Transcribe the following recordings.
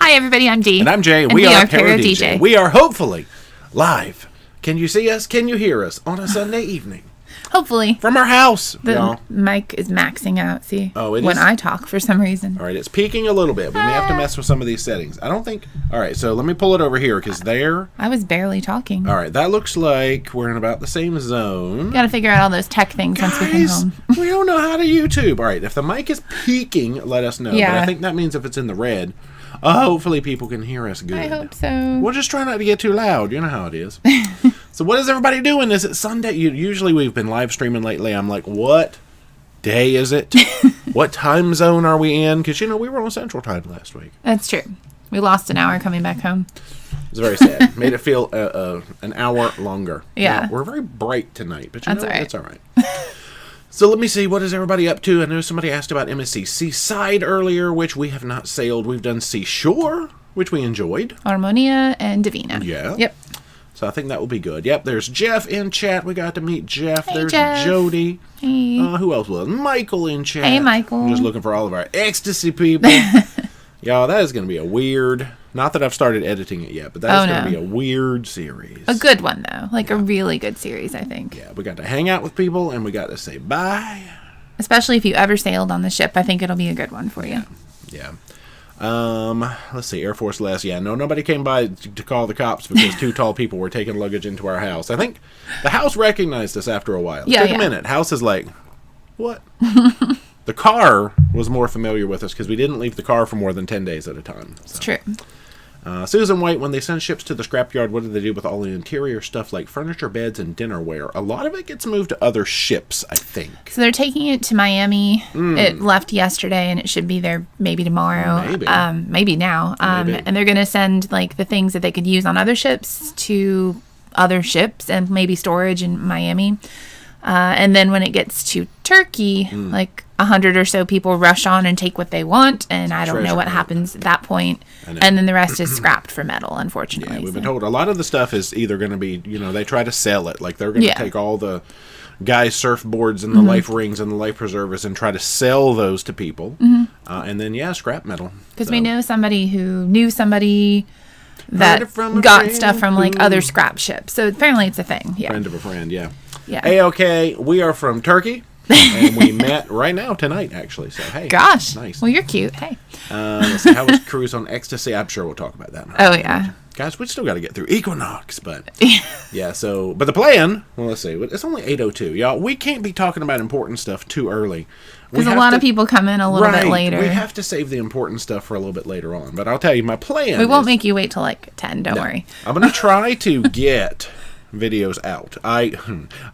Hi, everybody. I'm Dee. And I'm Jay. We are ParoDeeJay. We are hopefully live. Can you see us? Can you hear us on a Sunday evening? Hopefully. From our house. The mic is maxing out, see? Oh, it when is? I talk for some reason. All right, it's peaking a little bit. We may have to mess with some of these settings. I don't think... All right, so let me pull it over here, because there... I was barely talking. All right, that looks like we're in about the same zone. Got to figure out all those tech things once we come home. We don't know how to YouTube. All right, if the mic is peaking, let us know. Yeah. But I think that means if it's in the red, hopefully people can hear us good. I hope so. We'll just try not to get too loud. You know how it is. So what is everybody doing? Is it Sunday? Usually we've been live streaming lately. I'm like, what day is it? What time zone are we in? Because, we were on Central Time last week. That's true. We lost an hour coming back home. It's very sad. Made it feel an hour longer. Yeah. We're very bright tonight, but That's all right. it's all right. So let me see, what is everybody up to? I know somebody asked about MSC Seaside earlier, which we have not sailed. We've done Seashore, which we enjoyed. Harmonia and Divina. Yeah. Yep. So I think that will be good. Yep, there's Jeff in chat. We got to meet Jeff. Hey, there's Jeff. Jody. Hey. Who else was? Michael in chat. Hey, Michael. I'm just looking for all of our Ecstasy people. Y'all, that is going to be a weird... Not that I've started editing it yet, but that's going to be a weird series. A good one, though. Like a really good series, I think. Yeah, we got to hang out with people, and we got to say bye. Especially if you ever sailed on the ship. I think it'll be a good one for you. Yeah. Let's see, Air Force Les. Yeah, nobody came by to call the cops because two tall people were taking luggage into our house. I think the house recognized us after a while. It took a minute. House is like, what? The car was more familiar with us because we didn't leave the car for more than 10 days at a time. So. It's true. Susan White, when they send ships to the scrapyard, what do they do with all the interior stuff like furniture, beds, and dinnerware? A lot of it gets moved to other ships, I think. So they're taking it to Miami. It left yesterday, and it should be there maybe tomorrow. Maybe now. Maybe. And they're going to send like the things that they could use on other ships to other ships and maybe storage in Miami. And then when it gets to Turkey, like 100 or so people rush on and take what they want, and I don't know what happens at that point. And then the rest is scrapped for metal, unfortunately. Yeah, we've been told a lot of the stuff is either going to be, they try to sell it. Like they're going to take all the guys' surfboards and the life rings and the life preservers and try to sell those to people. And then, scrap metal. Because we know somebody who knew somebody that got stuff from like other scrap ships. So apparently it's a thing. Yeah. Friend of a friend, yeah. Yeah. A-OK, we are from Turkey. And we met right now tonight, actually. So, hey. Gosh. Nice. Well, you're cute. Hey. Let's see. How was cruise on Ecstasy? I'm sure we'll talk about that. Oh, yeah. Guys, we still got to get through Equinox, but yeah. So, but the plan. Well, let's see. It's only 8:02, y'all. We can't be talking about important stuff too early. Because a lot of people come in a little bit later. We have to save the important stuff for a little bit later on. But I'll tell you, my plan. We won't make you wait till like 10. Don't worry. I'm gonna try to get videos out. I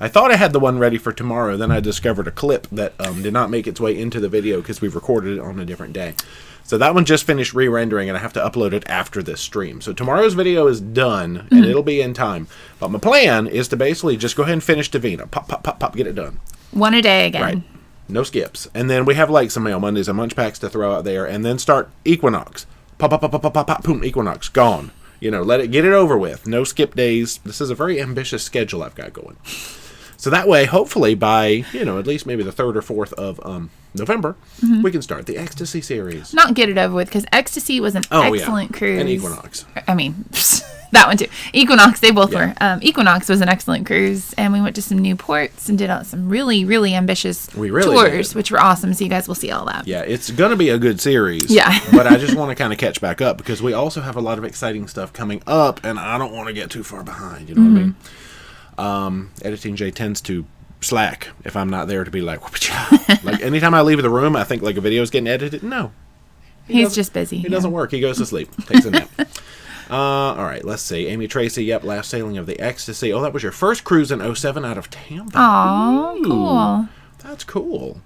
thought I had the one ready for tomorrow. Then I discovered a clip that did not make its way into the video because we recorded it on a different day. So that one just finished re-rendering, and I have to upload it after this stream. So tomorrow's video is done, and it'll be in time. But my plan is to basically just go ahead and finish Divina. Pop, pop, pop, pop, get it done. One a day again. Right. No skips. And then we have like some Mail Mondays and Munch Packs to throw out there, and then start Equinox. Pop, pop, pop, pop, pop, pop, pop, boom, Equinox, gone. Let it get it over with. No skip days. This is a very ambitious schedule I've got going. So that way, hopefully by, at least maybe the 3rd or 4th of November, we can start the Ecstasy series. Not get it over with, because Ecstasy was an excellent cruise. And Equinox. I mean, that one too. Equinox, they both were. Equinox was an excellent cruise, and we went to some new ports and did some really, really ambitious tours, which were awesome, so you guys will see all that. Yeah, it's going to be a good series. Yeah. But I just want to kind of catch back up, because we also have a lot of exciting stuff coming up, and I don't want to get too far behind, you know what I mean? Editing Jay tends to slack if I'm not there to be like, like anytime I leave the room, I think like a video is getting edited. No. He's just busy. He doesn't work. He goes to sleep. Takes a nap. All right, let's see. Amy Tracy, yep, last sailing of the Ecstasy. Oh, that was your first cruise in 07 out of Tampa. Aw, cool. That's cool.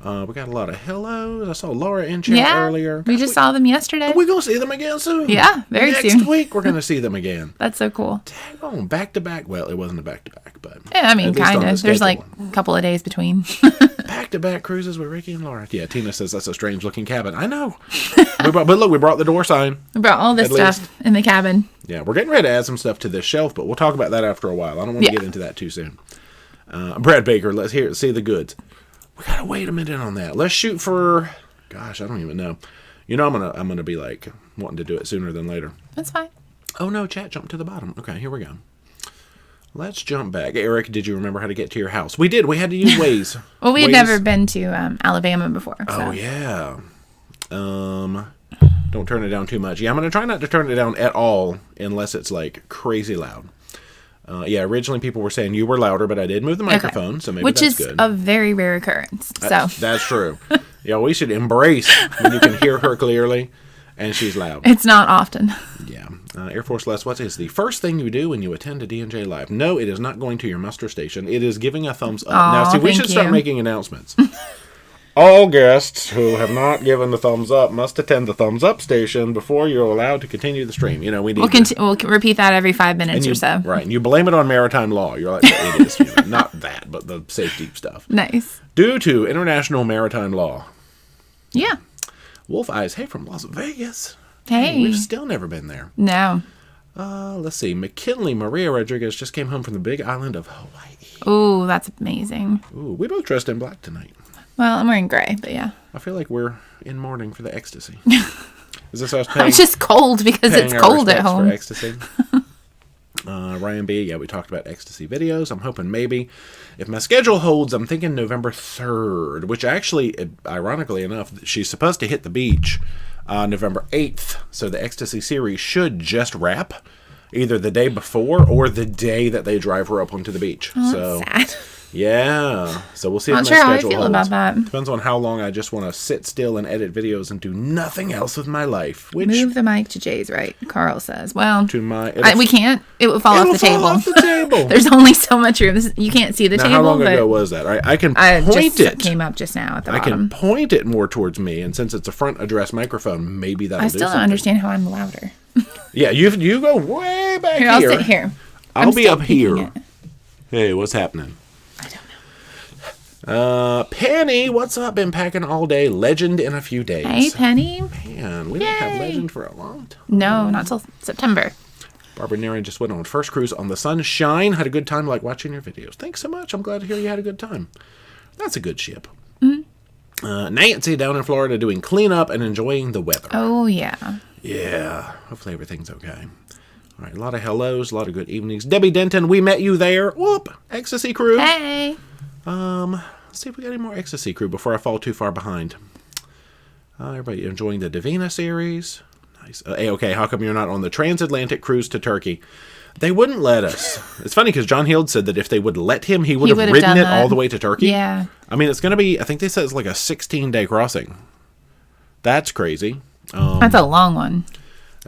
We got a lot of hellos. I saw Laura in chat earlier. We just saw them yesterday. Are we going to see them again soon? Yeah, very soon. Next week, we're going to see them again. That's so cool. Tag on, back-to-back. Well, it wasn't a back-to-back, but... Yeah, I mean, kind of. There's like a couple of days between. Back-to-back cruises with Ricky and Laura. Yeah, Tina says that's a strange-looking cabin. I know. But look, we brought the door sign. We brought all this stuff in the cabin. Yeah, we're getting ready to add some stuff to this shelf, but we'll talk about that after a while. I don't want to get into that too soon. Brad Baker, let's see the goods. We gotta wait a minute on that. Let's shoot for, gosh, I don't even know. You know, I'm gonna be like wanting to do it sooner than later. That's fine. Oh no, chat jumped to the bottom. Okay, here we go. Let's jump back. Eric, did you remember how to get to your house? We did. We had to use Waze. Well, we had never been to Alabama before. So. Oh yeah. Don't turn it down too much. Yeah, I'm gonna try not to turn it down at all unless it's like crazy loud. Yeah, originally people were saying you were louder, but I did move the microphone, so maybe that's good. Which is a very rare occurrence. So that's true. Yeah, we should embrace when you can hear her clearly and she's loud. It's not often. Yeah. Air Force Les, what is the first thing you do when you attend a D&J Live? No, it is not going to your muster station. It is giving a thumbs up. Now, see, we should start making announcements. All guests who have not given the thumbs up must attend the thumbs up station before you're allowed to continue the stream. You know, we need we'll repeat that every 5 minutes or so. Right. And you blame it on maritime law. You're like, it is. You know, not that, but the safety stuff. Nice. Due to international maritime law. Yeah. Wolf Eyes, hey, from Las Vegas. Hey. We've still never been there. No. Let's see. McKinley Maria Rodriguez just came home from the big island of Hawaii. Ooh, that's amazing. Ooh, we both dressed in black tonight. Well, I'm wearing gray, but yeah. I feel like we're in mourning for the Ecstasy. Is this us paying? I'm just cold because it's cold at home. For Ecstasy. Ryan B, yeah, we talked about Ecstasy videos. I'm hoping maybe, if my schedule holds, I'm thinking November 3rd, which actually, ironically enough, she's supposed to hit the beach November 8th. So the Ecstasy series should just wrap either the day before or the day that they drive her up onto the beach. Oh, that's sad. Yeah, so we'll see. I'm not sure how I feel about that. Depends on how long I just want to sit still and edit videos and do nothing else with my life. Move the mic to Jay's right, Carl says. Well, we can't. It would fall off the table. Off the table. There's only so much room. You can't see the table. How long ago was that? I can point it. Came up just now at the bottom. I can point it more towards me, and since it's a front address microphone, maybe that'll do something. I still don't understand how I'm louder. Yeah, you go way back here. I'll sit here. I'll be up here. Hey, what's happening? Penny, what's up? Been packing all day. Legend in a few days. Hey, Penny. Man, we didn't have Legend for a long time. No, not till September. Barbara Naren just went on first cruise on the Sunshine. Had a good time like watching your videos. Thanks so much. I'm glad to hear you had a good time. That's a good ship. Mm-hmm. Nancy down in Florida doing cleanup and enjoying the weather. Oh, yeah. Yeah. Hopefully everything's okay. All right. A lot of hellos. A lot of good evenings. Debbie Denton, we met you there. Whoop. Ecstasy crew. Hey. Let's see if we got any more Ecstasy crew before I fall too far behind. Everybody enjoying the Davina series. Nice. Okay, how come you're not on the transatlantic cruise to Turkey? They wouldn't let us. It's funny because John Hield said that if they would let him, he would have ridden it all the way to Turkey. Yeah. I mean, it's going to be, I think they said it's like a 16-day crossing. That's crazy. That's a long one.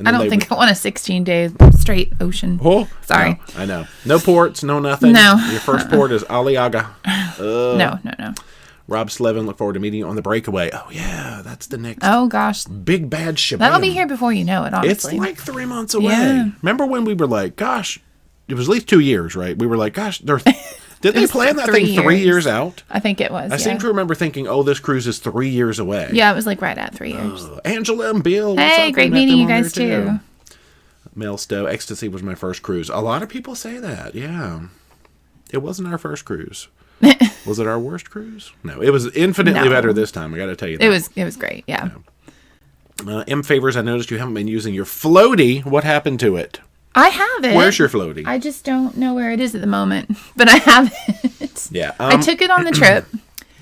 I don't think I want a 16-day straight ocean. Oh, sorry. No, I know. No ports, no nothing. No. Your first port is Aliaga. No. Rob Slevin, look forward to meeting you on the breakaway. Oh, yeah, that's the next. Oh, gosh. Big bad ship. That'll be here before you know it, honestly. It's like 3 months away. Yeah. Remember when we were like, gosh, it was at least 2 years, right? We were like, gosh, did they plan that thing 3 years out? I think it was, I seem to remember thinking, oh, this cruise is 3 years away. Yeah, it was like right at 3 years. Angela and Bill. Hey, great meeting you guys, too. Mel Stowe, Ecstasy was my first cruise. A lot of people say that, yeah. It wasn't our first cruise. Was it our worst cruise? No, it was infinitely better this time. I got to tell you that. It was great, yeah. M Favors, I noticed you haven't been using your floaty. What happened to it? I have it. Where's your floaty? I just don't know where it is at the moment, but I have it. Yeah. I took it on the trip.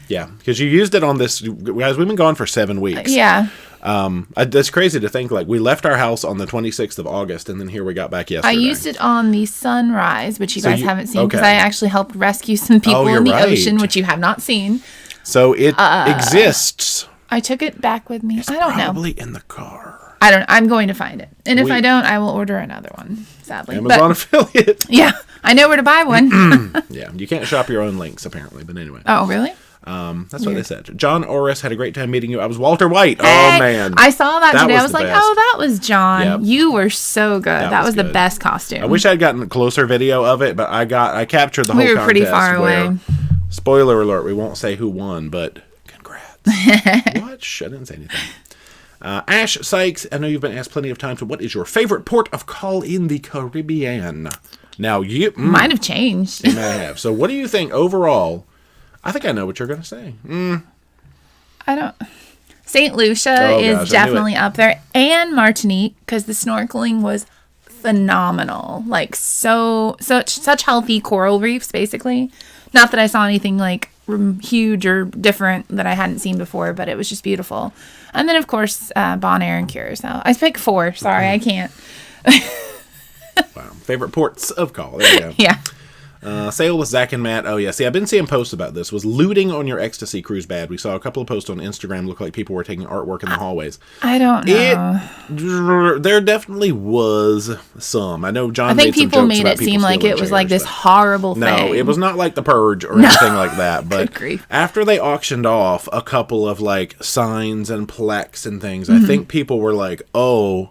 Yeah, because you used it on this. Guys, we've been gone for 7 weeks. Yeah. It's crazy to think, like, we left our house on the 26th of August, and then here we got back yesterday. I used it on the Sunrise, which you guys haven't seen, because I actually helped rescue some people in the ocean, which you have not seen. So it exists. I took it back with me. I don't know. Probably in the car. I'm going to find it. And if I don't, I will order another one, sadly. Amazon affiliate. Yeah. I know where to buy one. Yeah. You can't shop your own links, apparently. But anyway. Oh, really? That's what they said. John Orris, had a great time meeting you. I was Walter White. Hey, oh, man. I saw that today. I was like, oh, that was John. Yep. You were so good. That was the best costume. I wish I'd gotten a closer video of it, but I captured the whole contest. We were pretty far away. Spoiler alert, we won't say who won, but congrats. What? I didn't say anything. Ash Sykes, I know you've been asked plenty of times, what is your favorite port of call in the Caribbean? Now, you... might have changed. It may have. So what do you think overall... I think I know what you're going to say. I don't... St. Lucia is definitely up there, and Martinique, because the snorkeling was phenomenal. Like such healthy coral reefs, basically. Not that I saw anything like huge or different that I hadn't seen before, but it was just beautiful. And then of course Bonaire and Curacao. I picked 4. Sorry, I can't. Wow. Favorite ports of call. There you go. Yeah. Sail with Zach and Matt. Oh, yeah. See, I've been seeing posts about this. Was looting on your Ecstasy cruise bad? We saw a couple of posts on Instagram. Look like people were taking artwork in the hallways. I don't know. There definitely was some. I know John. I think made people some made it seem like it was like this horrible thing. No, it was not like The Purge or anything like that. But grief. After they auctioned off a couple of like signs and plaques and things, Mm-hmm. I think people were like, "Oh,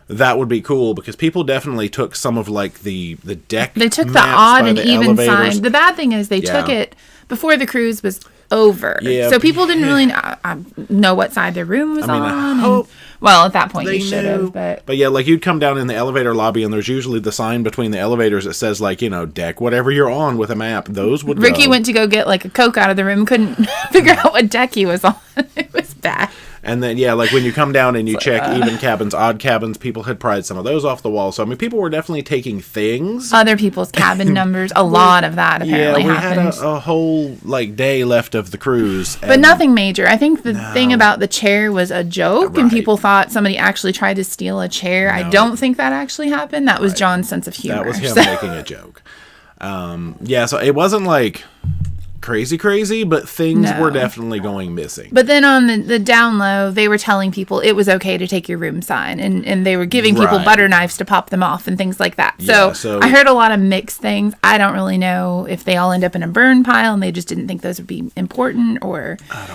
that would be cool," because people definitely took some of like the deck. They took the maps odd by and the even elevators. sign. The bad thing is they took it before the cruise was over. Yeah. So people didn't really know what side their room was I mean, on. I hope well, at that point they you should knew. have. But yeah, like you'd come down in the elevator lobby and there's usually the sign between the elevators that says like, deck whatever you're on with a map. Those would Ricky go. went to go get like a Coke out of the room, couldn't figure out what deck he was on. It was bad. And then, yeah, like when you come down and you check even cabins, odd cabins, people had pried some of those off the wall. So, I mean, people were definitely taking things. Other people's cabin numbers. A lot of that apparently happened. Yeah, we had a whole, like, day left of the cruise. But nothing major. I think the thing about the chair was a joke, and people thought somebody actually tried to steal a chair. I don't think that actually happened. That was John's sense of humor. That was him making a joke. Yeah, so it wasn't, like, crazy, but things were definitely going missing. But then on the down low, they were telling people it was okay to take your room sign, and they were giving people butter knives to pop them off and things like that. So I heard a lot of mixed things. I don't really know if they all end up in a burn pile and they just didn't think those would be important, or I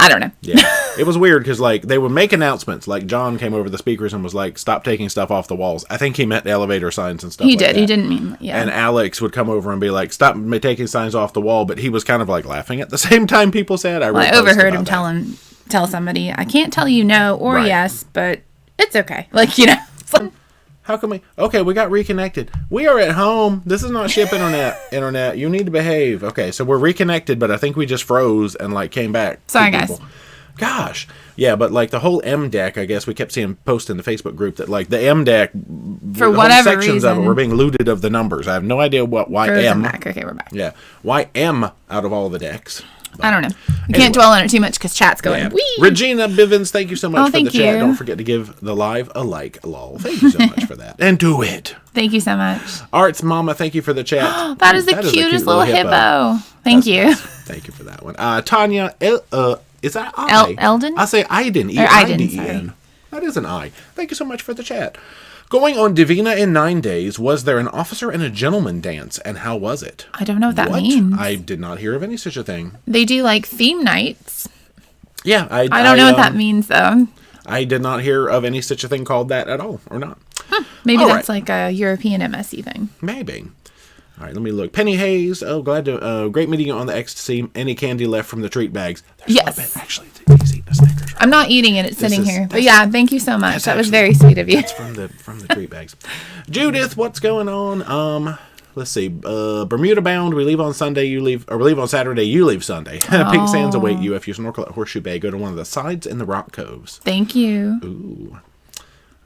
don't know. Yeah, it was weird because like they would make announcements. Like John came over the speakers and was like, "Stop taking stuff off the walls." I think he meant elevator signs and stuff. He did. He didn't mean And Alex would come over and be like, "Stop taking signs off the wall," but he was kind of like laughing at the same time. People said, "I overheard him tell somebody, I can't tell you no or yes, but it's okay." Like How can we? Okay, we got reconnected. We are at home. This is not ship internet. You need to behave. Okay, so we're reconnected, but I think we just froze and like came back. Sorry, guys. Gosh. Yeah, but like the whole M deck, I guess we kept seeing posts in the Facebook group that like the M deck, for whatever sections reason, of it were being looted of the numbers. I have no idea why M. Back. Okay, we're back. Yeah, why M out of all the decks? I don't know. We can't dwell on it too much because chat's going. Yeah. Regina Bivens, thank you so much for the chat. Don't forget to give the live a like, lol. Thank you so much for that. And do it. Thank you so much. Arts Mama, thank you for the chat. That is the cutest little hippo. Thank you. Nice. Thank you for that one. Tanya, is that I? Eldon? I say Iden. Iden. That is an I. Thank you so much for the chat. Going on Divina in 9 days, was there an officer and a gentleman dance, and how was it? I don't know what that means. I did not hear of any such a thing. They do like theme nights. Yeah, I don't know what that means though. I did not hear of any such a thing called that at all, or not. Maybe that's like a European MSC thing. Maybe. All right, let me look. Penny Hayes. Oh, glad to. Great meeting you on the Ecstasy. Any candy left from the treat bags? Yes. Actually, he's eating a Snickers. Right, I'm not eating it. It's sitting here. But yeah, thank you so much. That was very sweet of you. It's from the treat bags. Judith, what's going on? Let's see. Bermuda bound. We leave on Sunday. You leave, or we leave on Saturday. You leave Sunday. Pink sands await you. If you snorkel at Horseshoe Bay, go to one of the sides in the rock coves. Thank you. Ooh.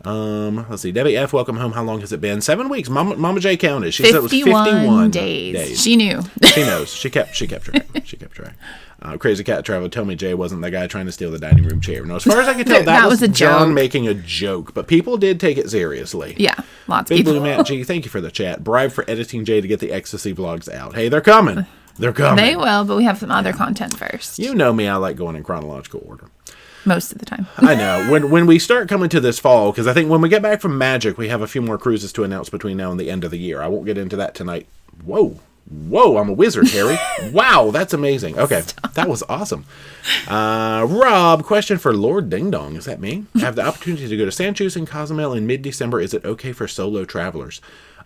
Let's see. Debbie F, welcome home. How long has it been? 7 weeks. Mama J counted. She said it was 51 days. She knew. She knows. She kept track. She kept track. Crazy Cat Travel told me Jay wasn't the guy trying to steal the dining room chair. No, as far as I can tell, that was a John joke. Making a joke. But people did take it seriously. Yeah, lots of people. Big Blue Matt G, thank you for the chat. Bribe for editing Jay to get the Ecstasy vlogs out. Hey, they're coming. They're coming. They will, but we have some other content first. You know me. I like going in chronological order. Most of the time. I know. When we start coming to this fall, because I think when we get back from Magic, we have a few more cruises to announce between now and the end of the year. I won't get into that tonight. Whoa, I'm a wizard, Harry. Wow, that's amazing. Okay, that was awesome. Rob, question for Lord Ding Dong. Is that me? I have the opportunity to go to Sanchez and Cozumel in mid-December. Is it okay for solo travelers?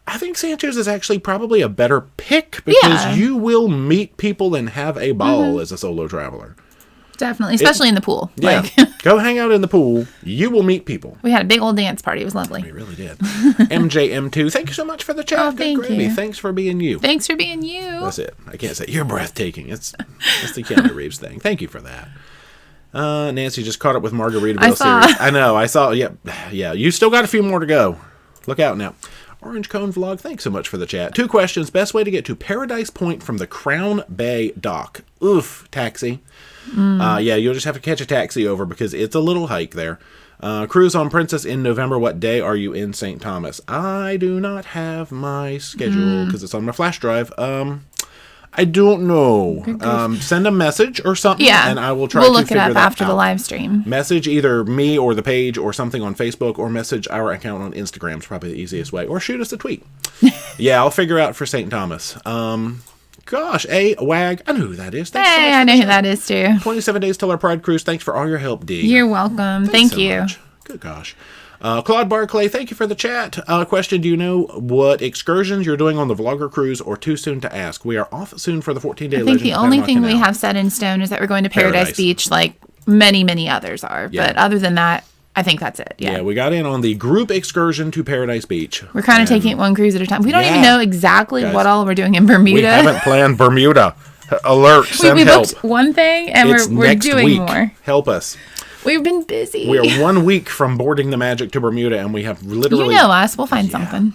I think Sanchez is actually probably a better pick because you will meet people and have a ball as a solo traveler. Definitely, especially in the pool. Yeah, go hang out in the pool. You will meet people. We had a big old dance party. It was lovely. We really did. MJM2, thank you so much for the chat. Oh, thank you. Thanks for being you. Thanks for being you. That's it. I can't say you're breathtaking. It's the Keanu Reeves thing. Thank you for that. Nancy just caught up with Margaritaville I saw. series. I know. I saw. Yeah. You still got a few more to go. Look out now. Orange Cone Vlog, thanks so much for the chat. 2 questions. Best way to get to Paradise Point from the Crown Bay dock. Oof, taxi. Yeah, you'll just have to catch a taxi over because it's a little hike there. Cruise on Princess in November. What day are you in St. Thomas? I do not have my schedule because it's on my flash drive. I don't know. Send a message or something, and I will try to figure that out. We'll look it up after the live stream. Message either me or the page or something on Facebook, or message our account on Instagram is probably the easiest way. Or shoot us a tweet. Yeah, I'll figure out for St. Thomas. Gosh, WAG. I know who that is. Thanks so much I know who that is too. 27 days till our Pride Cruise. Thanks for all your help, Dee. You're welcome. Thank you. Much. Good gosh. Claude Barclay, thank you for the chat. Question, do you know what excursions you're doing on the Vlogger Cruise, or too soon to ask? We are off soon for the 14-day Legend. I think the only thing we have set in stone is that we're going to Paradise Beach, like many, many others are. Yeah. But other than that, I think that's it. Yeah, we got in on the group excursion to Paradise Beach. We're kind of taking it one cruise at a time. We don't even know exactly what all we're doing in Bermuda. We haven't planned Bermuda. Alert, send help. We booked one thing, and we're doing more. Help us. We've been busy. We are 1 week from boarding the Magic to Bermuda, and we have literally... You know us. We'll find something.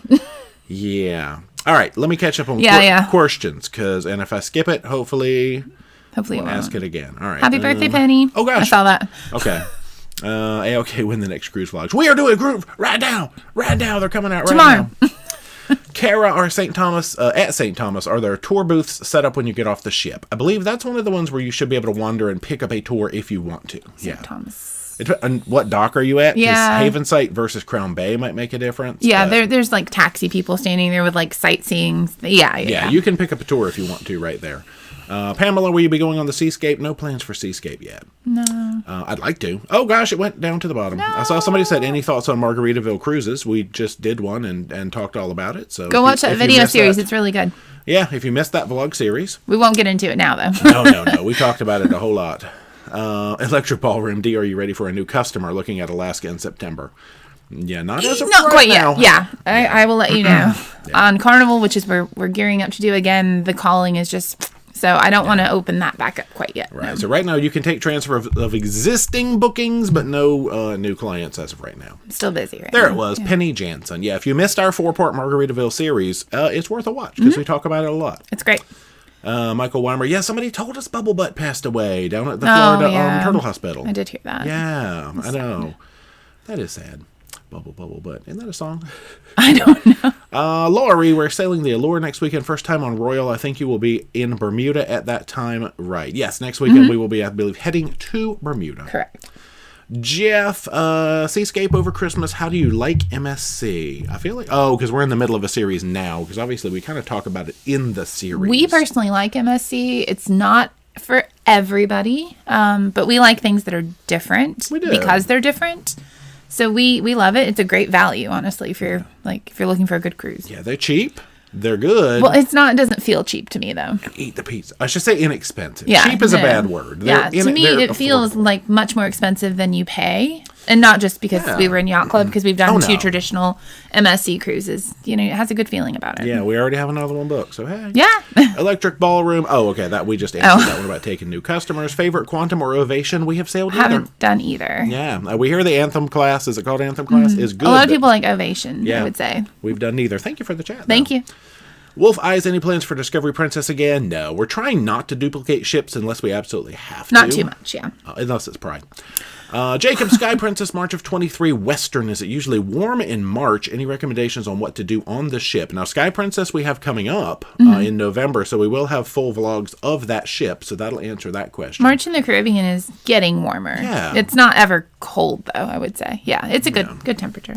Yeah. All right. Let me catch up on questions, and if I skip it, hopefully we'll ask it again. All right. Happy birthday, Penny. Oh, gosh. I saw that. Okay. AOK win the next cruise vlogs. We are doing a group right now. Right now. They're coming out right now. Kara or St. Thomas, at St. Thomas, are there tour booths set up when you get off the ship? I believe that's one of the ones where you should be able to wander and pick up a tour if you want to. St. Thomas. And what dock are you at? Yeah. Havensight versus Crown Bay might make a difference. Yeah, there's like taxi people standing there with like sightseeing. Yeah, you can pick up a tour if you want to right there. Pamela, will you be going on the Seascape? No plans for Seascape yet. No. I'd like to. Oh, gosh, it went down to the bottom. No. I saw somebody said, any thoughts on Margaritaville cruises? We just did one and talked all about it. So go watch that video series. It's really good. Yeah, if you missed that vlog series. We won't get into it now, though. No. We talked about it a whole lot. Electric Ballroom D, are you ready for a new customer looking at Alaska in September? Yeah, not as of not quite yet. Yeah, I will let you know. On Carnival, which is where we're gearing up to do again, the calling is just... So I don't want to open that back up quite yet. Right. No. So right now you can take transfer of existing bookings, but no new clients as of right now. Still busy right now. There it was. Yeah. Penny Jansen. Yeah, if you missed our 4-part Margaritaville series, it's worth a watch because we talk about it a lot. It's great. Michael Weimer. Yeah, somebody told us Bubble Butt passed away down at the Florida Turtle Hospital. I did hear that. Yeah, I know. That is sad. Bubble Butt. Isn't that a song? I don't know. Laurie, we're sailing the Allure next weekend. First time on Royal. I think you will be in Bermuda at that time. Right. Yes, next weekend we will be, I believe, heading to Bermuda. Correct. Jeff, Seascape over Christmas. How do you like MSC? I feel like, because we're in the middle of a series now, because obviously we kind of talk about it in the series. We personally like MSC. It's not for everybody, but we like things that are different. We do. Because they're different. So we love it. It's a great value, honestly, if you're looking for a good cruise. Yeah, they're cheap. They're good. Well, it doesn't feel cheap to me, though. And eat the pizza. I should say inexpensive. Yeah, cheap is a bad word. To me, it feels like much more expensive than you pay. And not just because we were in Yacht Club, because we've done 2 traditional MSC cruises. You know, it has a good feeling about it. Yeah, we already have another one booked, so hey. Yeah. Electric Ballroom. Oh, okay, that we just answered that one about taking new customers. Favorite Quantum or Ovation? We have sailed either. Haven't done either. Yeah, we hear the Anthem class. Is it called Anthem class? Is good. A lot of people like Ovation, I would say. We've done neither. Thank you for the chat. Thank you. Wolf Eyes, any plans for Discovery Princess again? No. We're trying not to duplicate ships unless we absolutely have to. Not too much, yeah. Unless it's Pride. Jacob, Sky Princess, March of 23, Western. Is it usually warm in March? Any recommendations on what to do on the ship? Now, Sky Princess we have coming up in November, so we will have full vlogs of that ship, so that'll answer that question. March in the Caribbean is getting warmer. Yeah. It's not ever cold, though, I would say. Yeah, it's a good temperature.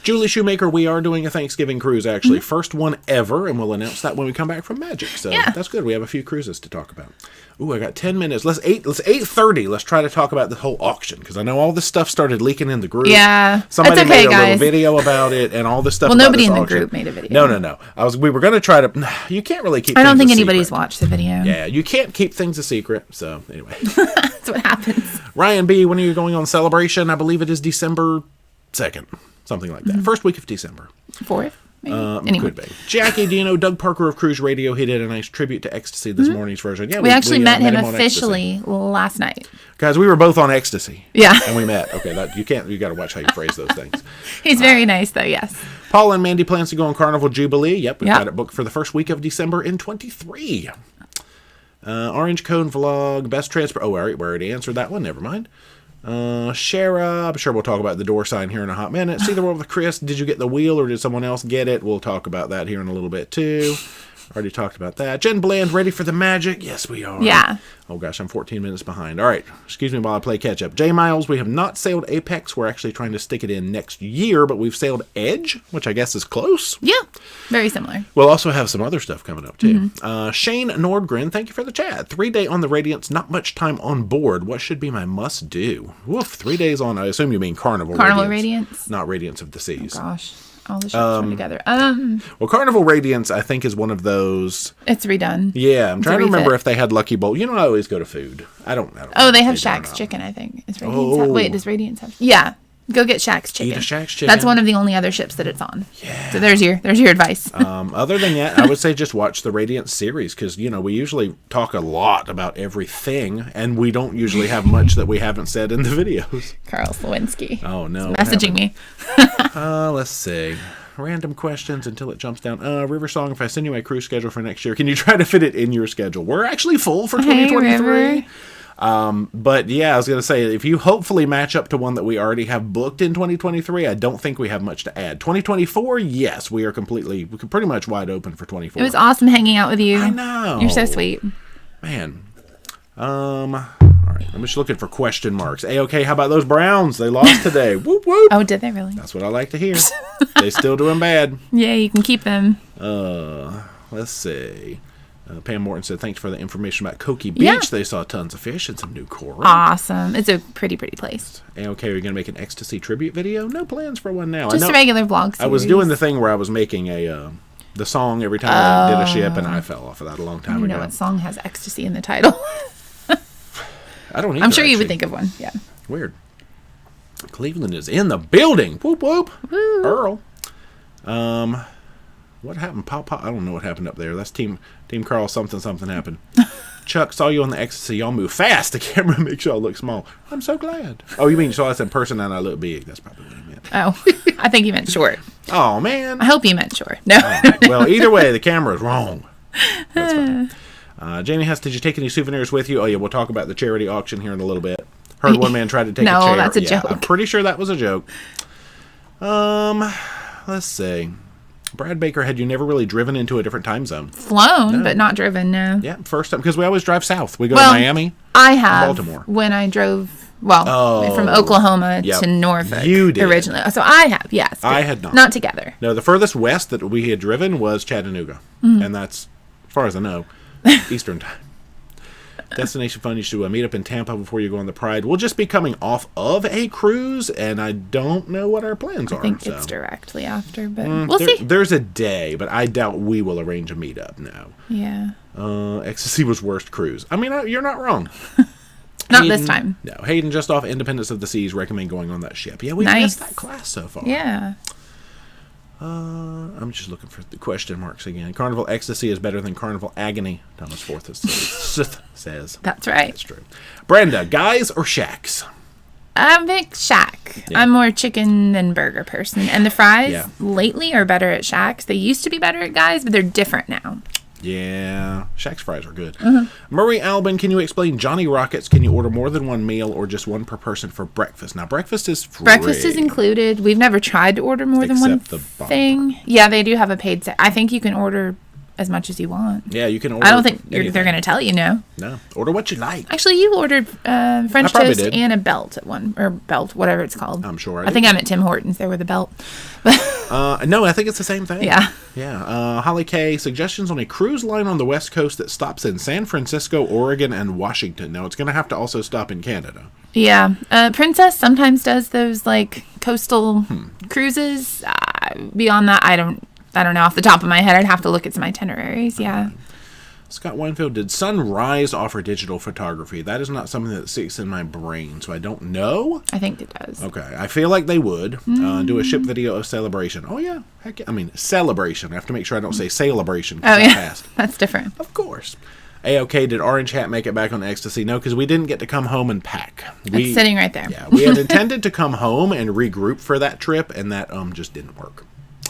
Julie Shoemaker, we are doing a Thanksgiving cruise, actually. First one ever, and we'll announce that when we come back from Magic. So that's good. We have a few cruises to talk about. Ooh, I got 10 minutes. Let's 8:30. Let's try to talk about the whole auction, because I know all this stuff started leaking in the group. Yeah. Somebody made a little video about it, and all this stuff. Well, nobody in the group made a video. No. We were going to try to... You can't really keep things a secret. I don't think anybody's watched the video. Yeah, you can't keep things a secret. So, anyway. That's what happens. Ryan B., when are you going on Celebration? I believe it is December 2nd. Something like that. First week of December. 4th? maybe. Anyway. Could be. Jackie, do you know Doug Parker of Cruise Radio? He did a nice tribute to Ecstasy this morning's version. Yeah, We actually met him on officially Ecstasy. last night. Guys, we were both on Ecstasy. Yeah. And we met. Okay, you got to watch how you phrase those things. He's very nice, though, yes. Paul and Mandy plans to go on Carnival Jubilee. Yep, we've Yep. got it booked for the first week of December in 23. Orange Cone Vlog, best transport. Oh, all right, we already answered that one. Never mind. Shara, I'm sure we'll talk about the door sign here in a hot minute. See the world with Chris. Did you get the wheel or did someone else get it? We'll talk about that here in a little bit too. Already talked about that. Jen Bland, ready for the magic? Yes, we are. Yeah. Oh gosh, I'm 14 minutes behind. All right, excuse me while I play catch up. J Miles, we have not sailed Apex. We're actually trying to stick it in next year, but we've sailed Edge, which I guess is close. Yeah, very similar. We'll also have some other stuff coming up too. Shane Nordgren, thank you for the chat. 3 day on the Radiance, not much time on board. What should be my must do? Woof, 3 days on. I assume you mean Carnival. Carnival Radiance, Radiance? not Radiance of the Seas. Gosh, all the ships are together. Well, Carnival Radiance, I think, is one of those. It's redone. Yeah, I'm trying to refit. remember if they had Lucky Bowl. You know, I always go to food. I don't. Oh, they have if do or Shaq's not. Chicken, I think. Is Radiance wait, does Radiance have? Yeah. Go get Shaq's Chicken. Eat a Shaq's Chicken. That's one of the only other ships that it's on. Yeah. So there's your advice. Other than that, I would say just watch the Radiance series because, you know, we usually talk a lot about everything and we don't usually have much that we haven't said in the videos. Carl Slowinski. Oh, no. He's messaging me. Let's see. Random questions until it jumps down. River Song, if I send you my cruise schedule for next year, can you try to fit it in your schedule? We're actually full for 2023. Hey, But yeah, I was going to say, if you hopefully match up to one that we already have booked in 2023, I don't think we have much to add. 2024, yes, we are pretty much wide open for 24. It was awesome hanging out with you. I know. You're so sweet. Man. All right, I'm just looking for question marks. A-OK, how about those Browns? They lost today. Whoop, whoop. Oh, did they really? That's what I like to hear. They still doing bad. Yeah, you can keep them. Let's see. Pam Morton said, thanks for the information about Koki Beach. Yeah. They saw tons of fish and some new coral. Awesome. It's a pretty place. A-OK, are you going to make an Ecstasy tribute video? No plans for one now. Just a regular vlog series. I was doing the thing where I was making the song every time I did a ship, and I fell off of that a long time I don't ago. know what song has Ecstasy in the title. I don't either, I'm sure you actually. would think of one. Yeah. Weird. Cleveland is in the building. Whoop, whoop. Woo. Earl. What happened? Pop. I don't know what happened up there. That's Team Carl something happened. Chuck, saw you on the Ecstasy. Y'all move fast. The camera makes y'all look small. I'm so glad. Oh, you mean you saw us in person and I look big. That's probably what I meant. Oh, I think you meant short. Oh, man. I hope you meant short. No. Well, either way, the camera's wrong. That's fine. Jamie Hess, did you take any souvenirs with you? Oh, yeah, we'll talk about the charity auction here in a little bit. Heard one man tried to take a chair. No, that's a joke. I'm pretty sure that was a joke. Let's see. Brad Baker, had you never really driven into a different time zone? Flown, but not driven, no. Yeah, first time, because we always drive south. We go to Miami. I have. Baltimore. When I drove, from Oklahoma to Norfolk You did. originally. So I have, yes. I had not. Not together. No, the furthest west that we had driven was Chattanooga. And that's, as far as I know, Eastern time. Destination Fun, you should meet up in Tampa before you go on the Pride. We'll just be coming off of a cruise, and I don't know what our plans are. I think it's directly after, but we'll see. There's a day, but I doubt we will arrange a meetup now. Yeah. Ecstasy was worst cruise. I mean, you're not wrong. Not this time. No, Hayden, just off Independence of the Seas, recommend going on that ship. Yeah, we've missed that class so far. Yeah. I'm just looking for the question marks again. Carnival Ecstasy is better than Carnival Agony, Thomas Forth says. That's right. That's true. Brenda, guys or shacks? I'm a big Shack. Yeah. I'm more chicken than burger person. And the fries lately are better at Shacks. They used to be better at Guys, but they're different now. Yeah, Shack's fries are good. Murray Albin, can you explain Johnny Rockets? Can you order more than one meal or just one per person for breakfast? Now, breakfast is free. Breakfast is included. We've never tried to order more than one thing. Yeah, they do have a paid set. I think you can order as much as you want. Yeah, you can order. I don't think they're going to tell you no. No, order what you like. Actually, you ordered French toast did. and a belt at one, or belt, whatever it's called. I'm sure I think I'm at Tim Hortons there with a belt. No, I think it's the same thing. Yeah. Yeah. Holly K, suggestions on a cruise line on the West Coast that stops in San Francisco, Oregon, and Washington. Now, it's going to have to also stop in Canada. Yeah. Princess sometimes does those, like, coastal cruises. Beyond that, I don't know off the top of my head. I'd have to look at some itineraries. Yeah. Scott Winefield, did Sunrise offer digital photography? That is not something that sticks in my brain, so I don't know. I think it does. Okay, I feel like they would do a ship video of Celebration. Oh yeah, heck yeah. I mean Celebration. I have to make sure I don't say Celebration. Oh yeah, that's different. Of course. A-OK, did Orange Hat make it back on Ecstasy? No, because we didn't get to come home and pack. It's sitting right there. Yeah, we had intended to come home and regroup for that trip, and that just didn't work.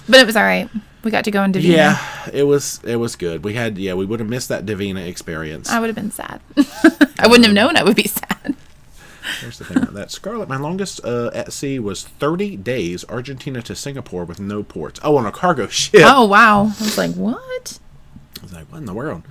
But it was all right. We got to go into Divina. Yeah, it was good. We would have missed that Divina experience. I would have been sad. I wouldn't have known I would be sad. Here's the thing about that. Scarlett, my longest at sea was 30 days, Argentina to Singapore with no ports. Oh, on a cargo ship. Oh, wow. I was like, what? I was like, what in the world?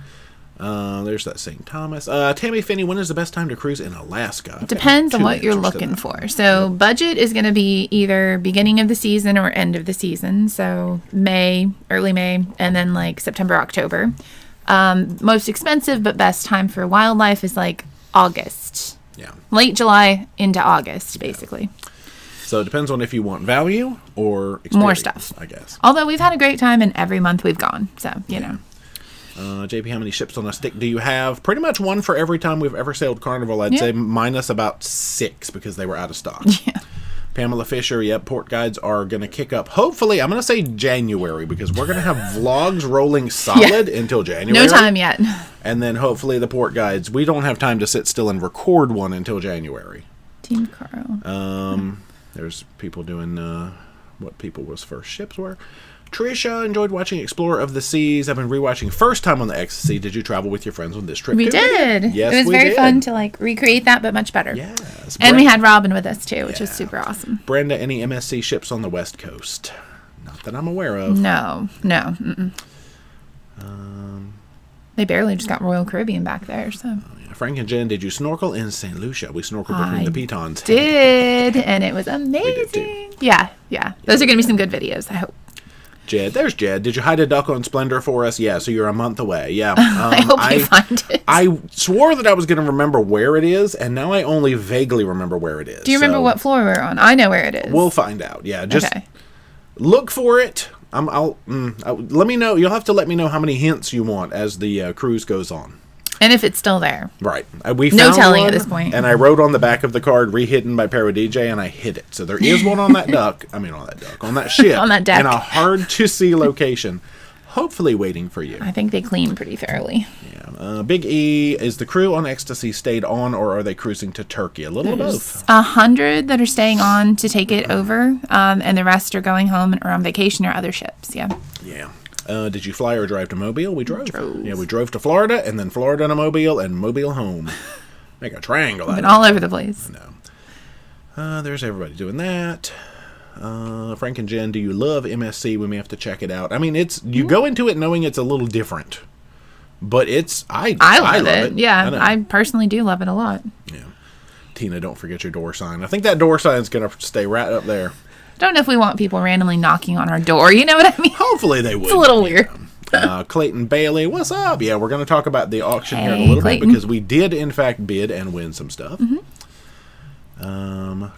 There's that St. Thomas. Tammy Finney, when is the best time to cruise in Alaska? It depends on what you're looking for. So budget is going to be either beginning of the season or end of the season. So May, early May, and then like September, October. Most expensive but best time for wildlife is like August. Yeah. Late July into August, basically. Yeah. So it depends on if you want value or experience, more stuff, I guess. Although we've had a great time, and every month we've gone. So, you know. JP, how many ships on a stick do you have? Pretty much one for every time we've ever sailed Carnival. I'd say minus about 6 because they were out of stock. Yeah. Pamela Fisher, port guides are going to kick up. Hopefully, I'm going to say January because we're going to have vlogs rolling solid until January. No time yet. And then hopefully the port guides, we don't have time to sit still and record one until January. Team Carl. There's people doing what people's first ships were. Trisha, enjoyed watching Explorer of the Seas. I've been rewatching first time on the Ecstasy. Did you travel with your friends on this trip? We did. Yes, it was very fun to like recreate that, but much better. Yes. And we had Robin with us too, which was super awesome. Brenda, any MSC ships on the West Coast? Not that I'm aware of. No. Mm-mm. They barely just got Royal Caribbean back there, so. Frank and Jen, did you snorkel in St. Lucia? We snorkeled between the pitons. Did, and it was amazing. Yeah. Those are going to be some good videos, I hope. Jed, there's Jed. Did you hide a duck on Splendor for us? Yeah, so you're a month away. Yeah. I hope you find it. I swore that I was going to remember where it is, and now I only vaguely remember where it is. Do you remember what floor we're on? I know where it is. We'll find out. Yeah, just look for it. Let me know. You'll have to let me know how many hints you want as the cruise goes on. And if it's still there. Right. We found no telling one, at this point. And I wrote on the back of the card, rehidden by ParoDeeJay, and I hid it. So there is one on that on that ship. On that deck. In a hard-to-see location. Hopefully waiting for you. I think they clean pretty thoroughly. Yeah. Big E, is the crew on Ecstasy stayed on, or are they cruising to Turkey? A little of both. 100 that are staying on to take it over, and the rest are going home or on vacation or other ships. Yeah. Did you fly or drive to Mobile? We drove. Yeah, we drove to Florida, and then Florida to Mobile, and Mobile home. Make a triangle out of it. All over the place. No. There's everybody doing that. Frank and Jen, do you love MSC? We may have to check it out. I mean, you go into it knowing it's a little different, but I love it. Yeah, I personally do love it a lot. Yeah. Tina, don't forget your door sign. I think that door sign is going to stay right up there. Don't know if we want people randomly knocking on our door. You know what I mean? Hopefully they would. It's a little weird. Clayton Bailey, what's up? Yeah, we're going to talk about the auction here in a little bit because we did, in fact, bid and win some stuff.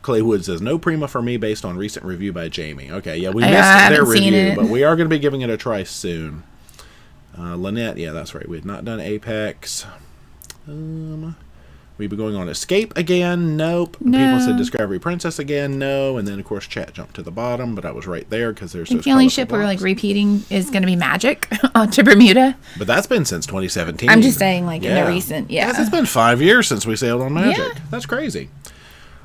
Clay Wood says, no Prima for me based on recent review by Jamie. Okay, yeah, we missed their review, but we are going to be giving it a try soon. Lynette, yeah, that's right. We had not done Apex. We've been going on Escape again. Nope. No. People said Discovery Princess again. No. And then, of course, chat jumped to the bottom, but I was right there because there's those. The only ship we're like repeating is going to be Magic to Bermuda. But that's been since 2017. I'm just saying, like, in the recent, Yes, it's been 5 years since we sailed on Magic. Yeah. That's crazy.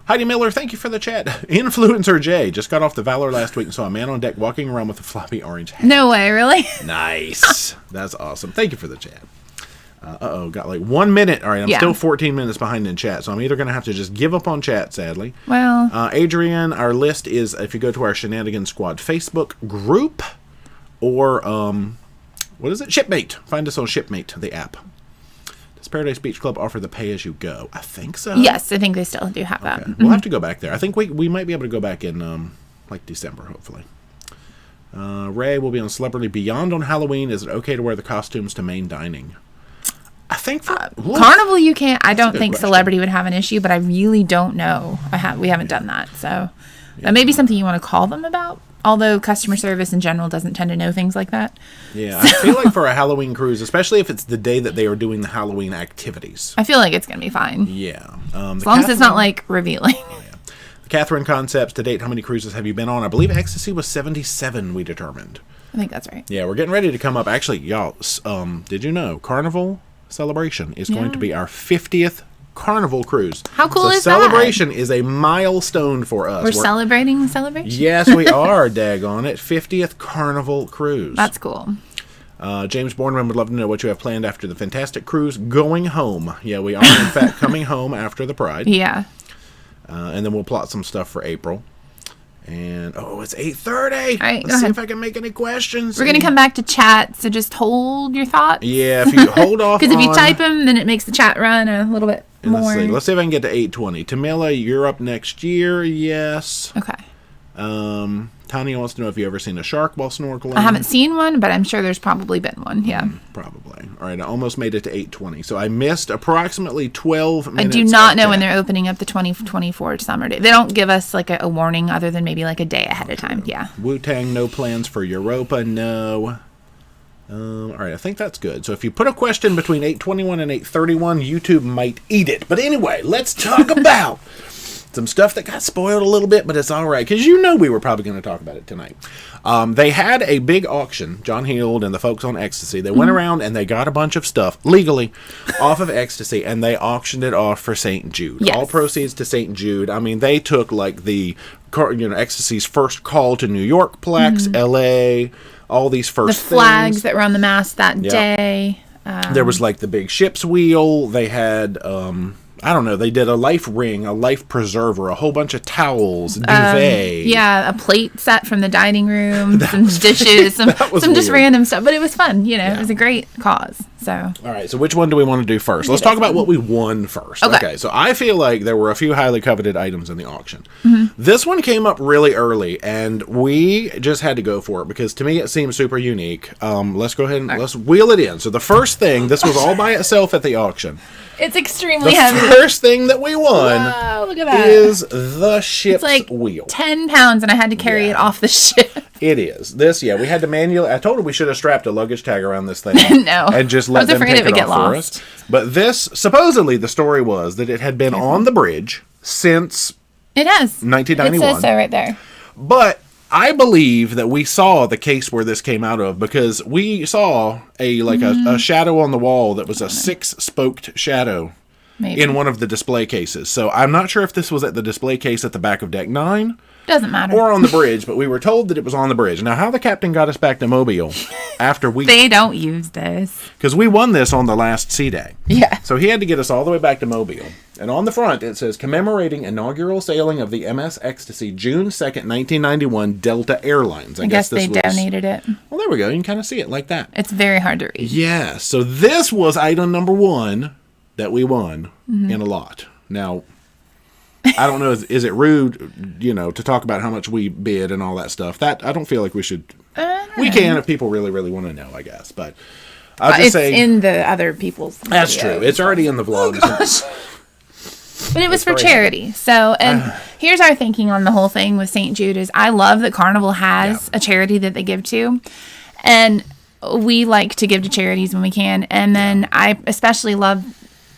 Heidi Miller, thank you for the chat. Influencer Jay just got off the Valor last week and saw a man on deck walking around with a floppy orange hat. No way, really? Nice. That's awesome. Thank you for the chat. Got like 1 minute. All right, I'm still 14 minutes behind in chat, so I'm either going to have to just give up on chat, sadly. Well. Adrian, our list is, if you go to our Shenanigans Squad Facebook group, or, what is it? Shipmate. Find us on Shipmate, the app. Does Paradise Beach Club offer the pay-as-you-go? I think so. Yes, I think they still do have that. We'll have to go back there. I think we might be able to go back in, like, December, hopefully. Ray will be on Celebrity Beyond on Halloween. Is it okay to wear the costumes to main dining? I think for Carnival you can't. I don't think Celebrity would have an issue, but I really don't know. We haven't done that, so That may be something you want to call them about. Although customer service in general doesn't tend to know things like that. Yeah, I feel like for a Halloween cruise, especially if it's the day that they are doing the Halloween activities. I feel like it's going to be fine. Yeah. As long as it's not, like, revealing. Oh, yeah. The Catherine Concepts, to date, how many cruises have you been on? I believe Ecstasy was 77, we determined. I think that's right. Yeah, we're getting ready to come up. Actually, y'all, did you know Carnival Celebration is going to be our 50th Carnival cruise. How cool is Celebration is a milestone for us. We're celebrating celebration? Yes, we are, daggone it. 50th Carnival cruise. That's cool. James Bourneman would love to know what you have planned after the fantastic cruise. Going home. Yeah, we are, in fact, coming home after the Pride. Yeah. And then we'll plot some stuff for April. And, it's 8:30. All right, Let's see if I can make any questions. We're going to come back to chat, so just hold your thoughts. Yeah, if you hold off because if you type them, then it makes the chat run a little bit more. Let's see if I can get to 8:20. Tamila, you're up next year. Yes. Okay. Tanya wants to know if you ever seen a shark while snorkeling. I haven't seen one, but I'm sure there's probably been one. Yeah. Probably. All right, I almost made it to 8:20. So I missed approximately 12 minutes. I do not know when they're opening up the 2024 summer day. They don't give us like a warning other than maybe like a day ahead of time. Yeah. Wu-Tang, no plans for Europa. No. All right, I think that's good. So if you put a question between 8:21 and 8:31, YouTube might eat it. But anyway, let's talk about some stuff that got spoiled a little bit, but it's all right, because we were probably going to talk about it tonight. They had a big auction, John Heald and the folks on Ecstasy. They went around and they got a bunch of stuff legally off of Ecstasy, and they auctioned it off for St. Jude. Yes. All proceeds to St. Jude. I mean, they took like the Ecstasy's first call to New York plaques, L.A., all these first the flags things that were on the mast that day. There was like the big ship's wheel. They had I don't know, they did a life ring, a life preserver, a whole bunch of towels, duvet. Yeah, a plate set from the dining room, some dishes, some just random stuff. But it was fun, It was a great cause. So. All right, so which one do we want to do first? Let's talk about what we won first. Okay, so I feel like there were a few highly coveted items in the auction. This one came up really early, and we just had to go for it because to me it seemed super unique. Let's go ahead and let's wheel it in. So the first thing, this was all by itself at the auction. It's extremely heavy. The first thing that we won look at that. is the ship's wheel. 10 pounds, and I had to carry it off the ship. It is. We had to manually... I told her we should have strapped a luggage tag around this thing. No. And just let them take it off for us. But this, supposedly, the story was that it had been on the bridge since... It has. 1991. It says so right there. But I believe that we saw the case where this came out of because we saw a shadow on the wall that was a 6-spoked shadow in one of the display cases. So I'm not sure if this was at the display case at the back of Deck 9. Doesn't matter. Or on the bridge, but we were told that it was on the bridge. Now, how the captain got us back to Mobile after we... They don't use this. Because we won this on the last sea day. Yeah. So he had to get us all the way back to Mobile. And on the front, it says, commemorating inaugural sailing of the MS Ecstasy, June 2nd, 1991, Delta Airlines. I guess they donated it. Well, there we go. You can kind of see it like that. It's very hard to read. Yeah. So this was item number 1 that we won in a lot. Now... I don't know, is it rude, to talk about how much we bid and all that stuff? That I don't feel like we should. We can if people really, really want to know, I guess. But I'll just say... It's in the other people's videos. That's true. It's already in the vlogs. But it was for charity. So, and here's our thinking on the whole thing with St. Jude is I love that Carnival has a charity that they give to. And we like to give to charities when we can. And then I especially love...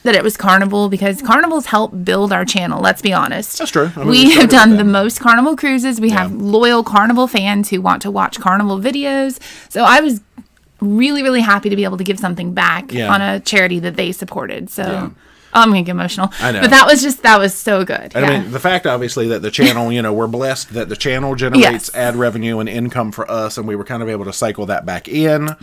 that it was Carnival because Carnival's helped build our channel. Let's be honest. That's true. We have done the most Carnival cruises. We have loyal Carnival fans who want to watch Carnival videos. So I was really, really happy to be able to give something back on a charity that they supported. So I'm going to get emotional. I know. But that was so good. I mean, the fact, obviously, that the channel, we're blessed that the channel generates ad revenue and income for us, and we were kind of able to cycle that back in.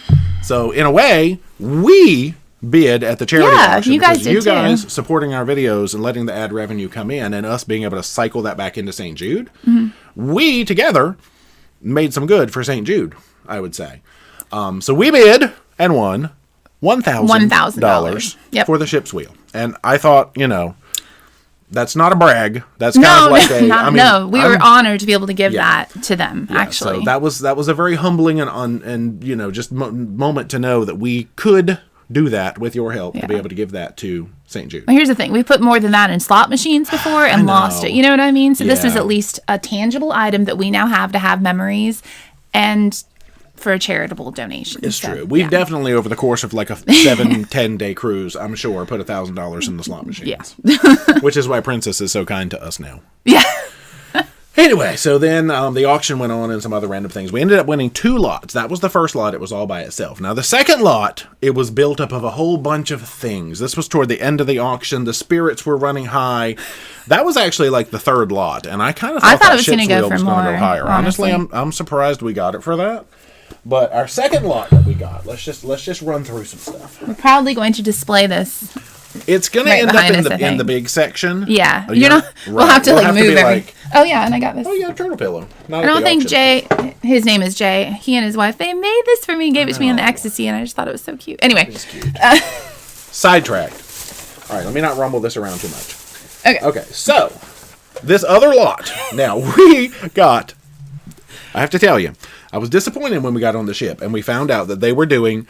So in a way, we... bid at the charity auction. You guys did too. Supporting our videos and letting the ad revenue come in and us being able to cycle that back into St. Jude, we together made some good for St. Jude, I would say. So we bid and won $1,000 for the ship's wheel. And I thought, that's not a brag. That's kind of like a... we were honored to be able to give that to them, actually. So that was a very humbling and just moment to know that we could do that with your help to be able to give that to St. Jude. Well, here's the thing. We put more than that in slot machines before and lost it. You know what I mean? So this is at least a tangible item that we now have to have memories and for a charitable donation. It's true. We've definitely, over the course of like a 7-10 day cruise, I'm sure, put $1,000 in the slot machines. Yeah. Which is why Princess is so kind to us now. Yeah. Anyway, so then the auction went on and some other random things. We ended up winning 2 lots. That was the first lot. It was all by itself. Now, the second lot, it was built up of a whole bunch of things. This was toward the end of the auction. The spirits were running high. That was actually like the third lot, and I kind of thought that ship's wheel was going to go higher. Honestly, I'm surprised we got it for that. But our second lot that we got, let's just run through some stuff. We're probably going to display this. It's going to end up in the big section. Yeah. Oh, You're not, right. We'll have to move everything. Like, oh, yeah, and I got this. Oh, yeah, turtle pillow. I don't think Jay, his name is Jay, he and his wife, they made this for me and gave it to me in the Ecstasy, and I just thought it was so cute. Anyway. It's cute. Sidetracked. All right, let me not rumble this around too much. Okay, so this other lot. Now, we got, I have to tell you, I was disappointed when we got on the ship, and we found out that they were doing...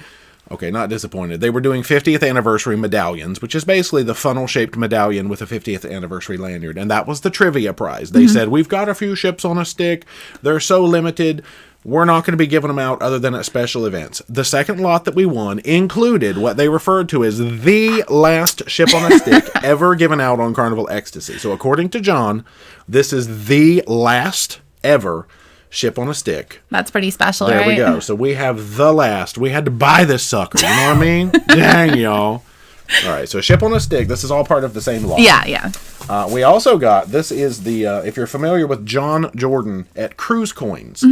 Okay, not disappointed. They were doing 50th anniversary medallions, which is basically the funnel-shaped medallion with a 50th anniversary lanyard. And that was the trivia prize. They said, we've got a few ships on a stick. They're so limited. We're not going to be giving them out other than at special events. The second lot that we won included what they referred to as the last ship on a stick ever given out on Carnival Ecstasy. So according to John, this is the last ever ship on a stick. That's pretty special, there right? We go. So we have the last. We had to buy this sucker. You know what I mean? Dang, y'all. All right. So ship on a stick. This is all part of the same lot. Yeah. We also got, this is the, if you're familiar with John Jordan at Cruise Coins,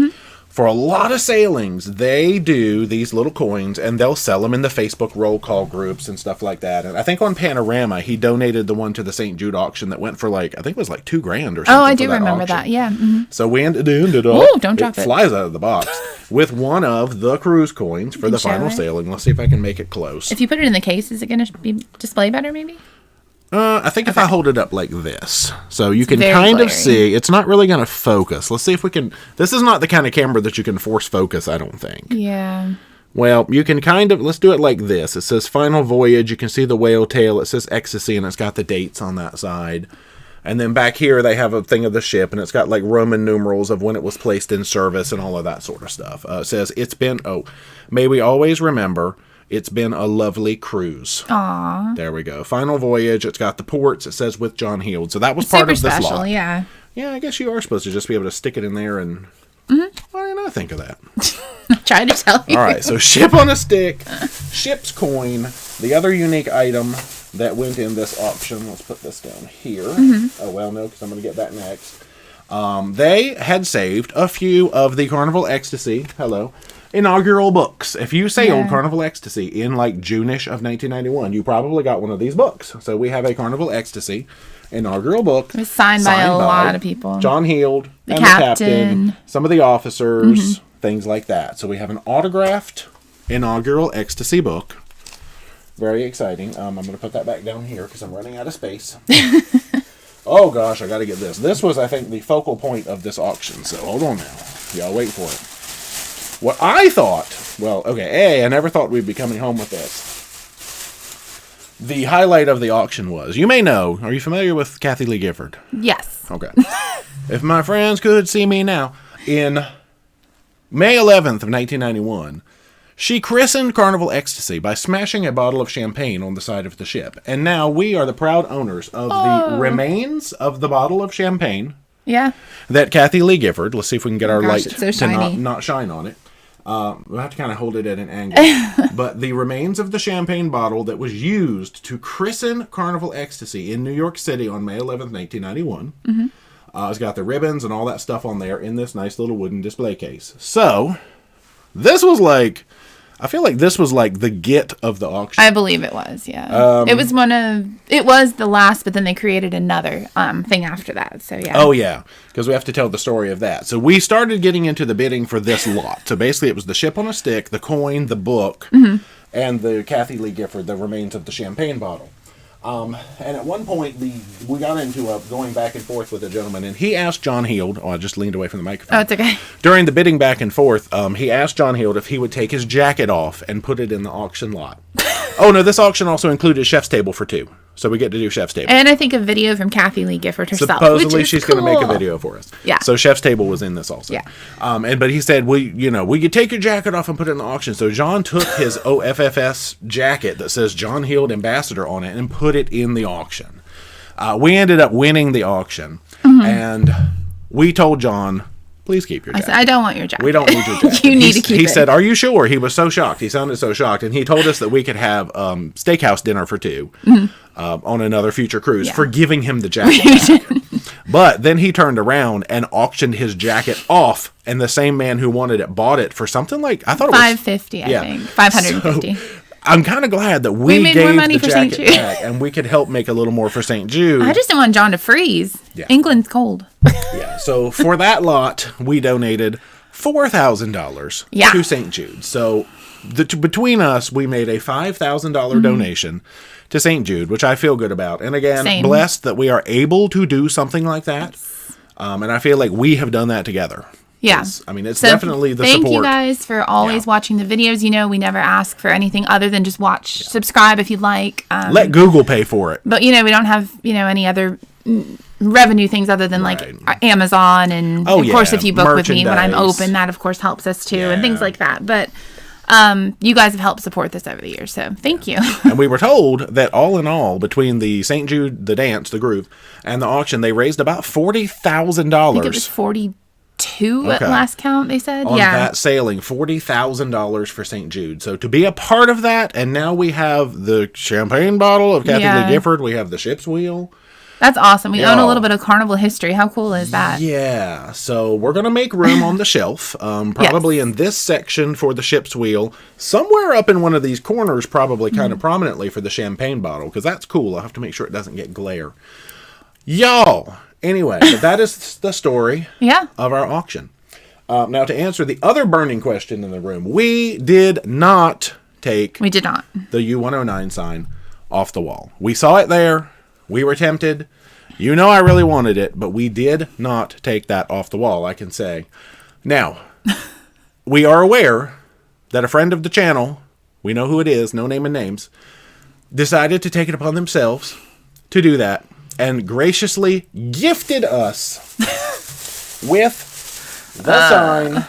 for a lot of sailings, they do these little coins, and they'll sell them in the Facebook roll call groups and stuff like that. And I think on Panorama, he donated the one to the St. Jude auction that went for like, I think it was like $2,000 or something. Oh, I do remember that. Yeah. Mm-hmm. So we ended up, ooh, don't drop it. Flies out of the box, with one of the cruise coins for the final sailing. Let's see if I can make it close. If you put it in the case, is it going to be display better maybe? I think if I hold it up like this, so you can kind of see, it's not really going to focus. Let's see if we can, this is not the kind of camera that you can force focus, I don't think. Yeah. Well, you can kind of, let's do it like this. It says Final Voyage, you can see the whale tail, it says Ecstasy, and it's got the dates on that side. And then back here, they have a thing of the ship, and it's got like Roman numerals of when it was placed in service and all of that sort of stuff. It says, may we always remember, it's been a lovely cruise. Aww. There we go. Final Voyage. It's got the ports. It says with John Heald. So that was part of this special, lot. Yeah. Yeah, I guess you are supposed to just be able to stick it in there and... Why didn't I think of that? Try to tell you. All right, so ship on a stick, ship's coin, the other unique item that went in this auction. Let's put this down here. Oh, well, no, because I'm going to get that next. They had saved a few of the Carnival Ecstasy. Hello. Inaugural books. If you sailed Carnival Ecstasy in like June-ish of 1991, you probably got one of these books. So we have a Carnival Ecstasy inaugural book. It was signed by a lot of people. John Heald, the captain, some of the officers, things like that. So we have an autographed inaugural Ecstasy book. Very exciting. I'm going to put that back down here because I'm running out of space. Oh gosh, I got to get this. This was, I think, the focal point of this auction. So hold on now. Y'all wait for it. What I thought, well, okay, I never thought we'd be coming home with this. The highlight of the auction was, you may know, are you familiar with Kathy Lee Gifford? Yes. Okay. If my friends could see me now, in May 11th of 1991, she christened Carnival Ecstasy by smashing a bottle of champagne on the side of the ship. And now we are the proud owners of the remains of the bottle of champagne. Yeah. That Kathy Lee Gifford, let's see if we can get our light so to not shine on it. We'll have to kind of hold it at an angle. But the remains of the champagne bottle that was used to christen Carnival Ecstasy in New York City on May 11th, 1991. It's got the ribbons and all that stuff on there in this nice little wooden display case. So, this was like... I feel like this was like the get of the auction. I believe it was, yeah. It was the last, but then they created another thing after that, so yeah. Oh, yeah, because we have to tell the story of that. So we started getting into the bidding for this lot. So basically it was the ship on a stick, the coin, the book, and the Kathy Lee Gifford, the remains of the champagne bottle. And at one point, we got into going back and forth with a gentleman, and he asked John Heald, I just leaned away from the microphone. Oh, it's okay. During the bidding back and forth, he asked John Heald if he would take his jacket off and put it in the auction lot. Oh, no, this auction also included chef's table for two. So we get to do Chef's Table. And I think a video from Kathy Lee Gifford herself. Supposedly she's going to make a video for us. Yeah. So Chef's Table was in this also. Yeah. But he said, we could take your jacket off and put it in the auction. So John took his OFFS jacket that says John Heald Ambassador on it and put it in the auction. We ended up winning the auction. And we told John, please keep your jacket. I said, I don't want your jacket. We don't need your jacket. You need to keep it. He said, are you sure? He was so shocked. He sounded so shocked. And he told us that we could have steakhouse dinner for two on another future cruise for giving him the jacket. But then he turned around and auctioned his jacket off. And the same man who wanted it bought it for something like, I thought it was $550, I think. $550. So, I'm kind of glad that we made gave more money the for St. jacket Jude. back and we could help make a little more for St. Jude. I just didn't want John to freeze. Yeah. England's cold. Yeah. So for that lot, we donated $4,000 to St. Jude. So between us, we made a $5,000 donation to St. Jude, which I feel good about. And again, blessed that we are able to do something like that. And I feel like we have done that together. Yeah. I mean, it's definitely the support. Thank you guys for always watching the videos. You know, we never ask for anything other than just watch, subscribe if you'd like. Let Google pay for it. But, we don't have, any other revenue things other than like Amazon. And of course, if you book with me when I'm open, that of course helps us too and things like that. But you guys have helped support this over the years. So thank you. And we were told that all in all, between the St. Jude, the dance, the group, and the auction, they raised about $40,000. I think it was 42 at last count, they said. On that sailing, $40,000 for St. Jude. So to be a part of that, and now we have the champagne bottle of Kathy Lee Gifford. We have the ship's wheel. That's awesome. We own a little bit of Carnival history. How cool is that? Yeah. So we're going to make room on the shelf, probably in this section for the ship's wheel. Somewhere up in one of these corners, probably kind of prominently for the champagne bottle, because that's cool. I'll have to make sure it doesn't get glare. Y'all. Anyway, that is the story of our auction. Now, to answer the other burning question in the room, we did not take the U109 sign off the wall. We saw it there. We were tempted. I really wanted it, but we did not take that off the wall, I can say. Now, we are aware that a friend of the channel, we know who it is, no name and names, decided to take it upon themselves to do that. And graciously gifted us with the sign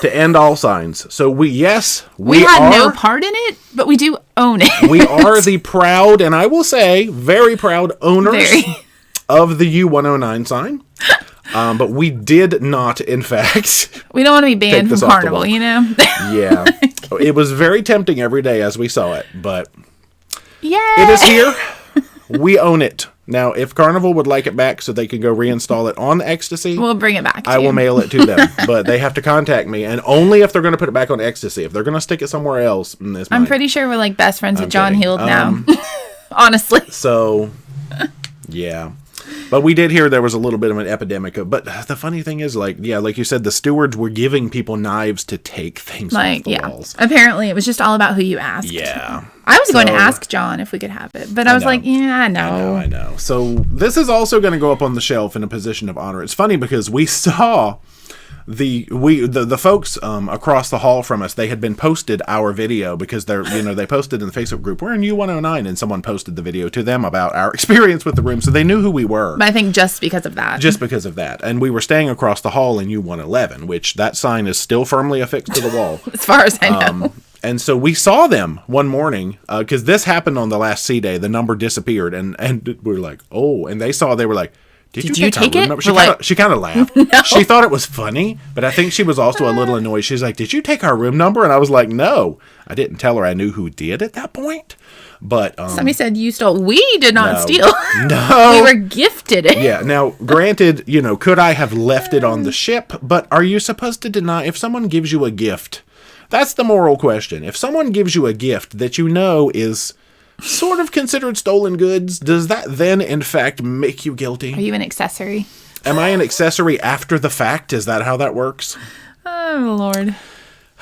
to end all signs. So we had no part in it, but we do own it. We are the proud, and I will say, very proud owners of the U109 sign. But we did not, in fact. We don't want to be banned from Carnival, Yeah. It was very tempting every day as we saw it, but it is here. We own it. Now, if Carnival would like it back so they can go reinstall it on Ecstasy, we'll bring it back. I will mail it to them. But they have to contact me, and only if they're going to put it back on Ecstasy. If they're going to stick it somewhere else, I'm pretty sure we're like best friends with John Heald now. Honestly. So, yeah. But we did hear there was a little bit of an epidemic of, but the funny thing is, like you said, the stewards were giving people knives to take things off the walls. Apparently, it was just all about who you asked. Yeah. I was going to ask John if we could have it, but I was like, I know. I know. So this is also going to go up on the shelf in a position of honor. It's funny because we saw the folks across the hall from us. They had been posted our video because they posted in the Facebook group, we're in U109, and someone posted the video to them about our experience with the room, so they knew who we were. But I think just because of that. And we were staying across the hall in U111, which that sign is still firmly affixed to the wall. As far as I know. And so we saw them one morning, because this happened on the last sea day. The number disappeared, and we were like, oh, and they were like, Did you take it? She kind of laughed. No. She thought it was funny, but I think she was also a little annoyed. She's like, did you take our room number? And I was like, no. I didn't tell her I knew who did at that point. But somebody said you stole. We did not steal. No. We were gifted it. Yeah. Now, granted, could I have left it on the ship? But are you supposed to deny if someone gives you a gift? That's the moral question. If someone gives you a gift that is sort of considered stolen goods, does that then in fact make you guilty? Are you an accessory? Am I an accessory after the fact? Is that how that works? Oh, Lord.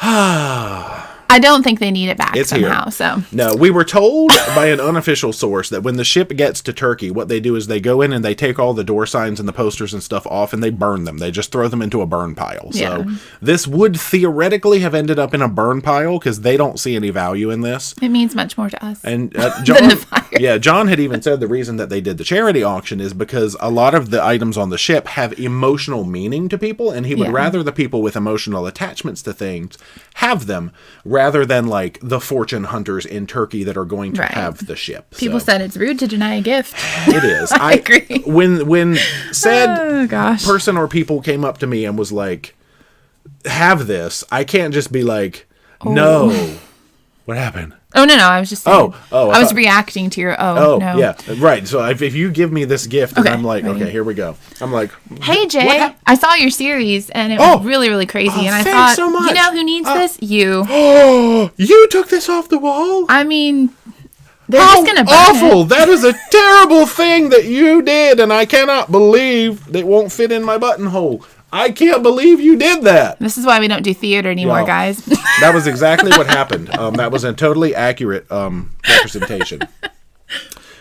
I I don't think they need it back somehow. Here. So no, we were told by an unofficial source that when the ship gets to Turkey, what they do is they go in and they take all the door signs and the posters and stuff off and they burn them. They just throw them into a burn pile. So this would theoretically have ended up in a burn pile because they don't see any value in this. It means much more to us. And John had even said the reason that they did the charity auction is because a lot of the items on the ship have emotional meaning to people, and he would rather the people with emotional attachments to things have them rather than like the fortune hunters in Turkey that are going to have the ship. People said it's rude to deny a gift. It is. I agree. When said person or people came up to me and was like, have this, I can't just be like, no. What happened? Oh, no, I was just saying. I was reacting to your no. Yeah, right. So if you give me this gift, and I'm like, okay, here we go. I'm like, hey, Jay, I saw your series, and it was really, really crazy. And I thought, so much. You know who needs this? You. Oh, you took this off the wall? I mean, they're how just going to burn awful. it. That is a terrible thing that you did, and I cannot believe it won't fit in my buttonhole. I can't believe you did that. This is why we don't do theater anymore, guys. That was exactly what happened. That was a totally accurate representation.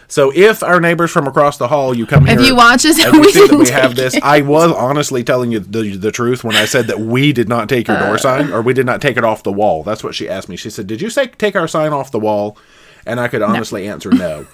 So if our neighbors from across the hall, you come here, if you watch us, and you see that we have this, I was honestly telling you the truth when I said that we did not take your door sign, or we did not take it off the wall. That's what she asked me. She said, did you say take our sign off the wall? And I could honestly answer no.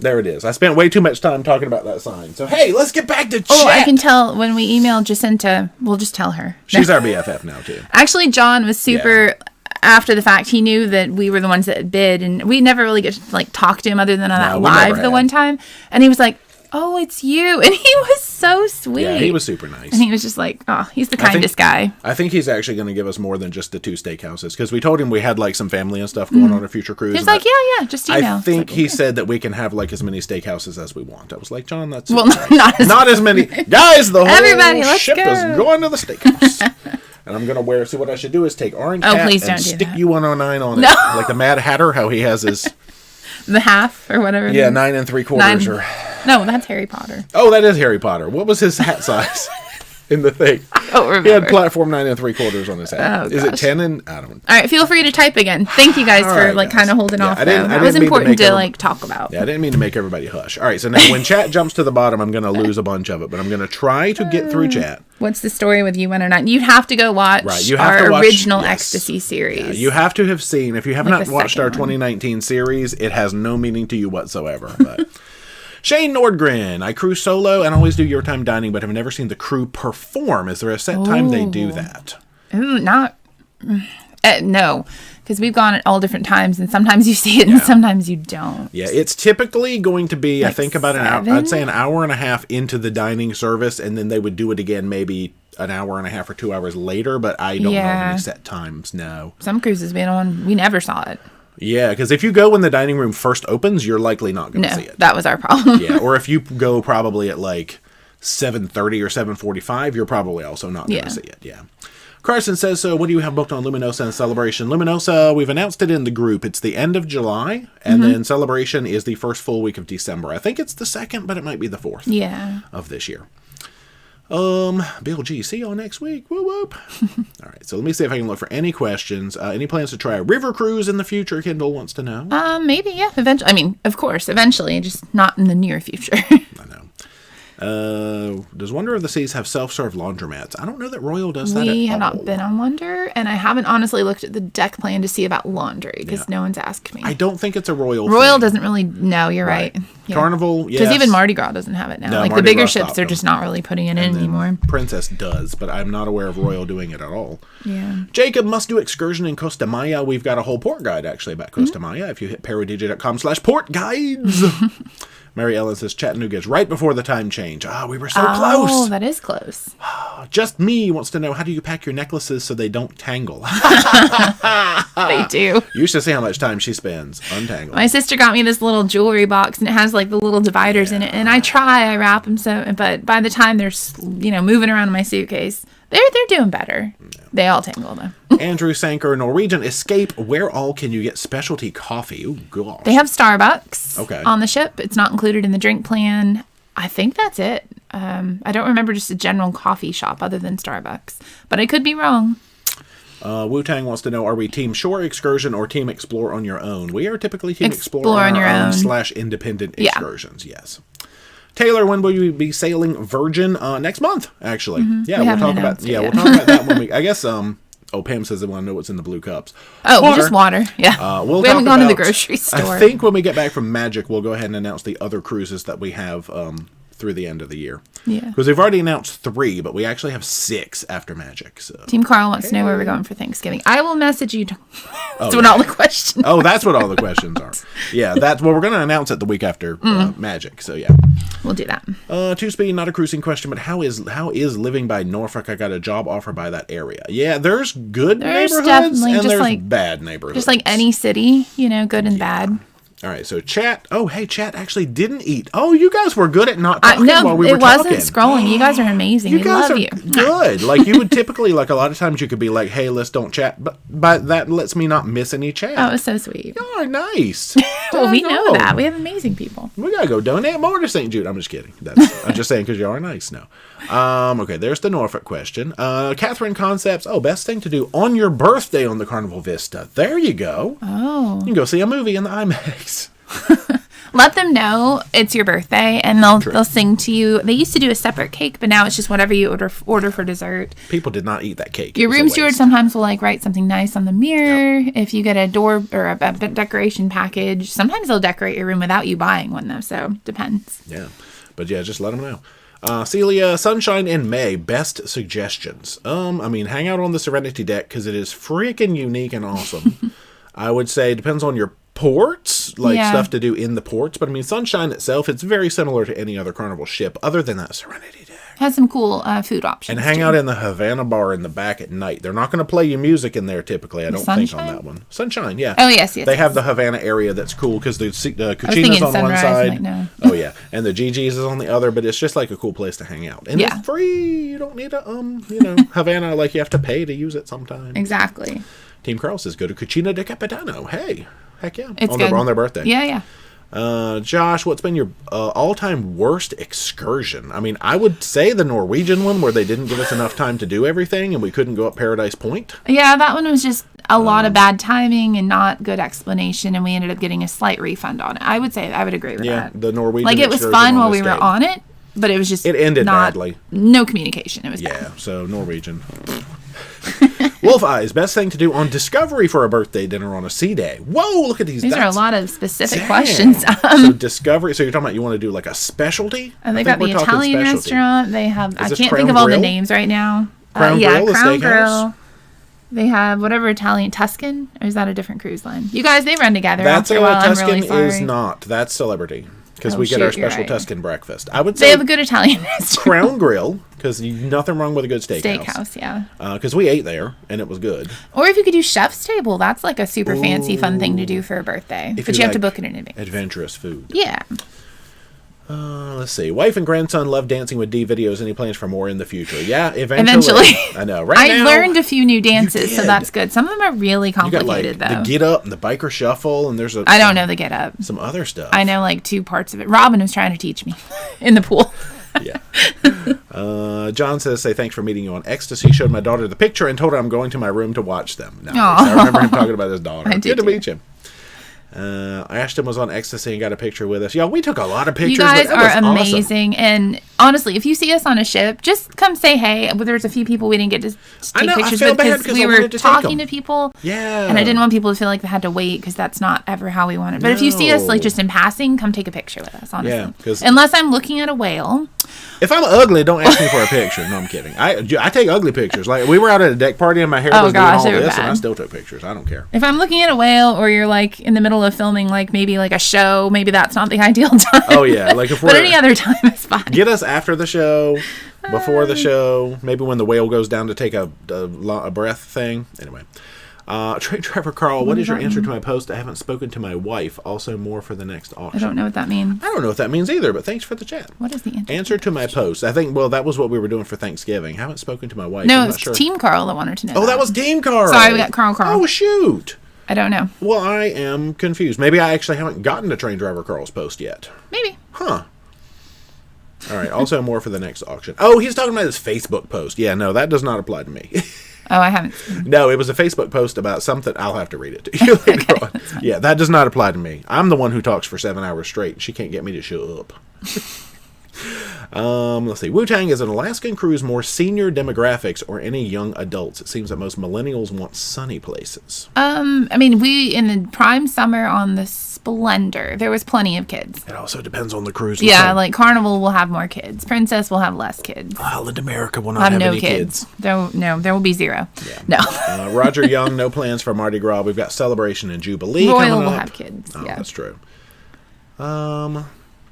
There it is. I spent way too much time talking about that sign. So, hey, let's get back to chat. Oh, I can tell when we emailed Jacinta. We'll just tell her. She's our BFF now, too. Actually, John was super... After the fact, he knew that we were the ones that bid, and we never really get to like talk to him other than on that live the one time. And he was like, "Oh, it's you," and he was so sweet. Yeah, he was super nice. And he was just like, "Oh, he's the kindest guy." I think he's actually going to give us more than just the 2 steakhouses because we told him we had like some family and stuff going on a future cruise. He's like, "Yeah, just email." I think he said that we can have like as many steakhouses as we want. I was like, John, that's not as many guys. The whole ship go. is going to the steakhouse. And I'm going to see what I should do is take orange hat and stick U109 on it. Like the Mad Hatter, how he has his... the half or whatever. Yeah, 9 3/4. No, that's Harry Potter. Oh, that is Harry Potter. What was his hat size in the thing? I don't remember. He had platform 9 3/4 on his hat. Oh, is it 10 and... I don't know. All right, feel free to type again. Thank you guys for kind of holding off. That was important to talk about. Yeah, I didn't mean to make everybody hush. All right, so now when chat jumps to the bottom, I'm going to lose a bunch of it, but I'm going to try to get through chat. What's the story with U109? You'd have to go watch our original Ecstasy series. Yeah, you have to have seen. If you have not watched our 2019 series, it has no meaning to you whatsoever. But Shane Nordgren, I cruise solo and always do your time dining, but have never seen the crew perform. Is there a set time they do that? Ooh, no. Because we've gone at all different times, and sometimes you see it, and sometimes you don't. Yeah, it's typically going to be, I think, about an hour. I'd say an hour and a half into the dining service, and then they would do it again maybe an hour and a half or 2 hours later, but I don't know any set times, no. Some cruises we never saw it. Yeah, because if you go when the dining room first opens, you're likely not going to see it. That was our problem. Yeah, or if you go probably at like 7:30 or 7:45, you're probably also not going to see it, yeah. Carson says, so what do you have booked on Luminosa and Celebration? Luminosa, we've announced it in the group. It's the end of July, and then Celebration is the first full week of December. I think it's the 2nd, but it might be the 4th of this year. Bill G, see y'all next week. Whoop, whoop. All right, so let me see if I can look for any questions. Any plans to try a river cruise in the future? Kendall wants to know. Maybe, yeah, eventually. I mean, of course, eventually, just not in the near future. I know. Does Wonder of the Seas have self-serve laundromats? I don't know that Royal does that at all. We have not been on Wonder, and I haven't honestly looked at the deck plan to see about laundry, because no one's asked me. I don't think it's a Royal thing. Doesn't really, no, you're right. Yeah. Carnival, yes. Because even Mardi Gras doesn't have it now. No, like Mardi the bigger Gras ships, they're just not really putting it in anymore. Princess does, but I'm not aware of Royal doing it at all. Yeah. Jacob must do excursion in Costa Maya. We've got a whole port guide actually about Costa Maya. If you hit ParoDeeJay.com/port guides. Mary Ellen says Chattanooga is right before the time change. We were so close. Oh, that is close. Just Me wants to know, how do you pack your necklaces so they don't tangle? They do. You should see how much time she spends untangling. My sister got me this little jewelry box, and it has like the little dividers in it. And I wrap them but by the time they're moving around in my suitcase, they're doing better. No. They all tangle though. Andrew Sanker, Norwegian Escape. Where all can you get specialty coffee? Oh gosh. They have Starbucks on the ship. It's not included in the drink plan. I think that's it. I don't remember just a general coffee shop other than Starbucks, but I could be wrong. Wu-Tang wants to know, are we Team Shore Excursion or Team Explore on your own? We are typically Team Explore on your own / independent excursions, yes. Taylor, when will you be sailing Virgin? Next month, actually. Yeah, we'll talk about that when we, I guess, Pam says they want to know what's in the blue cups. Just water. Yeah. We haven't gone to the grocery store. I think when we get back from Magic, we'll go ahead and announce the other cruises that we have through the end of the year. Yeah. Because we've already announced 3, but we actually have 6 after Magic. So. Team Carl wants to know where we're going for Thanksgiving. I will message you. That's what all the questions are. That's what all the questions are. Yeah, that's what we're going to announce it the week after Magic. So, yeah. We'll do that. 2-speed, not a cruising question, but how is living by Norfolk? I got a job offer by that area. Yeah, there's good neighborhoods and there's bad neighborhoods. Just like any city, good and bad. All right, so chat. Oh, hey, chat actually didn't eat. Oh, you guys were good at not talking while we were talking. It wasn't scrolling. You guys are amazing. We love you. Good. Like, you would typically, like, a lot of times you could be like, hey, let's don't chat. But that lets me not miss any chat. Oh, it was so sweet. Y'all are nice. Well, we know that. We have amazing people. We got to go donate more to St. Jude. I'm just kidding. I'm just saying because y'all are nice now. Okay, there's the Norfolk question. Catherine Concepts. Oh, best thing to do on your birthday on the Carnival Vista. There you go. Oh. You can go see a movie in the IMAX. Let them know it's your birthday, and they'll sing to you. They used to do a separate cake, but now it's just whatever you order for dessert. People did not eat that cake. Your room steward sometimes will write something nice on the mirror. Yep. If you get a door or a decoration package, sometimes they'll decorate your room without you buying one though. So depends. Yeah, but yeah, just let them know. Celia, Sunshine in May, best suggestions. Hang out on the Serenity deck because it is freaking unique and awesome. I would say depends on your ports, stuff to do in the ports. But Sunshine itself, it's very similar to any other Carnival ship other than that Serenity deck. Has some cool food options. And hang out in the Havana bar in the back at night. They're not going to play you music in there typically, I don't think, on that one. Sunshine, yeah. Oh, yes. They have the Havana area that's cool because the Cucina's on one side. Oh, yeah. And the GG's is on the other, but it's just like a cool place to hang out. And it's free. You don't need a, Havana, like you have to pay to use it sometimes. Exactly. Team Carl says, go to Cucina de Capitano. Hey. Heck yeah. It's on their birthday. Yeah. Josh, what's been your all-time worst excursion? I would say the Norwegian one where they didn't give us enough time to do everything and we couldn't go up Paradise Point. Yeah, that one was just a lot of bad timing and not good explanation, and we ended up getting a slight refund on it. I would agree with that. Yeah, the Norwegian it was fun while we were on it, but it was just it ended badly. No communication. It was bad. So Norwegian. Wolf Eyes, best thing to do on Discovery for a birthday dinner on a sea day. Whoa, look at these. These are a lot of specific questions. So Discovery, so you're talking about you want to do like a specialty? And they've got the Italian restaurant. They have, I can't think of all the names right now. Crown Grill, Crown Grill. They have whatever Italian, Tuscan, or is that a different cruise line? You guys, they run together. That's after a while. Tuscan. I'm really sorry. Is not. That's Celebrity. Because we get our special Tuscan breakfast. I would say they have a good Italian restaurant. Crown Grill, because nothing wrong with a good steakhouse. Steakhouse, yeah. Because we ate there, and it was good. Or if you could do Chef's Table, that's like a super fancy, fun thing to do for a birthday. But you have to book it in advance. Adventurous food. Yeah. Let's see. Wife and grandson love Dancing with D videos. Any plans for more in the future? Yeah, eventually. I know. I learned a few new dances, so that's good. Some of them are really complicated, you got, though. The Get Up and the Biker Shuffle, and I don't know the Get Up. Some other stuff. I know like 2 parts of it. Robin was trying to teach me in the pool. Yeah. John says, say thanks for meeting you on Ecstasy. Showed my daughter the picture and told her I'm going to my room to watch them. Nice. I remember him talking about his daughter. Good to meet you. Ashton was on Ecstasy and got a picture with us. Yeah, we took a lot of pictures. You guys are amazing. Awesome. And honestly, if you see us on a ship, just come say hey. There's a few people we didn't get to take pictures with because we were talking to people. Yeah. And I didn't want people to feel like they had to wait because that's not ever how we want it. But if you see us like just in passing, come take a picture with us, honestly. Yeah, unless I'm looking at a whale. If I'm ugly, don't ask me for a picture. No, I'm kidding. I take ugly pictures. Like, we were out at a deck party and my hair was doing all this, and I still took pictures. I don't care. If I'm looking at a whale or you're, like, in the middle of filming, like, maybe, like, a show, maybe that's not the ideal time. Oh, yeah. Like, if we're... But any other time is fine. Get us after the show, before the show, maybe when the whale goes down to take a breath thing. Anyway. Train Driver Carl, what is your answer to my post? I haven't spoken to my wife. Also, more for the next auction. I don't know what that means. I don't know what that means either, but thanks for the chat. What is the answer? Answer to my post. I think, that was what we were doing for Thanksgiving. Haven't spoken to my wife. No, it's Team Carl that wanted to know. Oh, that was Team Carl. Sorry, we got Carl. Oh, shoot. I don't know. Well, I am confused. Maybe I actually haven't gotten to Train Driver Carl's post yet. Maybe. Huh. All right. Also, more for the next auction. Oh, he's talking about his Facebook post. Yeah, no, that does not apply to me. Oh, I haven't seen it. No, it was a Facebook post about something. I'll have to read it to you later on. Yeah, that does not apply to me. I'm the one who talks for 7 hours straight. She can't get me to shut up. Let's see. Wu-Tang is an Alaskan cruise more senior demographics or any young adults? It seems that most millennials want sunny places. I mean, we in the prime summer on the Splendor, there was plenty of kids. It also depends on the cruise. Yeah, like Carnival will have more kids. Princess will have less kids. Island America will not have no any kids. There will be 0. Yeah. No. Roger Young, no plans for Mardi Gras. We've got Celebration and Jubilee Royal coming will up. have kids. Oh, yeah, that's true.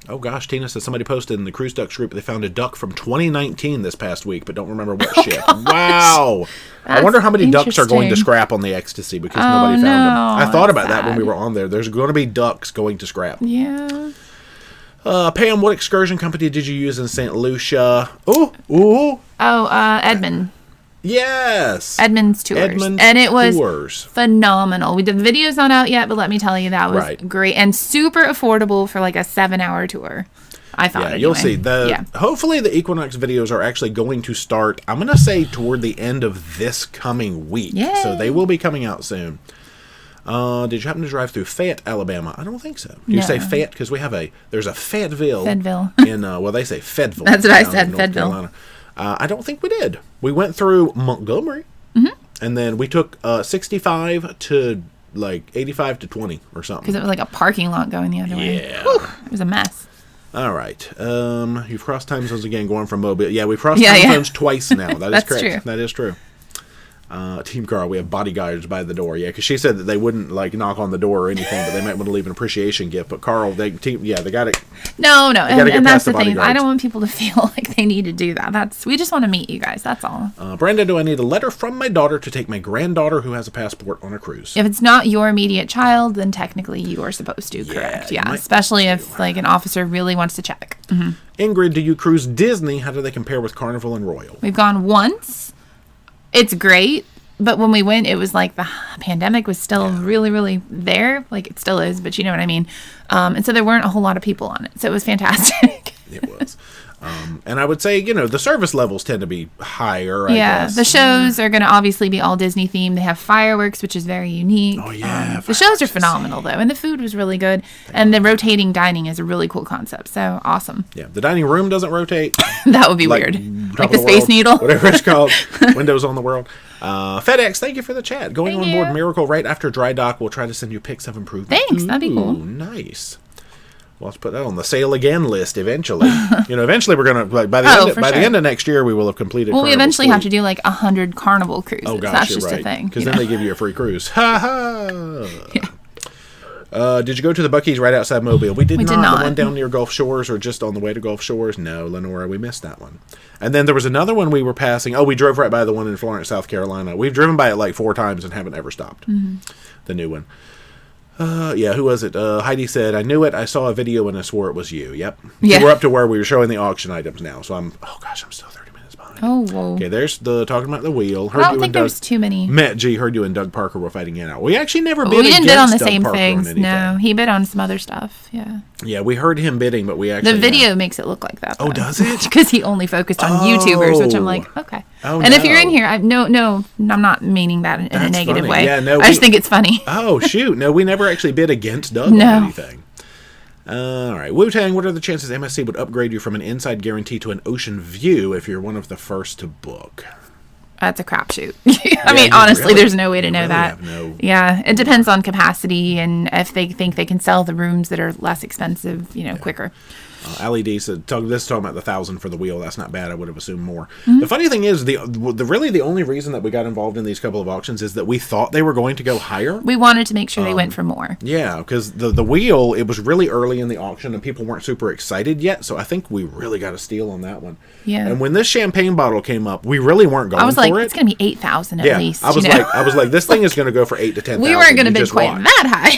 Oh gosh, Tina says somebody posted in the Cruise Ducks group they found a duck from 2019 this past week, but don't remember what ship. Wow! I wonder how many ducks are going to scrap on the Ecstasy because nobody found them. I thought about that when we were on there. There's going to be ducks going to scrap. Yeah. Pam, what excursion company did you use in St. Lucia? Ooh. Edmund. Yes. Edmund's Tours. And it was phenomenal. The video's not out yet, but let me tell you, that was great and super affordable for like a 7-hour tour. I thought. Yeah, anyway. You'll see. Hopefully the Equinox videos are actually going to start, I'm going to say, toward the end of this coming week. Yay. So they will be coming out soon. Did you happen to drive through Fayette, Alabama? I don't think so. Do you say Fayette? Because there's a Fayetteville. Fayetteville. In, they say Fayetteville. That's what I said, Fayetteville. I don't think we did. We went through Montgomery, and then we took 65 to like 85 to 20 or something. Because it was like a parking lot going the other way. Yeah. It was a mess. All right. You've crossed time zones again going from Mobile. Yeah, we've crossed time zones twice now. That is correct. True. That is true. Team Carl, we have bodyguards by the door. Yeah, because she said that they wouldn't like knock on the door or anything, but they might want to leave an appreciation gift. But Carl, they got it. No, and that's the thing. I don't want people to feel like they need to do that. We just want to meet you guys. That's all. Brenda, do I need a letter from my daughter to take my granddaughter who has a passport on a cruise? If it's not your immediate child, then technically you are supposed to. Correct. Yeah, especially if like an officer really wants to check. Mm-hmm. Ingrid, do you cruise Disney? How do they compare with Carnival and Royal? We've gone once. It's great, but when we went, it was like the pandemic was still really, really there. Like it still is, but you know what I mean. And so there weren't a whole lot of people on it. So it was fantastic. It was. And I would say, the service levels tend to be higher, I guess. The shows are going to obviously be all Disney themed. They have fireworks, which is very unique. Oh, yeah. The shows are phenomenal, though. And the food was really good. And the rotating dining is a really cool concept. So, awesome. Yeah. The dining room doesn't rotate. That would be weird. Like the Space Needle. Whatever it's called. Windows on the World. FedEx, thank you for the chat. Going on board Miracle right after dry dock. We'll try to send you pics of improvement. Thanks. That'd be cool. Nice. Well, let's put that on the sale again list eventually. Eventually we're going to, by the end of next year, we will have completed Well, we eventually have to do like 100 Carnival cruises. Oh, gosh, that's just a thing. Because then they give you a free cruise. Ha ha! Did you go to the Buc-ee's right outside Mobile? We did not. The one down near Gulf Shores or just on the way to Gulf Shores? No, Lenora, we missed that one. And then there was another one we were passing. Oh, we drove right by the one in Florence, South Carolina. We've driven by it like 4 times and haven't ever stopped. Mm-hmm. The new one. Who was it? Heidi said, I knew it. I saw a video and I swore it was you. Yep. Yeah. So we're up to where we were showing the auction items now. So I'm still 30 minutes behind. Oh, whoa. Okay, there's talking about the wheel. I don't think there's too many. Heard you and Doug Parker were fighting it out. We actually never bid We didn't bid on the same Parker things. No, he bid on some other stuff. Yeah. Yeah, we heard him bidding, but we actually... The video makes it look like that, though. Oh, does it? Because he only focused on YouTubers, which I'm like, okay. Oh, and if you're in here, I'm not meaning that in a negative way. Yeah, no, I just think it's funny. Oh, shoot. No, we never actually bid against Doug on anything. All right. Wu-Tang, what are the chances MSC would upgrade you from an inside guarantee to an ocean view if you're one of the first to book? That's a crapshoot. I mean, honestly, there's no way to know that. Yeah, it depends on capacity and if they think they can sell the rooms that are less expensive, quicker. Ali D said, this is talking about the 1,000 for the wheel. That's not bad. I would have assumed more. Mm-hmm. The funny thing is, the only reason that we got involved in these couple of auctions is that we thought they were going to go higher. We wanted to make sure they went for more. Yeah, because the wheel, it was really early in the auction and people weren't super excited yet. So I think we really got a steal on that one. Yeah. And when this champagne bottle came up, we really weren't going for it. I was like, it's going to be 8,000 at least. I was like, this thing is going to go for 8 to 10,000. We weren't going to bid quite that high.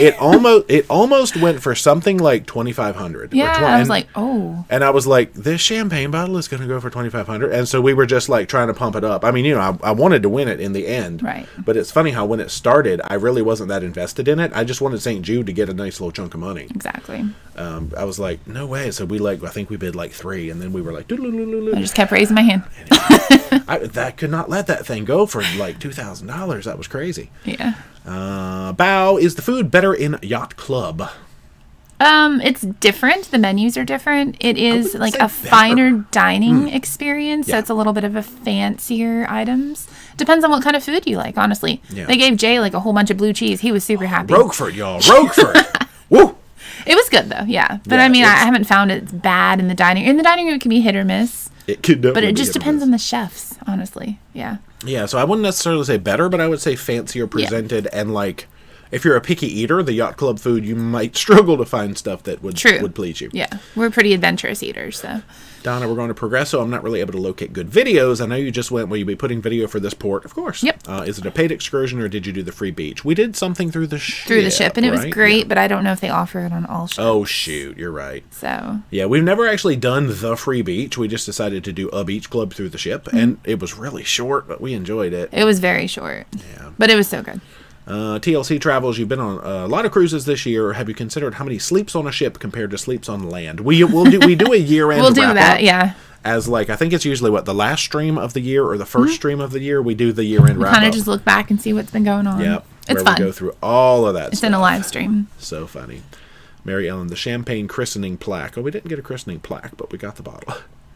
It almost went for something like 2,500. Yeah, I was like, Oh. And I was like, this champagne bottle is going to go for $2,500. And so we were just like trying to pump it up. I mean, I wanted to win it in the end. Right. But it's funny how when it started, I really wasn't that invested in it. I just wanted St. Jude to get a nice little chunk of money. Exactly. I was like, no way. So I think we bid like 3, and then we were like, I just kept raising my hand. That could not let that thing go for like $2,000. That was crazy. Yeah. Bow, is the food better in Yacht Club? It's different. The menus are different. It is like a finer dining experience, so it's a little bit of a fancier items. Depends on what kind of food you like, honestly. Yeah. They gave Jay like a whole bunch of blue cheese. He was super happy. Roquefort, y'all. Roquefort. Woo! It was good though, yeah. But I mean, I haven't found it bad in the dining room. In the dining room, it can be hit or miss. It could definitely. But it just depends on the chefs, honestly. Yeah. Yeah, so I wouldn't necessarily say better, but I would say fancier presented and like. If you're a picky eater, the Yacht Club food, you might struggle to find stuff that would please you. Yeah, we're pretty adventurous eaters, so. Donna, we're going to Progresso. I'm not really able to locate good videos. I know you just went, will you be putting video for this port? Of course. Yep. Is it a paid excursion or did you do the free beach? We did something through the ship. Through the ship, and it was great, but I don't know if they offer it on all ships. Oh, shoot, you're right. So. Yeah, we've never actually done the free beach. We just decided to do a beach club through the ship, and it was really short, but we enjoyed it. It was very short. Yeah. But it was so good. TLC Travels, you've been on a lot of cruises this year. Have you considered how many sleeps on a ship compared to sleeps on land? We do a year-end We'll do that, yeah. As like, I think it's usually the last stream of the year or the first stream of the year. We do the year-end wrap-up. Kind of just look back and see what's been going on. Yep. It's fun. We go through all of that It's in a live stream. So funny. Mary Ellen, the champagne christening plaque. Oh, we didn't get a christening plaque, but we got the bottle.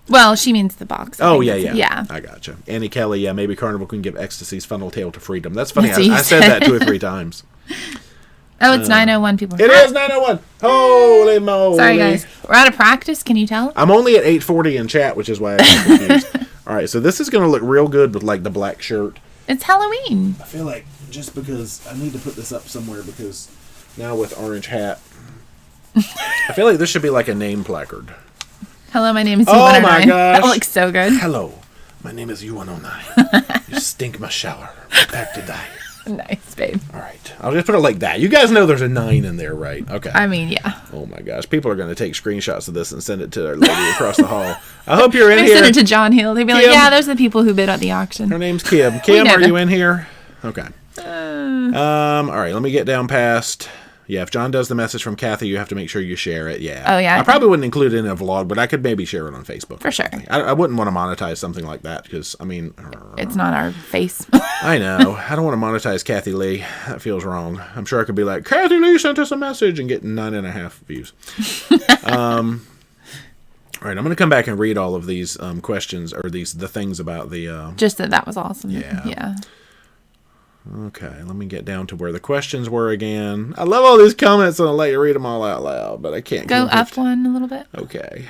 Well, she means the box. Yeah. I gotcha. Annie Kelly, yeah, maybe Carnival can give Ecstasy's funnel tale to freedom. That's funny. I said that 2 or 3 times. Oh, it's 9:01, people. It is 9:01. Holy moly. Sorry, guys. We're out of practice. Can you tell? I'm only at 8:40 in chat, which is why I got confused. All right, so this is going to look real good with, like, the black shirt. It's Halloween. I feel like just because I need to put this up somewhere because now with orange hat, I feel like this should be like a name placard. Hello, my name is U109. U109. Oh, my gosh. That looks so good. Hello, my name is U109. You stink my shower. Back to die. Nice, babe. All right. I'll just put it like that. You guys know there's a 9 in there, right? Okay. I mean, yeah. Oh, my gosh. People are going to take screenshots of this and send it to our lady across the hall. I hope you're in here. Send it to John Hill. They'd be like, yeah, those are the people who bid at the auction. Her name's Kim. Kim, are you in here? Okay. All right. Let me get down past... Yeah, if John does the message from Kathy, you have to make sure you share it. Yeah. Oh, yeah. I probably wouldn't include it in a vlog, but I could maybe share it on Facebook. For sure. I wouldn't want to monetize something like that because, I mean... It's not our face. I know. I don't want to monetize Kathy Lee. That feels wrong. I'm sure I could be like, Kathy Lee sent us a message and get 9.5 views. All right, I'm going to come back and read all of these questions or the things about the... Just that was awesome. Yeah. Okay, let me get down to where the questions were again. I love all these comments, and I'll let you read them all out loud, but I can't. Go up one a little bit. Okay.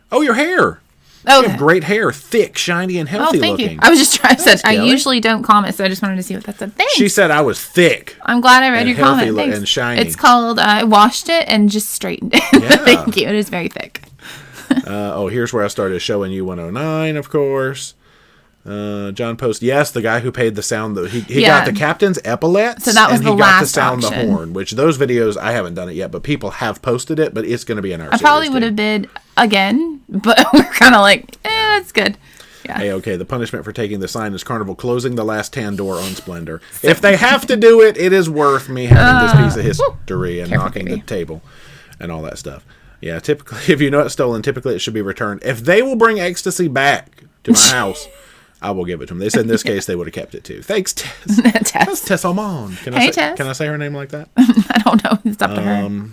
Oh, your hair. Oh, you have great hair, thick, shiny, and healthy looking. You. I was just trying to say, I usually don't comment, so I just wanted to see what that said. Thanks. She said I was thick. I'm glad I read your comment. Thanks. And shiny. It's called, I washed it and just straightened it. Yeah. Thank you. It is very thick. Here's where I started showing you 109, of course. John Post, yes, the guy who paid the sound, he got the captain's epaulets, so that was and the he last got to sound auction. The horn, which those videos, I haven't done it yet, but people have posted it, but it's going to be in our series. I probably would have bid again, but we're kind of like, that's good. Yeah. Hey, okay, the punishment for taking the sign is Carnival closing the last tan door on Splendor. If they have to do it, it is worth me having this piece of history and knocking the table and all that stuff. Yeah, typically, if you know it's stolen, typically it should be returned. If they will bring Ecstasy back to my house... I will give it to them. They said in this case they would have kept it too. Thanks, Tess. That's Tess Almond. Tess. Can I say her name like that? I don't know. It's up to her.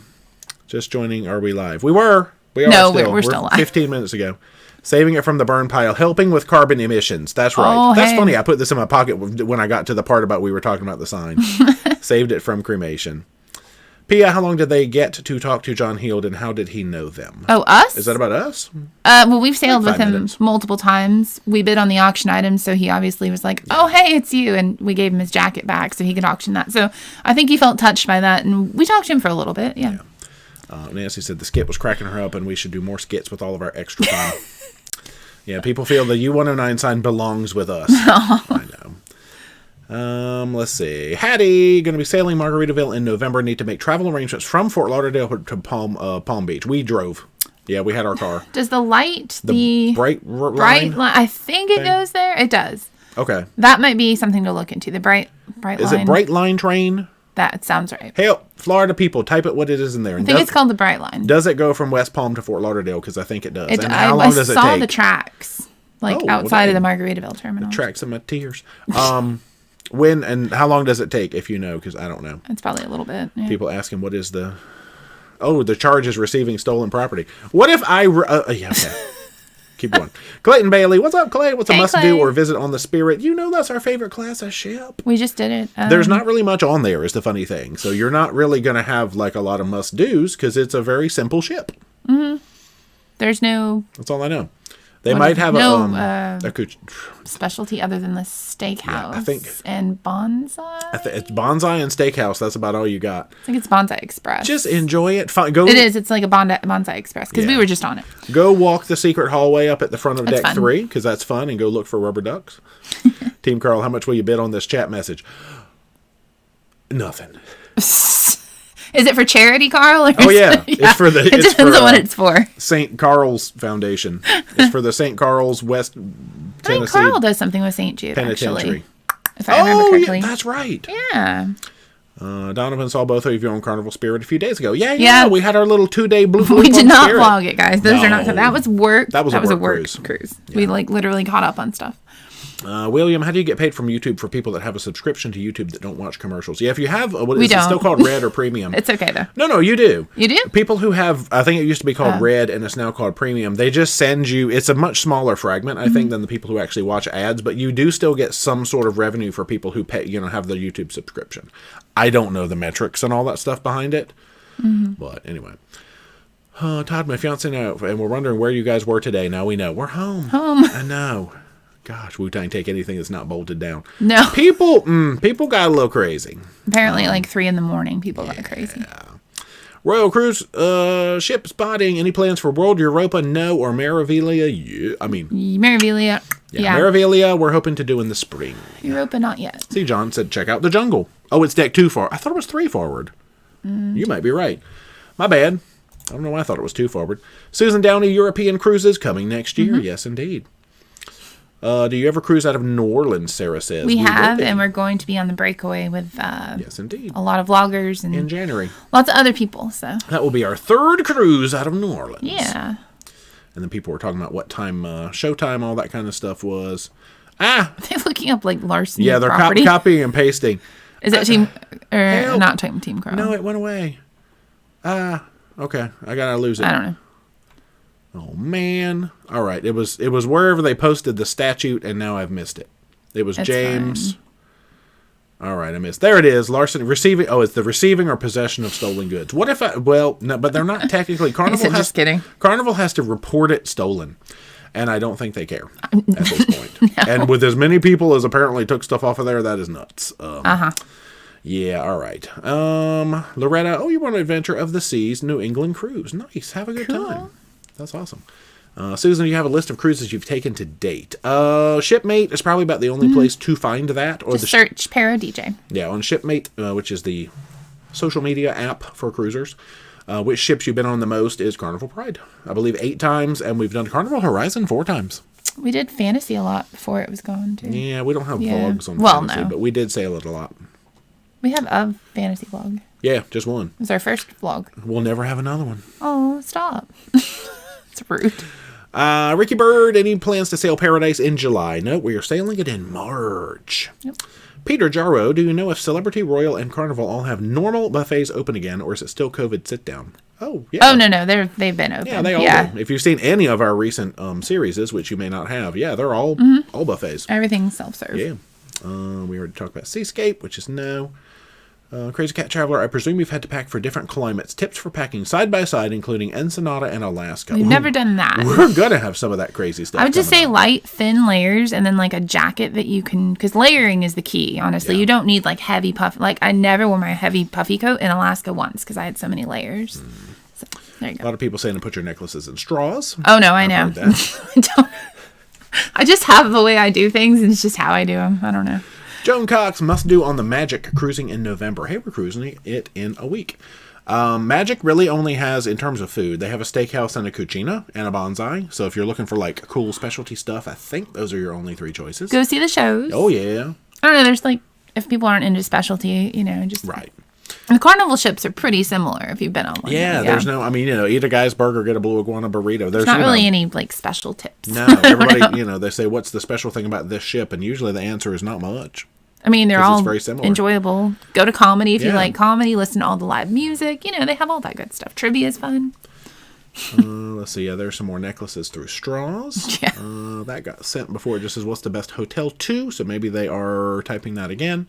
Just joining. Are we live? We are. No, we're still live. 15 minutes ago. Saving it from the burn pile. Helping with carbon emissions. That's right. That's funny. I put this in my pocket when I got to the part about we were talking about the sign. Saved it from cremation. Pia, how long did they get to talk to John Heald, and how did he know them? Oh, us? Is that about us? Well, we've sailed with him multiple times. We bid on the auction items, so he obviously was like, oh, hey, it's you. And we gave him his jacket back so he could auction that. So I think he felt touched by that, and we talked to him for a little bit, yeah. Nancy said the skit was cracking her up, and we should do more skits with all of our extra time. Yeah, people feel the U109 sign belongs with us. I know. Let's see. Hattie, going to be sailing Margaritaville in November. Need to make travel arrangements from Fort Lauderdale to Palm Beach. We drove. Yeah, we had our car. Does the light, the bright line, I think it goes there. It does. Okay. That might be something to look into. The bright line. Is it Bright Line train? That sounds right. Hey, Florida people, type it what it is in there. I think it's called the Bright Line. Does it go from West Palm to Fort Lauderdale? Because I think it does. And how long does it take? I saw the tracks, outside of the Margaritaville terminal. The tracks of my tears. When and how long does it take, if you know? Because I don't know. It's probably a little bit. Yeah. People asking what is the... Oh, the charge is receiving stolen property. What if I... yeah, okay. Keep going. Clayton Bailey. What's up, Clay? What's a must-do or visit on the Spirit? You know that's our favorite class of ship. We just did it. There's not really much on there is the funny thing. So you're not really going to have like a lot of must-dos because it's a very simple ship. Mm-hmm. There's no... That's all I know. They might have a specialty other than the steakhouse. Yeah, I think, and bonsai. It's bonsai and steakhouse. That's about all you got. I think it's Bonsai Express. Just enjoy it. It is. It's like a Bonsai Express because we were just on it. Go walk the secret hallway up at the front of deck 3 because that's fun, and go look for rubber ducks. Team Carl, how much will you bid on this chat message? Nothing. Is it for charity, Carl? Or yeah. It's for the... It depends on what it's for. St. Carl's Foundation. It's for the St. Carl's West Tennessee... I think Carl does something with St. Jude, actually. If I remember correctly. Yeah, that's right. Yeah. Donovan saw both of you on Carnival Spirit a few days ago. Yeah. We had our little 2-day blue. We did not vlog it, guys. Those are not... That was work. That was a work cruise. Yeah. We literally caught up on stuff. William, how do you get paid from YouTube for people that have a subscription to YouTube that don't watch commercials? Yeah, if you have, is it still called Red or Premium? It's okay, though. No, you do. You do? People who have, I think it used to be called Red and it's now called Premium, they just send you, it's a much smaller fragment, I think, than the people who actually watch ads, but you do still get some sort of revenue for people who pay, have the YouTube subscription. I don't know the metrics and all that stuff behind it, but anyway. Todd, my fiance, and we're wondering where you guys were today. Now we know. We're home. I know. Gosh, Wu-Tang take anything that's not bolted down. No. People got a little crazy. Apparently, 3 a.m, people got crazy. Royal Cruise ship spotting. Any plans for World Europa? No. Or Meraviglia? Yeah. Meraviglia. Yeah. Meraviglia, we're hoping to do in the spring. Europa, not yet. See, John said, check out the jungle. Oh, it's deck 2 forward. I thought it was 3 forward. You might be right. My bad. I don't know why I thought it was 2 forward. Susan Downey, European cruises coming next year. Yes, indeed. Do you ever cruise out of New Orleans, Sarah says? We have, and we're going to be on the breakaway with yes, indeed. A lot of vloggers. And in January. Lots of other people. So that will be our 3rd cruise out of New Orleans. Yeah. And then people were talking about what time, showtime, all that kind of stuff was. They're looking up larceny. Yeah, they're copying and pasting. Is it Team, or not Team Carl? No, it went away. Okay. I gotta lose it. I don't know. Oh man! All right, it was wherever they posted the statute, and now I've missed it. It was James. Fine. All right, I missed. There it is. Larceny, receiving. Oh, it's the receiving or possession of stolen goods. What if no, but they're not technically. Carnival just kidding. Carnival has to report it stolen, and I don't think they care at this point. No. And with as many people as apparently took stuff off of there, that is nuts. Yeah, all right. Loretta, you want an adventure of the seas, New England cruise. Nice. Have a good time. That's awesome. Susan, you have a list of cruises you've taken to date. Shipmate is probably about the only place to find that. Or just search ParoDeeJay. Yeah, on Shipmate, which is the social media app for cruisers. Which ships you've been on the most is Carnival Pride. I believe 8 times, and we've done Carnival Horizon 4 times. We did Fantasy a lot before it was gone, too. Yeah, we don't have vlogs on Fantasy, but we did sail it a lot. We have a Fantasy vlog. Yeah, just one. It was our first vlog. We'll never have another one. Oh, stop. It's rude. Ricky Bird, any plans to sail Paradise in July? No, we are sailing it in March. Yep. Peter Jarrow, do you know if Celebrity, Royal, and Carnival all have normal buffets open again, or is it still COVID sit-down? Oh, yeah. Oh, no, they've been open. Yeah, they all do. If you've seen any of our recent series, which you may not have, they're all buffets. Everything's self-serve. Yeah. We already talked about Seascape, which is no. Crazy Cat Traveler, I presume you've had to pack for different climates. Tips for packing side by side, including Ensenada and Alaska. We've never done that. We're going to have some of that crazy stuff. I would just say light, thin layers, and then a jacket that you can, because layering is the key, honestly. Yeah. You don't need heavy puff. I never wore my heavy puffy coat in Alaska once because I had so many layers. So, there you go. A lot of people saying to put your necklaces in straws. Oh, no, I know. I just have the way I do things, and it's just how I do them. I don't know. Joan Cox, must do on the Magic, cruising in November. Hey, we're cruising it in a week. Magic really only has, in terms of food, they have a steakhouse and a cucina and a bonsai. So if you're looking for like cool specialty stuff, I think those are your only 3 choices. Go see the shows. Oh, yeah. I don't know. There's like, if people aren't into specialty, just. Right. And the Carnival ships are pretty similar if you've been on one. Yeah, there's no, eat a guy's burger, get a blue iguana burrito. There's not really any like special tips. No, everybody, they say, what's the special thing about this ship? And usually the answer is not much. I mean, they're all very similar. enjoyable. Go to comedy if you like comedy. Listen to all the live music. They have all that good stuff. Trivia is fun. Let's see. Yeah, there's some more necklaces through straws. Yeah. That got sent before. It just says, what's the best hotel to? So maybe they are typing that again.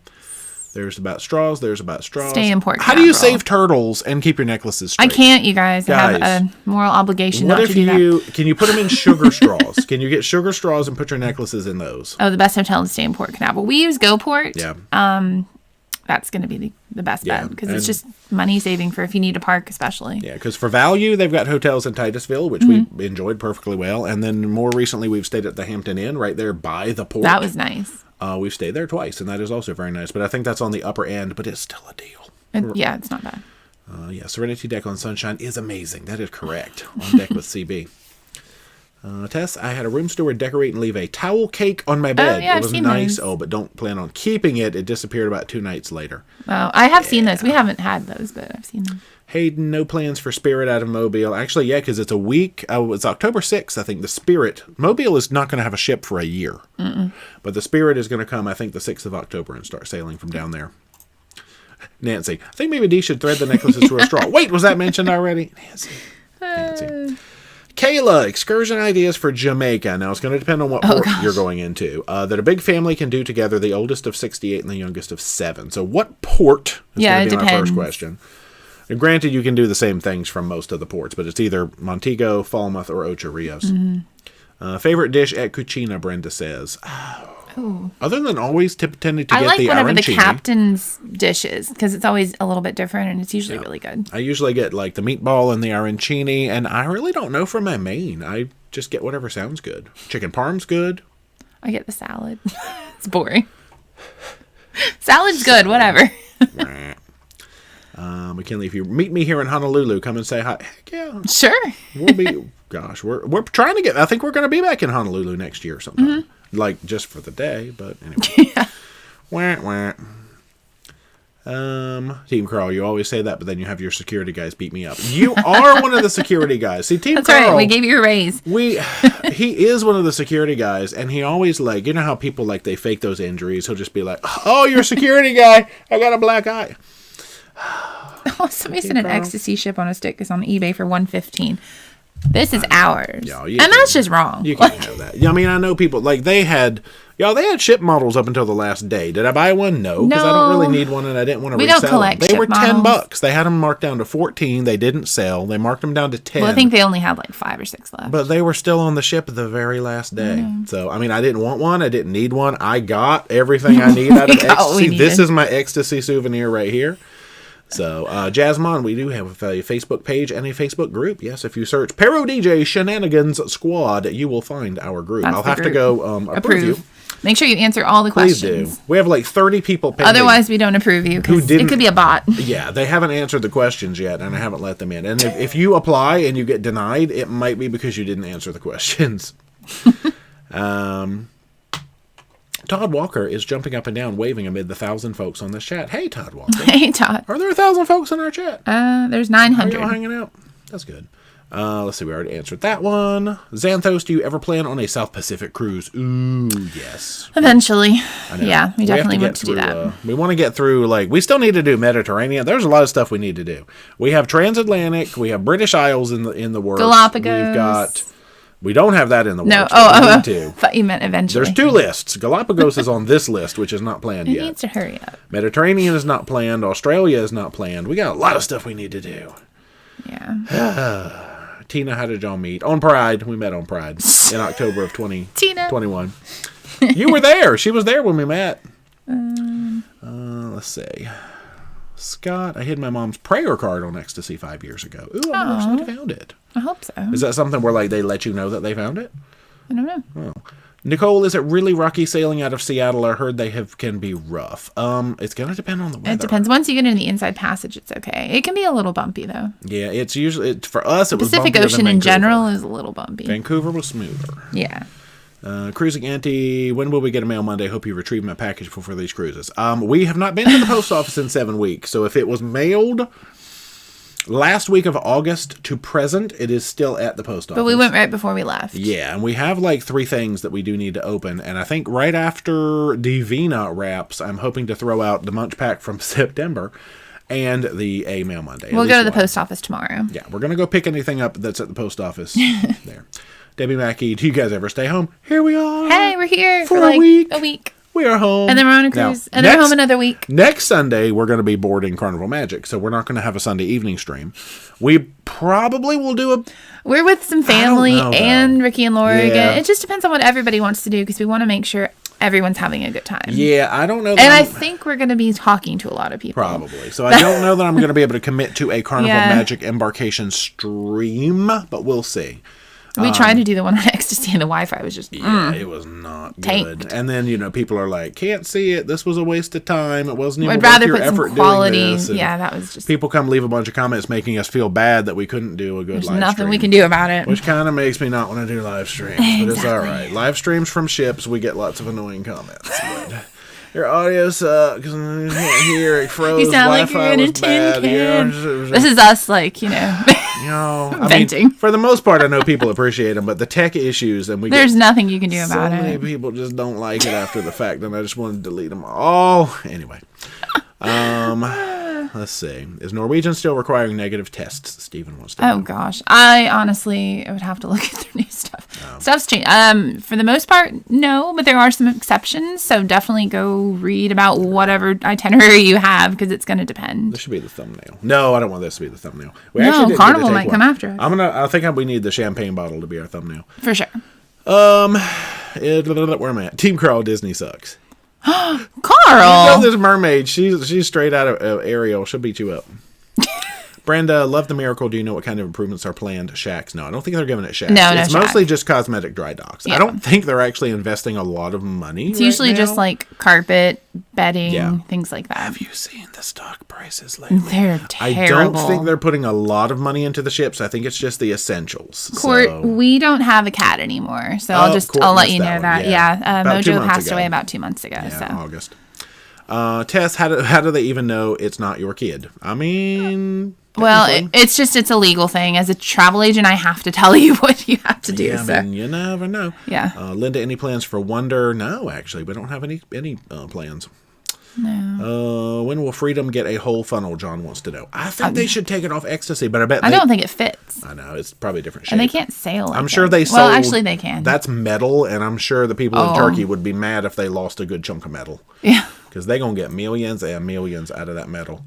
There's about straws. There's about straws. Stay in Port How do you save turtles and keep your necklaces straight? I can't, you guys. I have a moral obligation not to do that. Can you put them in sugar straws? Can you get sugar straws and put your necklaces in those? Oh, the best hotel to stay in Port Canaveral. We use GoPort. Yeah. That's going to be the best bet because it's just money saving for if you need to park, especially. Yeah, because for value, they've got hotels in Titusville, which we enjoyed perfectly well. And then more recently, we've stayed at the Hampton Inn right there by the port. That was nice. We've stayed there twice, and that is also very nice. But I think that's on the upper end, but it's still a deal. It's not bad. Serenity Deck on Sunshine is amazing. That is correct. On deck with CB. Tess, I had a room steward decorate and leave a towel cake on my bed. Yeah, it was I've seen nice. those. Oh, but don't plan on keeping it. It disappeared about 2 nights later. Oh, I have seen those. We haven't had those, but I've seen them. Hayden, no plans for Spirit out of Mobile. Actually, yeah, because it's a week. It's October 6th, I think. The Spirit. Mobile is not going to have a ship for a year. But the Spirit is going to come, I think, the 6th of October and start sailing from down there. Nancy, I think maybe Dee should thread the necklaces through a straw. Wait, was that mentioned already? Nancy. Kayla, excursion ideas for Jamaica. Now, it's going to depend on what port you're going into. That a big family can do together, the oldest of 68 and the youngest of 7. So what port is going to be my first question. And granted, you can do the same things from most of the ports, but it's either Montego, Falmouth, or Ocho Rios. Favorite dish at Cucina, Brenda says. Other than always tending to get the arancini. I like whatever the captain's dish is, because it's always a little bit different, and it's usually really good. I usually get like the meatball and the arancini, and I really don't know for my main. I just get whatever sounds good. Chicken parm's good. I get the salad. It's boring. Salad's good, whatever. McKinley, if you meet me here in Honolulu, come and say hi. Heck yeah. Sure. We're trying to get, I think we're going to be back in Honolulu next year sometime. Like, just for the day, but anyway. Wah. Team Carl, you always say that, but then you have your security guys beat me up. You are one of the security guys. See, Team That's Carl. Right. We gave you a raise. He is one of the security guys, and he always you know how people they fake those injuries. He'll just be like, "Oh, you're a security guy. I got a black eye." Oh, somebody sent an Ecstasy ship on a stick. It's on eBay for $115. This is ours, and that's just wrong. You can't have that. I mean, I know people they had ship models up until the last day. Did I buy one? No, because I don't really need one, and I didn't want to resell don't collect them. They were $10. $10. They had them marked down to 14. They didn't sell. They marked them down to 10. Well, I think they only had 5 or 6 left. But they were still on the ship the very last day. So, I mean, I didn't want one. I didn't need one. I got everything I need out of Ecstasy. This is my Ecstasy souvenir right here. So, Jasmine, we do have a Facebook page and a Facebook group. Yes, if you search ParoDeeJay Shenanigans Squad, you will find our group. I'll have to go approve you. Make sure you answer all the questions. Please do. We have 30 people pending. Otherwise, we don't approve you because it could be a bot. Yeah, they haven't answered the questions yet, and I haven't let them in. And if you apply and you get denied, it might be because you didn't answer the questions. Todd Walker is jumping up and down, waving amid the 1,000 folks on this chat. Hey, Todd Walker. Hey, Todd. Are there 1,000 folks in our chat? There's 900. Are you all hanging out? That's good. Let's see. We already answered that one. Xanthos, do you ever plan on a South Pacific cruise? Ooh, yes. Eventually. Yeah, we definitely want to do that. We want to get through, we still need to do Mediterranean. There's a lot of stuff we need to do. We have Transatlantic. We have British Isles in the works. Galapagos. We don't have that in the works. No, I thought you meant eventually. There's 2 lists. Galapagos is on this list, which is not planned yet. It needs to hurry up. Mediterranean is not planned. Australia is not planned. We got a lot of stuff we need to do. Yeah. Tina, how did y'all meet? On Pride. We met on Pride in October of 2021. You were there. She was there when we met. Let's see. Scott, I hid my mom's prayer card on Ecstasy 5 years ago. Ooh, I wonder if somebody found it. I hope so. Is that something where they let you know that they found it? I don't know. Oh. Nicole, is it really rocky sailing out of Seattle? I heard can be rough. It's going to depend on the weather. It depends. Once you get into the inside passage, it's okay. It can be a little bumpy, though. Yeah, it's usually, for us, it was Pacific Ocean in general is a little bumpy. Vancouver was smoother. Yeah. Cruising Auntie, when will we get a mail Monday? Hope you retrieve my package before these cruises. We have not been to the post office in 7 weeks, so if it was mailed last week of August to present, it is still at the post office. But we went right before we left. Yeah, and we have like 3 things that we do need to open, and I think right after Divina wraps, I'm hoping to throw out the Munch Pack from September and the A Mail Monday. We'll go to the post office tomorrow. Yeah, we're going to go pick anything up that's at the post office there. Debbie Mackey, do you guys ever stay home? Here we are. Hey, we're here for like a week. We are home. And then we're on a cruise. And then we're home another week. Next Sunday, we're going to be boarding Carnival Magic, so we're not going to have a Sunday evening stream. We probably will do We're with some family and Ricky and Laura again. It just depends on what everybody wants to do because we want to make sure everyone's having a good time. Yeah, I don't know. And I think we're going to be talking to a lot of people. Probably. So I don't know that I'm going to be able to commit to a Carnival Magic embarkation stream, but we'll see. We tried to do the one on Ecstasy and the Wi-Fi was just... it was not tanked. Good. And then, people are like, can't see it. This was a waste of time. It wasn't even I'd rather worth your put effort some quality. doing this. And yeah, that was just... people come leave a bunch of comments making us feel bad that we couldn't do a good live stream. There's nothing we can do about it. Which kind of makes me not want to do live streams. But it's all right. Live streams from ships, we get lots of annoying comments. But your audio sucks. I can't hear. It froze. You sound like Wi-Fi you're in a was tin bad. can. This is us, venting. I mean, for the most part, I know people appreciate them, but the tech issues and there's nothing you can do about it. So many people just don't like it after the fact, and I just want to delete them all. Anyway, let's see. Is Norwegian still requiring negative tests? Stephen wants to know. Oh gosh, I honestly would have to look at their new stuff. Stuff's changed. For the most part, no, but there are some exceptions. So definitely go read about whatever itinerary you have because it's going to depend. This should be the thumbnail. No, I don't want this to be the thumbnail. Carnival might come after us. I think we need the champagne bottle to be our thumbnail for sure. Where am I at? Team Carl, Disney sucks. Carl, this mermaid. She's straight out of Ariel. She'll beat you up. Brenda, love the miracle. Do you know what kind of improvements are planned? Shacks? No, I don't think they're giving it shacks. No, it's mostly just cosmetic dry docks. Yeah. I don't think they're actually investing a lot of money. It's usually just like carpet, bedding, things like that. Have you seen the stock prices lately? They're terrible. I don't think they're putting a lot of money into the ships. I think it's just the essentials. Court, we don't have a cat anymore, so I'll let you know that. Yeah, Mojo passed away about 2 months ago. Yeah, August. Tess, how do they even know it's not your kid? I mean... Well, it's a legal thing. As a travel agent, I have to tell you what you have to do. Yeah, I mean, you never know. Yeah. Linda, any plans for Wonder? No, actually, we don't have any plans. No. When will Freedom get a whole funnel? John wants to know. I think they should take it off Ecstasy, but I don't think it fits. I know, it's probably a different shape. And they can't sail like I'm sure they sold... Well, actually, they can. That's metal, and I'm sure the people in Turkey would be mad if they lost a good chunk of metal. Yeah. Because they're going to get millions and millions out of that metal.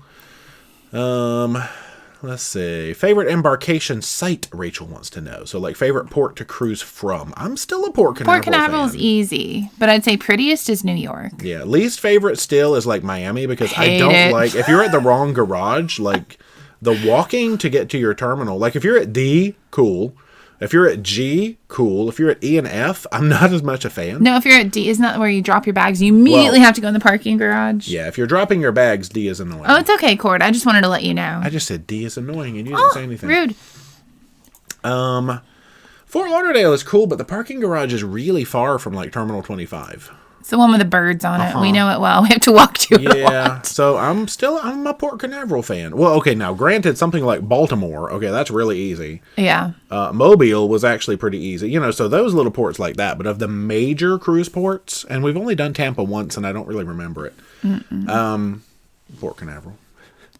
Let's see. Favorite embarkation site, Rachel wants to know. So, like, favorite port to cruise from. I'm still a Port Canaveral Port Canaveral is easy, but I'd say prettiest is New York. Yeah. Least favorite still is, like, Miami because I don't like... If you're at the wrong garage, like, the walking to get to your terminal... Like, if you're at D, cool. If you're at G, cool. If you're at E and F, I'm not as much a fan. No, if you're at D, isn't that where you drop your bags? You immediately have to go in the parking garage. Yeah, if you're dropping your bags, D is annoying. Oh, it's okay, Cord. I just wanted to let you know. I just said D is annoying, and you didn't say anything. Rude. Fort Lauderdale is cool, but the parking garage is really far from, like, Terminal 25. It's the one with the birds on it. We know it well. We have to walk to it. Yeah, so I'm a Port Canaveral fan. Well, okay, now granted, something like Baltimore, okay, that's really easy. Yeah. Mobile was actually pretty easy. So those little ports like that. But of the major cruise ports, and we've only done Tampa once, and I don't really remember it. Port Canaveral.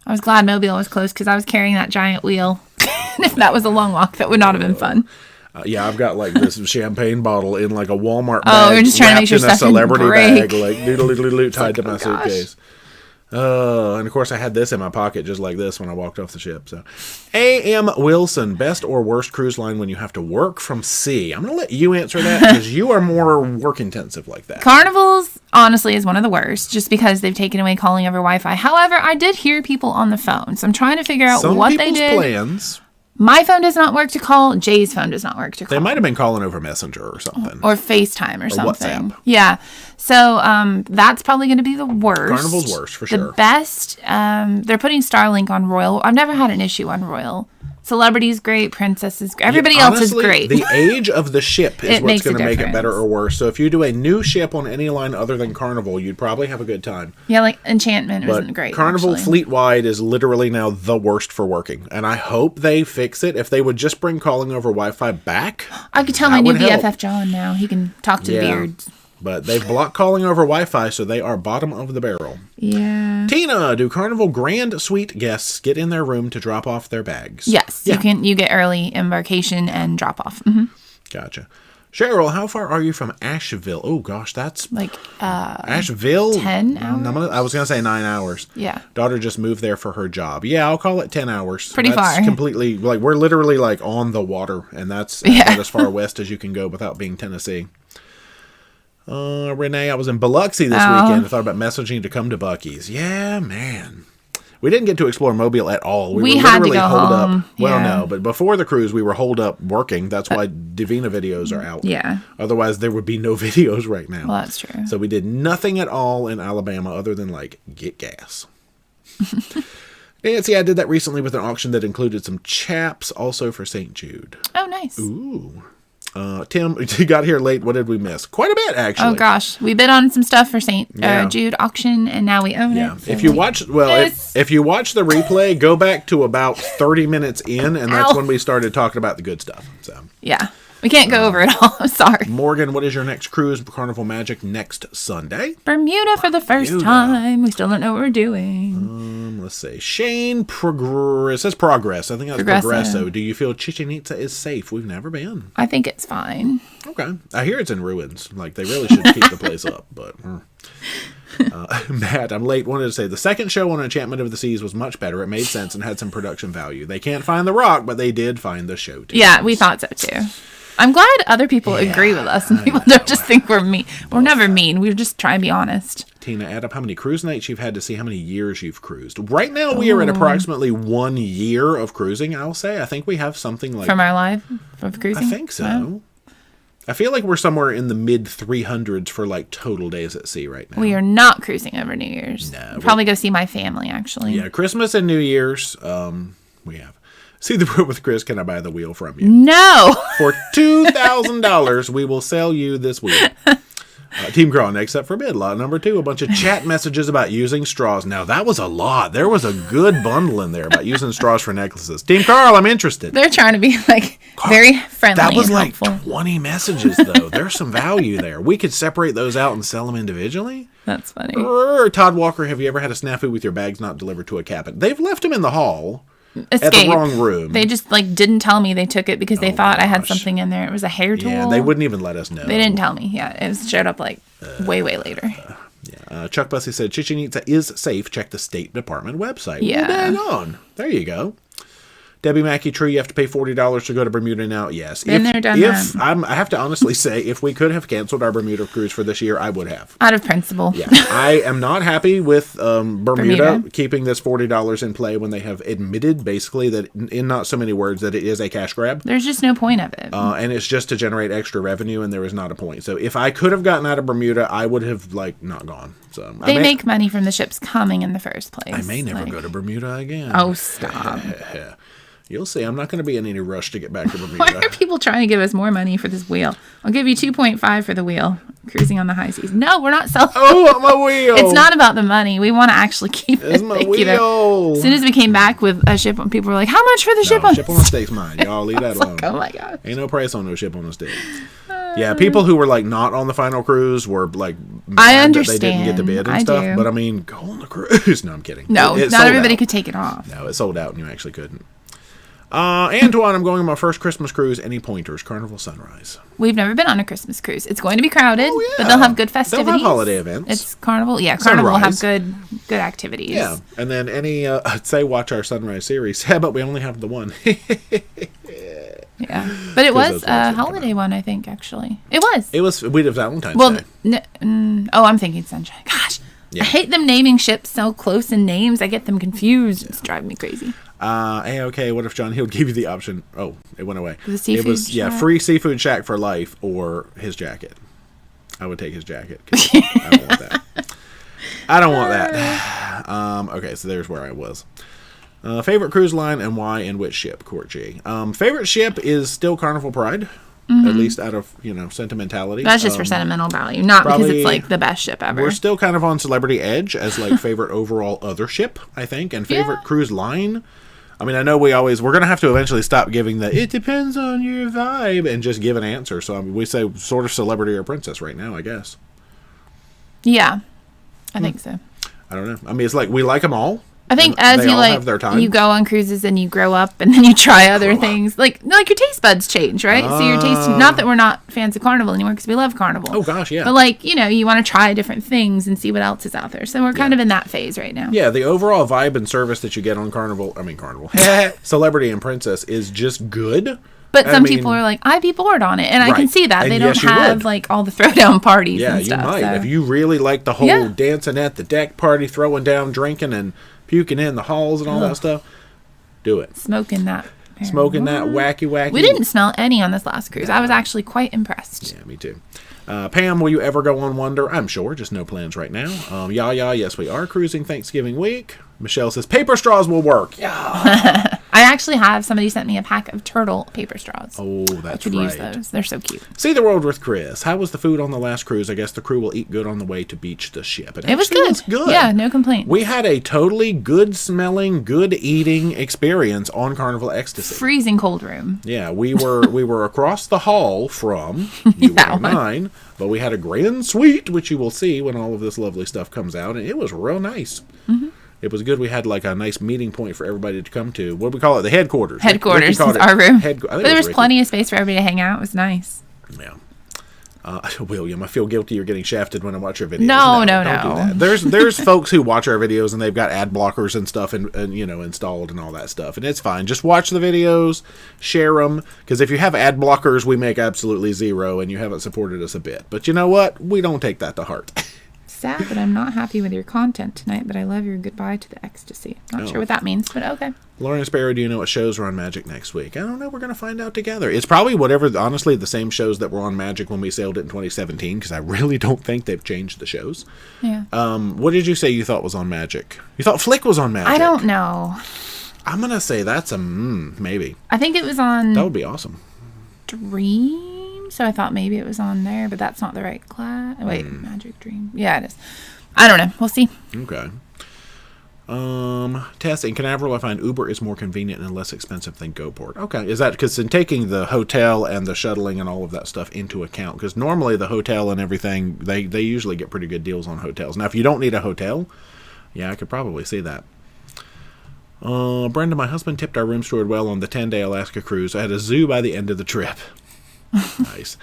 I was glad Mobile was close because I was carrying that giant wheel. And if that was a long walk, that would not have been fun. Yeah, I've got like this champagne bottle in like a Walmart bag. Oh, you're just trying to make sure in a celebrity break. bag, like doodle tied to my suitcase. And of course I had this in my pocket just like this when I walked off the ship. So, A.M. Wilson, best or worst cruise line when you have to work from sea? I'm going to let you answer that because you are more work intensive like that. Carnival's honestly is one of the worst just because they've taken away calling over Wi-Fi. However, I did hear people on the phone, so I'm trying to figure out what they did. Plans My phone does not work to call. Jay's phone does not work to call. They might have been calling over Messenger or something. Or FaceTime or something. WhatsApp. Yeah. So that's probably going to be the worst. Carnival's worst, for sure. The best, they're putting Starlink on Royal. I've never had an issue on Royal. Celebrity's great. Princess is great. Everybody else is great. The age of the ship is what's going to make it better or worse. So if you do a new ship on any line other than Carnival, you'd probably have a good time. Yeah, like Enchantment wasn't great. Carnival fleet-wide is literally now the worst for working. And I hope they fix it. If they would just bring calling over Wi-Fi back, I could tell my new BFF John now. He can talk to the beards. But they've blocked calling over Wi-Fi, so they are bottom of the barrel. Yeah. Tina, do Carnival Grand Suite guests get in their room to drop off their bags? Yes. Yeah. You get early embarkation and drop off. Mm-hmm. Gotcha. Cheryl, how far are you from Asheville? Oh, gosh, that's... Like, Asheville? 10 hours? I was going to say 9 hours. Yeah. Daughter just moved there for her job. Yeah, I'll call it 10 hours. Pretty that's far. Completely, like, we're literally, like, on the water, and that's about as far west as you can go without being Tennessee. Renee, I was in Biloxi this weekend. I thought about messaging to come to Buc-ee's. Yeah, man. We didn't get to explore Mobile at all. We were had literally to go holed home. up. Well, no, but before the cruise, we were holed up working. That's why Divina videos are out. Yeah. Otherwise, there would be no videos right now. Well, that's true. So we did nothing at all in Alabama other than, like, get gas. Nancy, I did that recently with an auction that included some chaps, also for St. Jude. Oh, nice. Ooh. Tim, you got here late. What did we miss? Quite a bit, actually. Oh, gosh. We bid on some stuff for St. Jude auction, and now we own it. So if you watch, if you watch the replay, go back to about 30 minutes in, and that's when we started talking about the good stuff. So yeah. We can't go over it all. I'm sorry. Morgan, what is your next cruise? Carnival Magic next Sunday? Bermuda for the first time. We still don't know what we're doing. Let's see. Shane Progress. Says Progress. I think that's Progresso. Do you feel Chichen Itza is safe? We've never been. I think it's fine. Okay. I hear it's in ruins. Like, they really should keep the place up. But Matt, I'm late. Wanted to say the second show on Enchantment of the Seas was much better. It made sense and had some production value. They can't find the rock, but they did find the show too. Yeah, we thought so too. I'm glad other people agree with us and people don't just think we're mean. We're never mean. We're just trying to be honest. Tina, add up how many cruise nights you've had to see how many years you've cruised. Right now, we are at approximately 1 year of cruising, I'll say. I think we have something like... From our life of cruising? I think so. Wow. I feel like we're somewhere in the mid 300s for, like, total days at sea right now. We are not cruising over New Year's. No. Probably go see my family, actually. Yeah, Christmas and New Year's, we have. See the room with Chris, can I buy the wheel from you? No! For $2,000, we will sell you this wheel. Team Crawl, next up for bid. Lot number 2, a bunch of chat messages about using straws. Now, that was a lot. There was a good bundle in there about using straws for necklaces. Team Carl, I'm interested. They're trying to be, like, very friendly. That was and like helpful. 20 messages, though. There's some value there. We could separate those out and sell them individually. That's funny. Todd Walker, have you ever had a snafu with your bags not delivered to a cabin? They've left them in the hall. Escape. At the wrong room. They just didn't tell me they took it because they thought I had something in there. It was a hair tool. Yeah, they wouldn't even let us know. They didn't tell me. Yeah, it showed up way later. Chuck Bussey said Chichen Itza is safe. Check the State Department website. Yeah. Well, dang on. There you go. Debbie Mackey, true, you have to pay $40 to go to Bermuda now. Yes. Been there, done that. I have to honestly say, if we could have canceled our Bermuda cruise for this year, I would have. Out of principle. Yeah. I am not happy with Bermuda keeping this $40 in play when they have admitted, basically, that in not so many words, that it is a cash grab. There's just no point of it. And it's just to generate extra revenue, and there is not a point. So if I could have gotten out of Bermuda, I would have, not gone. So they make money from the ships coming in the first place. I may never go to Bermuda again. Oh, stop. You'll see. I'm not going to be in any rush to get back to Bermuda. Why are people trying to give us more money for this wheel? I'll give you 2.5 for the wheel. Cruising on the high seas. No, we're not selling. Oh, my wheel. It's not about the money. We want to actually keep it. It's my wheel. As soon as we came back with a ship, people were like, how much for the ship on ship on a stick's mine. Y'all leave that alone. Oh, my God. Ain't no price on no ship on a stick. Yeah, people who were not on the final cruise were mad I understand. that they didn't get the bid and stuff. But I mean, go on the cruise. No, I'm kidding. No, not everybody could take it off. No, it sold out and you actually couldn't. Antoine, I'm going on my first Christmas cruise. Any pointers? Carnival Sunrise. We've never been on a Christmas cruise. It's going to be crowded, but they'll have good festivities. They'll have holiday events. It's Carnival. Yeah, Carnival will have good activities. Yeah, and then I'd say watch our Sunrise series. Yeah, but we only have the one. Yeah, but it was a holiday one, I think. Actually, it was. We did Valentine's Day. I'm thinking Sunshine. Gosh. Yeah. I hate them naming ships so close in names. I get them confused. It's driving me crazy. Hey, okay, what if John Hill gave you the option? Oh, it went away. The seafood it was, shack? free seafood shack for life or his jacket. I would take his jacket. 'Cause I don't want that. I don't want that. Okay, so there's where I was. Favorite cruise line and why and which ship, Court G. Favorite ship is still Carnival Pride. At least out of, sentimentality. That's just for sentimental value, not because it's like the best ship ever. We're still kind of on Celebrity Edge as like favorite overall other ship, I think, and favorite cruise line. I mean, I know we're going to have to eventually stop giving it depends on your vibe and just give an answer. So we say sort of Celebrity or Princess right now, I guess. Yeah, I think so. I don't know. I mean, it's like we like them all. I think as you you go on cruises and you grow up and then you try other things, like your taste buds change, right? So your taste, not that we're not fans of Carnival anymore because we love Carnival. Oh gosh, yeah. But you want to try different things and see what else is out there. So we're kind of in that phase right now. Yeah, the overall vibe and service that you get on Carnival, Celebrity and Princess is just good. But some people are like, I'd be bored on it. And I can see that. And they don't have all the throwdown parties and stuff. Yeah, you might. So. If you really like the whole dancing at the deck party, throwing down, drinking, and puking in the halls and all that stuff, do it. Smoking that wacky. We didn't smell any on this last cruise. I was actually quite impressed. Yeah, me too. Pam, will you ever go on Wonder? I'm sure, just no plans right now. Yes, we are cruising Thanksgiving week. Michelle says paper straws will work. Yeah. I actually have somebody sent me a pack of turtle paper straws. Oh, that's right. I could use those. They're so cute. See the world with Chris. How was the food on the last cruise? I guess the crew will eat good on the way to beach the ship. It was good. Yeah, no complaint. We had a totally good smelling, good eating experience on Carnival Ecstasy. Freezing cold room. Yeah, we were across the hall from mine, but we had a grand suite, which you will see when all of this lovely stuff comes out, and it was real nice. Mm-hmm. It was good. We had like a nice meeting point for everybody to come to. What do we call it? The headquarters. Headquarters is our room. But there was plenty of space for everybody to hang out. It was nice. Yeah. William, I feel guilty you're getting shafted when I watch your videos. No. Don't do that. There's folks who watch our videos and they've got ad blockers and stuff and installed and all that stuff. And it's fine. Just watch the videos, share them. Because if you have ad blockers, we make absolutely zero and you haven't supported us a bit. But you know what? We don't take that to heart. Sad that I'm not happy with your content tonight, but I love your goodbye to the ecstasy. Not sure what that means, but okay. Lauren Sparrow, do you know what shows are on Magic next week? I don't know. We're going to find out together. It's probably honestly, the same shows that were on Magic when we sailed it in 2017, because I really don't think they've changed the shows. Yeah. What did you say you thought was on Magic? You thought Flick was on Magic? I don't know. I'm going to say that's a maybe. I think it was on... That would be awesome. Dream? So I thought maybe it was on there, but that's not the right class. Wait, Magic Dream. Yeah, it is. I don't know. We'll see. Okay. Tess, in Canaveral, I find Uber is more convenient and less expensive than GoPort. Okay. Is that because in taking the hotel and the shuttling and all of that stuff into account? Because normally the hotel and everything, they usually get pretty good deals on hotels. Now, if you don't need a hotel, I could probably see that. Brenda, my husband tipped our room steward well on the 10-day Alaska cruise. I had a zoo by the end of the trip. Nice.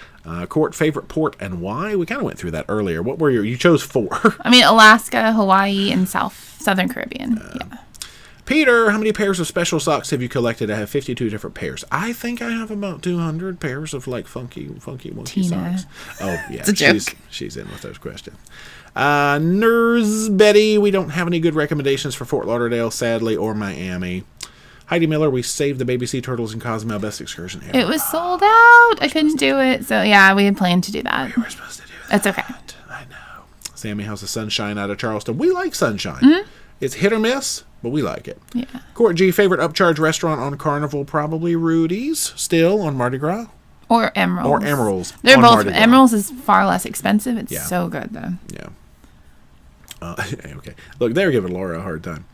Court, favorite port and why? We kind of went through that earlier. What were you chose 4? I mean, Alaska, Hawaii, and Southern Caribbean. Yeah. Peter, how many pairs of special socks have you collected? I have 52 different pairs. I think I have about 200 pairs of like funky Tina. socks. Oh yeah, it's a joke. She's in with those questions. Nurse Betty, we don't have any good recommendations for Fort Lauderdale, sadly, or Miami. Heidi Miller, we saved the baby sea turtles in Cozumel, best excursion ever. It was sold out. I couldn't do it. So, yeah, we had planned to do that. We were supposed to do that. It's okay. I know. Sammy, how's the sunshine out of Charleston? We like sunshine. Mm-hmm. It's hit or miss, but we like it. Yeah. Court G, favorite upcharge restaurant on Carnival? Probably Rudy's, still on Mardi Gras. Or Emerald's. They're both. Emerald's is far less expensive. It's so good, though. Yeah. Okay. Look, they're giving Laura a hard time.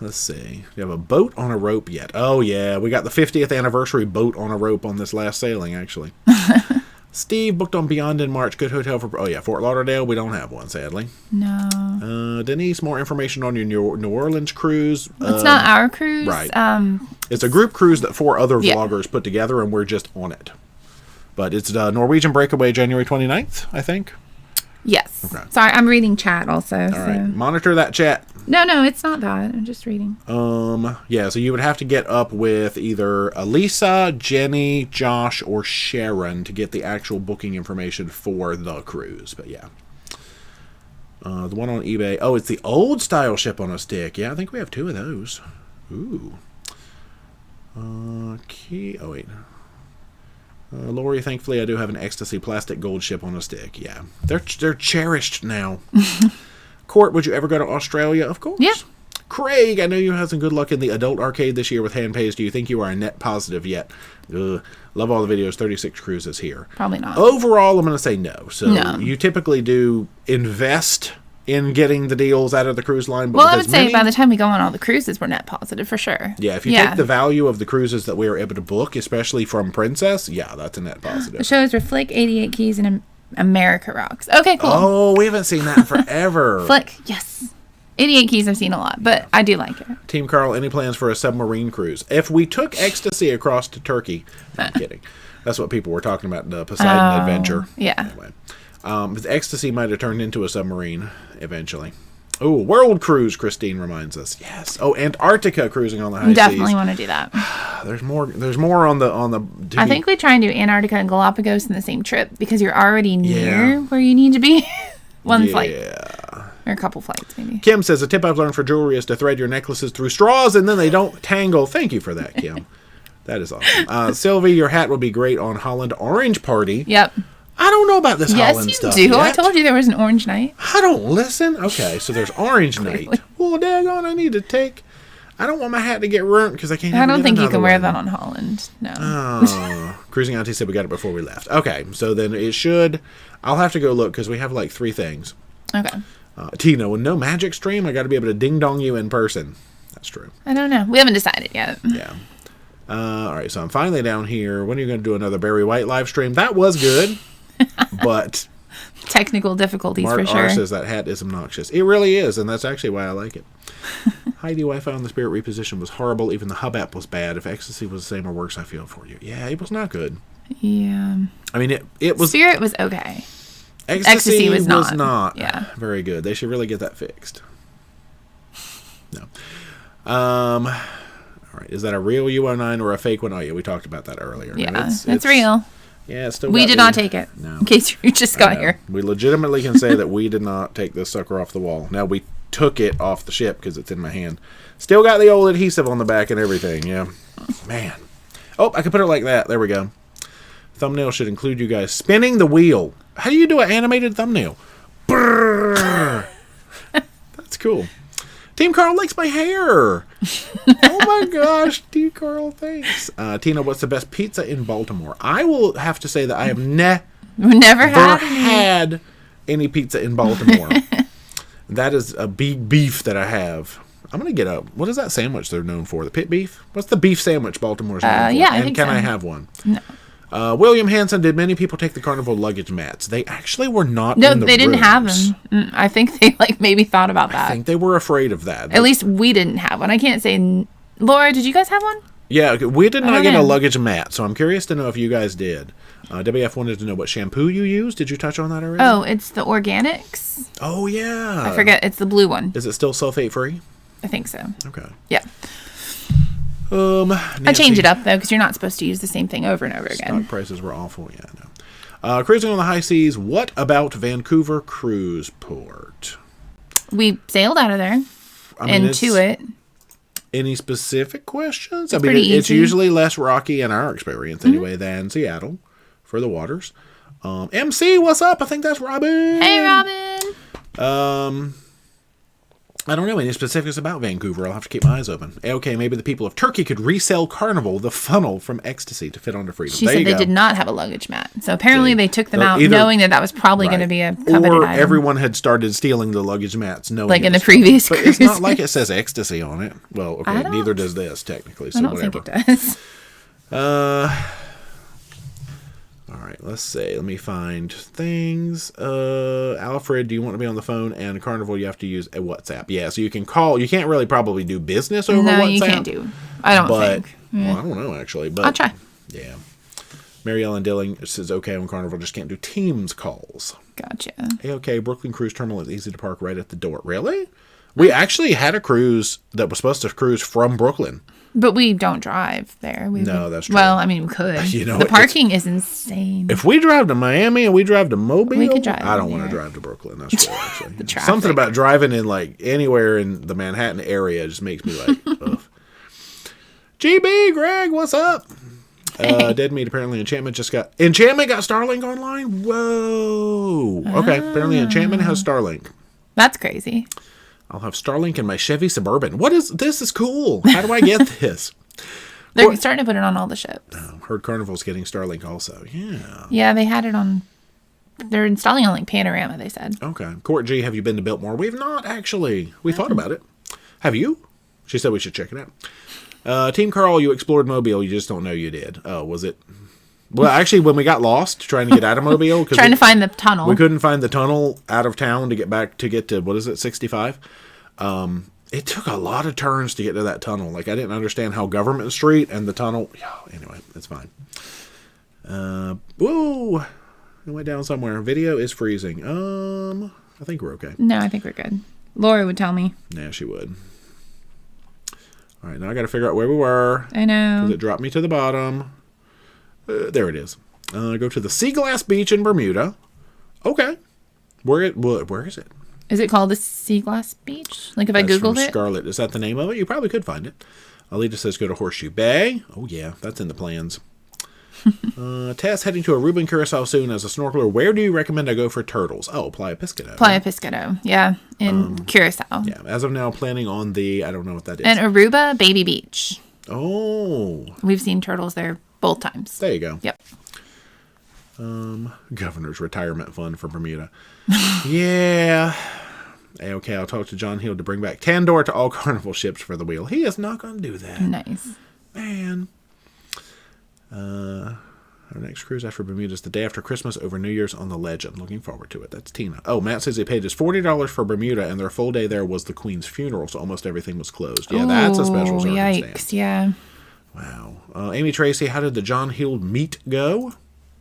Let's see. We have a boat on a rope yet. Oh, yeah. We got the 50th anniversary boat on a rope on this last sailing, actually. Steve, booked on Beyond in March. Good hotel for... Oh, yeah. Fort Lauderdale. We don't have one, sadly. No. Denise, more information on your New Orleans cruise. It's not our cruise. Right. It's a group cruise that 4 other vloggers put together, and we're just on it. But it's Norwegian Breakaway January 29th, I think. Yes. Okay. Sorry, I'm reading chat also. All right. Monitor that chat. No, it's not that. I'm just reading. Yeah, so you would have to get up with either Elisa, Jenny, Josh, or Sharon to get the actual booking information for the cruise. But yeah. The one on eBay. Oh, it's the old style ship on a stick. Yeah, I think we have 2 of those. Ooh. Okay. Oh, wait. Lori, thankfully, I do have an Ecstasy plastic gold ship on a stick. Yeah. They're cherished now. Court, would you ever go to Australia? Of course. Yeah. Craig, I know you had some good luck in the adult arcade this year with hand pays. Do you think you are a net positive yet? Ugh. Love all the videos. 36 cruises here. Probably not. Overall, I'm going to say no. So No. you typically do invest in getting the deals out of the cruise line. But Well, I would say by the time we go on all the cruises, we're net positive for sure. Yeah, if you take the value of the cruises that we were able to book, especially from Princess, yeah, that's a net positive. The shows were Flick, 88 Keys, and America Rocks. Okay, cool. Oh, we haven't seen that in forever. Flick, yes. 88 Keys I've seen a lot, but I do like it. Team Carl, any plans for a submarine cruise? If we took Ecstasy across to Turkey, I'm kidding. That's what people were talking about, the Poseidon Adventure. Yeah. Anyway, the Ecstasy might have turned into a submarine eventually. Oh, World Cruise, Christine reminds us. Yes. Oh, Antarctica cruising on the high seas. Definitely want to do that. There's more on the. I think we try and do Antarctica and Galapagos in the same trip because you're already near where you need to be. One flight. Or a couple flights, maybe. Kim says, a tip I've learned for jewelry is to thread your necklaces through straws and then they don't tangle. Thank you for that, Kim. That is awesome. Sylvie, your hat would be great on Holland Orange Party. Yep. I don't know about this Holland stuff. Yes, you do. I told you there was an orange night. I don't listen. Okay, so there's orange night. Well, daggone, I need to take. I don't want my hat to get burnt because I can't. I don't think you can wear that on Holland. No. Oh, Cruising Auntie said we got it before we left. Okay, so then it should. I'll have to go look because we have like 3 things. Okay. Tina, with no magic stream, I got to be able to ding dong you in person. That's true. I don't know. We haven't decided yet. Yeah. All right, so I'm finally down here. When are you going to do another Barry White live stream? That was good, but technical difficulties Mark for sure. R says that hat is obnoxious. It really is, and that's actually why I like it. Heidi, Wi-Fi on the Spirit reposition was horrible. Even the hub app was bad. If Ecstasy was the same or worse, I feel for you. Yeah, it was not good. Yeah. I mean, it was. Spirit was okay. Ecstasy was not yeah. very good. They should really get that fixed. No. All right. Is that a real U09 or a fake one? Oh, yeah, we talked about that earlier. Yeah, no, it's real. Yeah, it's still. We did not take it. No. In case you just got here. We legitimately can say that we did not take this sucker off the wall. Now, we took it off the ship because it's in my hand. Still got the old adhesive on the back and everything. Yeah. Man. Oh, I can put it like that. There we go. Thumbnail should include you guys spinning the wheel. How do you do an animated thumbnail? Brrr. That's cool. Team Carl likes my hair. Oh my gosh, Team Carl, thanks. Tina, what's the best pizza in Baltimore? I will have to say that I have never had any pizza in Baltimore. That is a big beef that I have. I'm going to get up. What is that sandwich they're known for? The pit beef? What's the beef sandwich Baltimore's known for? Yeah, and can I have one? No. William Hanson, did many people take the Carnival luggage mats? They actually were not No, in the they didn't rooms. have them. I think they maybe thought about that. I think they were afraid of that. At least we didn't have one. I can't say... Laura, did you guys have one? Yeah, we did not get a luggage mat, so I'm curious to know if you guys did. WF wanted to know what shampoo you use. Did you touch on that already? Oh, it's the Organics. Oh, yeah. I forget. It's the blue one. Is it still sulfate-free? I think so. Okay. Yeah. Nancy, I change it up, though, because you're not supposed to use the same thing over and over again. Stock prices were awful. Yeah, I know. Cruising on the high seas, what about Vancouver Cruise Port? We sailed out of there into it. Any specific questions? It's pretty it's easy. Usually less rocky in our experience anyway than Seattle for the waters. MC, what's up? I think that's Robin. Hey, Robin. I don't know any specifics about Vancouver. I'll have to keep my eyes open. Okay, maybe the people of Turkey could resell Carnival, the funnel from Ecstasy, to fit onto Freedom. She said they did not have a luggage mat. So apparently they took them out knowing that was probably going to be a coveted or item. everyone had started stealing the luggage mats knowing like in the was previous But it's not like it says Ecstasy on it. Well, okay, neither does this, technically, so I don't whatever. think it does. All right, let's see. Let me find things. Alfred, do you want to be on the phone? And Carnival, you have to use a WhatsApp. Yeah, so you can call. You can't really probably do business over WhatsApp. No, you can't do. I don't think. Well, I don't know, actually. But I'll try. Yeah. Mary Ellen Dilling says, okay, on Carnival, just can't do Teams calls. Gotcha. Okay, Brooklyn Cruise Terminal is easy to park right at the door. Really? We actually had a cruise that was supposed to cruise from Brooklyn. But we don't drive there. No, that's true. Well, I mean, we could. You know, the parking is insane. If we drive to Miami and we drive to Mobile, We could drive I don't there. want to drive to Brooklyn. That's true, actually. The traffic. Something about driving in like anywhere in the Manhattan area just makes me like, ugh. GB, Greg, what's up? Dead Meat, apparently Enchantment got Starlink online? Whoa. Okay, apparently Enchantment has Starlink. That's crazy. I'll have Starlink in my Chevy Suburban. This is cool. How do I get this? They're starting to put it on all the ships. Heard Carnival's getting Starlink also. Yeah. Yeah, they had it on. They're installing on like Panorama, they said. Okay. Court G, have you been to Biltmore? We have not, actually. We thought about it. Have you? She said we should check it out. Team Carl, you explored Mobile. You just don't know you did. Oh, was it? Well, actually, when we got lost trying to get out of Mobile. Trying to find the tunnel. We couldn't find the tunnel out of town to get to, what is it, 65? It took a lot of turns to get to that tunnel. Like, I didn't understand how Government Street and the tunnel... Anyway, it's fine. Whoa! It went down somewhere. Video is freezing. I think we're okay. No, I think we're good. Laura would tell me. Yeah, she would. All right, now I got to figure out where we were. I know. Because it dropped me to the bottom. There it is. Go to the Sea Glass Beach in Bermuda. Okay. Where is it? Is it called the Sea Glass Beach? Like if I That's Googled from it? Scarlet. Is that the name of it? You probably could find it. Alita says go to Horseshoe Bay. Oh, yeah. That's in the plans. Tess heading to Aruba and Curacao soon as a snorkeler. Where do you recommend I go for turtles? Oh, Playa Piscatao. Playa Piscatao. Yeah. In Curacao. Yeah. As of now, planning on I don't know what that is. And Aruba, Baby Beach. Oh. We've seen turtles there both times. There you go. Yep. Governor's Retirement Fund for Bermuda. Yeah. Okay, I'll talk to John Hill to bring back Tandor to all Carnival ships for the wheel. He is not going to do that. Nice. Man. Our next cruise after Bermuda is the day after Christmas over New Year's on the Legend. Looking forward to it. That's Tina. Oh, Matt says he paid us $40 for Bermuda, and their full day there was the Queen's funeral, so almost everything was closed. Yeah, that's a special circumstance. Yikes, yeah. Wow. Amy Tracy, how did the John Hill meet go?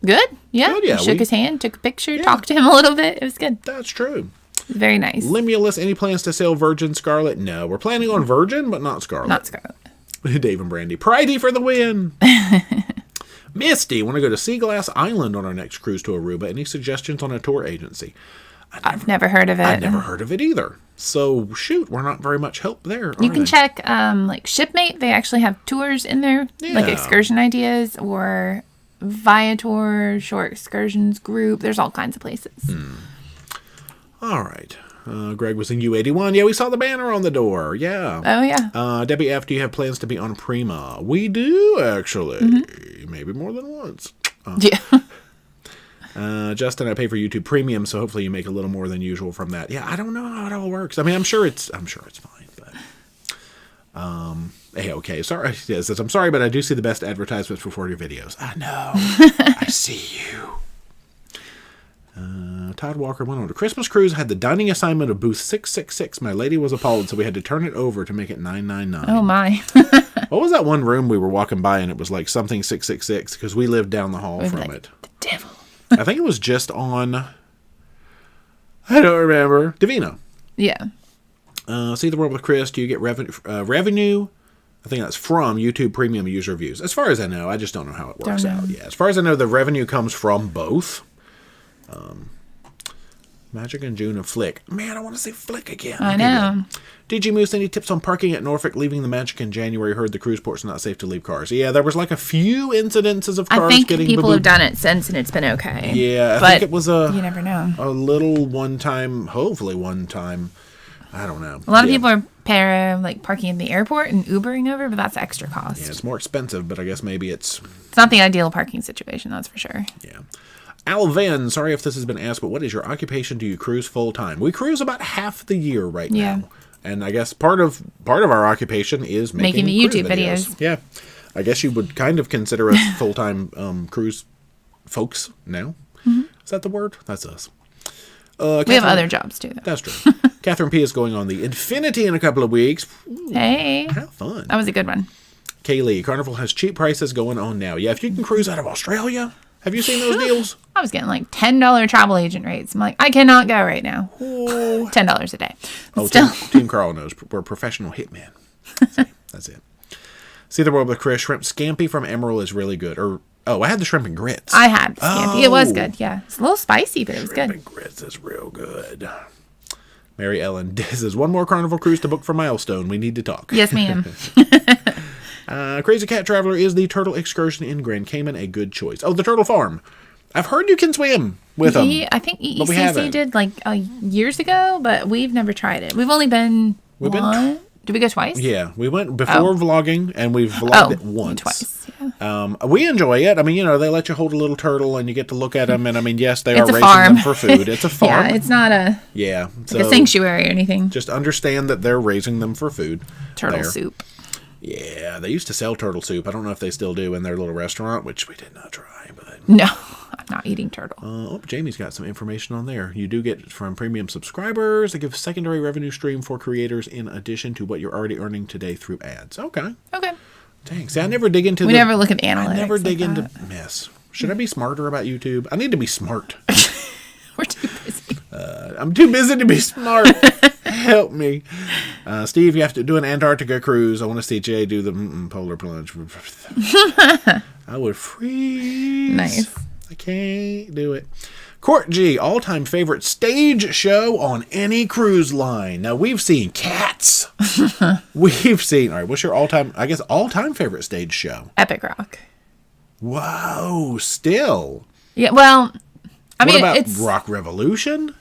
Good. Yeah. Good, yeah. Shook his hand, took a picture, talked to him a little bit. It was good. That's true. Very nice. Limulus, any plans to sail Virgin Scarlet? No, we're planning on Virgin, but not Scarlet. Not Scarlet. Dave and Brandy. Pridey for the win. Misty, want to go to Sea Glass Island on our next cruise to Aruba. Any suggestions on a tour agency? I've never heard of it. I've never heard of it either. So, shoot, we're not very much help there. You can check, like, Shipmate. They actually have tours in there, like excursion ideas, or Viator, Short Excursions Group. There's all kinds of places. All right. Greg was in U81. Yeah, we saw the banner on the door. Yeah. Oh, yeah. Debbie F., do you have plans to be on Prima? We do, actually. Maybe more than once. Yeah. Justin, I pay for YouTube Premium, so hopefully you make a little more than usual from that. Yeah, I don't know how it all works. I mean, I'm sure it's fine, but hey, okay. Sorry, it says I'm sorry, but I do see the best advertisements before your videos. I know. I see you. Todd Walker went on a Christmas cruise, had the dining assignment of booth 666. My lady was appalled, so we had to turn it over to make it 999. Oh, my. What was that one room we were walking by and it was like something 666 because we lived down the hall from it? The devil. I think it was just on, I don't remember, Divino. Yeah. See the World with Chris. Do you get revenue? I think that's from YouTube Premium user views. As far as I know, I just don't know how it works out. Yeah, as far as I know, the revenue comes from both. Magic in June and Flick. Man, I want to say Flick again. I know. DG Moose, any tips on parking at Norfolk leaving the Magic in January? Heard the cruise port's not safe to leave cars. Yeah, there was like a few incidences of cars getting... I think people have done it since and it's been okay. Yeah, I think it was you never know. A little one-time, hopefully one-time, I don't know. A lot of people are parking in the airport and Ubering over, but that's extra cost. Yeah, it's more expensive, but I guess maybe it's not the ideal parking situation, that's for sure. Yeah. Alvan, sorry if this has been asked, but what is your occupation? Do you cruise full time? We cruise about half the year right now. And I guess part of our occupation is making the YouTube videos. Yeah. I guess you would kind of consider us full-time cruise folks now. Mm-hmm. Is that the word? That's us. We have other jobs too, though. That's true. Catherine P. is going on the Infinity in a couple of weeks. Ooh, hey. Have fun. That was a good one. Kaylee, Carnival has cheap prices going on now. Yeah, if you can cruise out of Australia... Have you seen those deals? I was getting like $10 travel agent rates. I'm like, I cannot go right now. $10 a day. Team Carl knows. We're professional hitmen. That's it. See the World with Chris. Shrimp scampi from Emerald is really good. I had the shrimp and grits. I had scampi. It was good, yeah. It's a little spicy, but it was good. Shrimp and grits is real good. Mary Ellen, this is one more Carnival cruise to book for Milestone. We need to talk. Yes, ma'am. Crazy Cat Traveler, is the turtle excursion in Grand Cayman a good choice? Oh, the Turtle Farm. I've heard you can swim with them. I think ECC did like years ago, but we've never tried it. We've only been Did we go twice? Yeah, we went before vlogging, and we've vlogged it once. Twice, yeah. We enjoy it. I mean, they let you hold a little turtle, and you get to look at them, and I mean, yes, they are raising farm. them for food. It's a farm. Yeah, it's not a sanctuary or anything. Just understand that they're raising them for food. Turtle soup. Yeah, they used to sell turtle soup. I don't know if they still do in their little restaurant, which we did not try. But no, I'm not eating turtle. Jamie's got some information on there. You do get from premium subscribers. They give secondary revenue stream for creators in addition to what you're already earning today through ads. Okay. Dang. See, I never dig into never look at analytics. I never dig into mess. Should I be smarter about YouTube? I need to be smart. We're too busy. I'm too busy to be smart. Help me. Steve, you have to do an Antarctica cruise. I want to see Jay do the polar plunge. I would freeze. Nice. I can't do it. Court G, all-time favorite stage show on any cruise line. Now, we've seen Cats. We've seen... All right, what's your all-time favorite stage show? Epic Rock. Whoa, still. Yeah, well... What about Rock Revolution?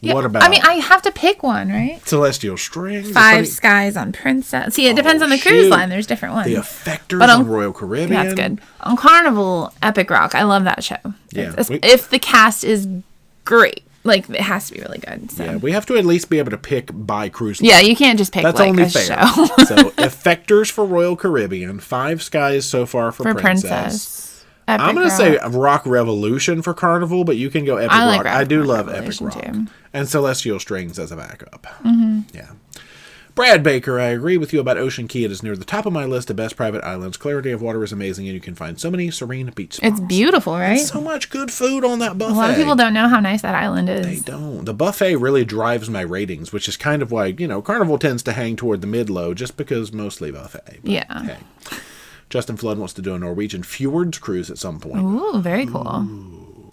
Yeah, what about... I have to pick one, right? Celestial Strings. Five Skies on Princess. See, it depends on the cruise line. There's different ones. The Effectors on Royal Caribbean. That's good. On Carnival, Epic Rock. I love that show. Yeah. If the cast is great. Like, it has to be really good. So. Yeah, we have to at least be able to pick by cruise line. Yeah, you can't just pick That's like only a fair. show. So, Effectors for Royal Caribbean. Five Skies so far for Princess. I'm going to say Rock Revolution for Carnival, but you can go Epic Rock. I do love Epic Rock. Too. And Celestial Strings as a backup. Mm-hmm. Yeah. Brad Baker, I agree with you about Ocean Key. It is near the top of my list of best private islands. Clarity of water is amazing, and you can find so many serene beach spots. It's beautiful, right? So much good food on that buffet. A lot of people don't know how nice that island is. They don't. The buffet really drives my ratings, which is kind of why, Carnival tends to hang toward the mid-low, just because mostly buffet. But, yeah. Hey. Justin Flood wants to do a Norwegian fjords cruise at some point. Ooh, very cool. Ooh.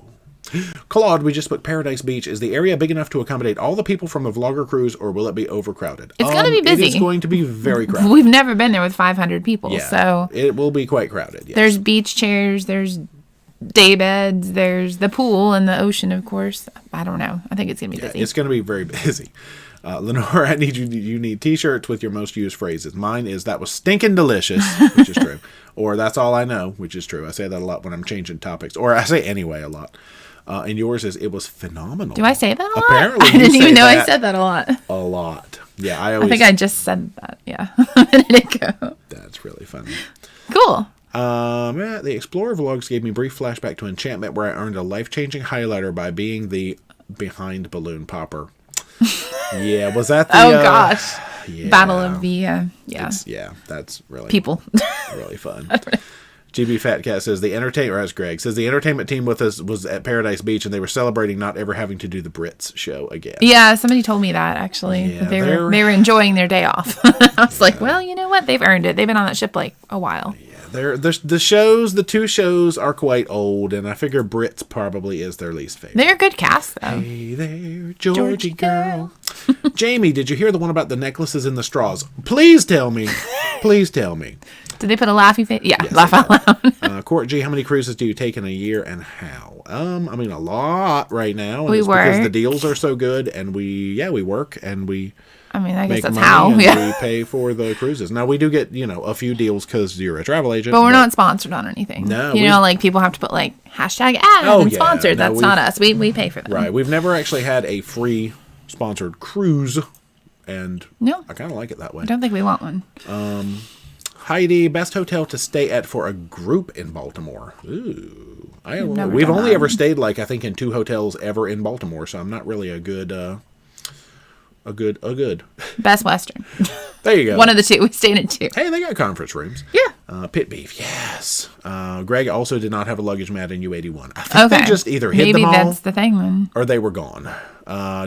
Claude, we just booked Paradise Beach. Is the area big enough to accommodate all the people from the vlogger cruise, or will it be overcrowded? It's going to be busy. It is going to be very crowded. We've never been there with 500 people, so... It will be quite crowded, yes. There's beach chairs, there's day beds, there's the pool and the ocean, of course. I don't know. I think it's going to be busy. It's going to be very busy. Lenore, I need you need t-shirts with your most used phrases. Mine is, that was stinking delicious, which is true. Or that's all I know, which is true. I say that a lot when I'm changing topics. Or I say anyway a lot. And yours is, it was phenomenal. Do I say that a lot? Apparently, I didn't even know I said that a lot. A lot. Yeah, I think I just said that, a minute ago. That's really funny. Cool. The Explorer vlogs gave me a brief flashback to Enchantment, where I earned a life-changing highlighter by being the behind balloon popper. Yeah, was that the... Oh, gosh. Yeah. Battle of the... That's really... People. Really fun. GB Fat Cat says, as Greg says, the entertainment team with us was at Paradise Beach, and they were celebrating not ever having to do the Brits show again. Yeah, somebody told me that, actually. Yeah, they were enjoying their day off. I was like, well, you know what? They've earned it. They've been on that ship, like, a while. Yeah, the two shows are quite old, and I figure Brits probably is their least favorite. They're a good cast, though. Hey there, Georgie girl. Jamie, did you hear the one about the necklaces in the straws? Please tell me. Please tell me. Did they put a laughy face? Yeah, yes, laugh out loud. Court G, how many cruises do you take in a year and how? A lot right now. And we work. Because the deals are so good, and we work, and we I guess that's money, how. And we pay for the cruises. Now, we do get, a few deals because you're a travel agent. But we're not sponsored on anything. No. Like people have to put like hashtag ad and sponsored. No, that's not us. We pay for them. Right. We've never actually had a free sponsored cruise. And I kind of like it that way. I don't think we want one. Heidi, best hotel to stay at for a group in Baltimore. Ooh. We've only ever stayed, I think, in 2 hotels ever in Baltimore, so I'm not really a good... Best Western. There you go. One of the 2. We stayed in 2. Hey, they got conference rooms. Yeah. Pit beef, yes. Greg also did not have a luggage mat in U81. I think they just either hid them all. Maybe that's the thing then. Or they were gone.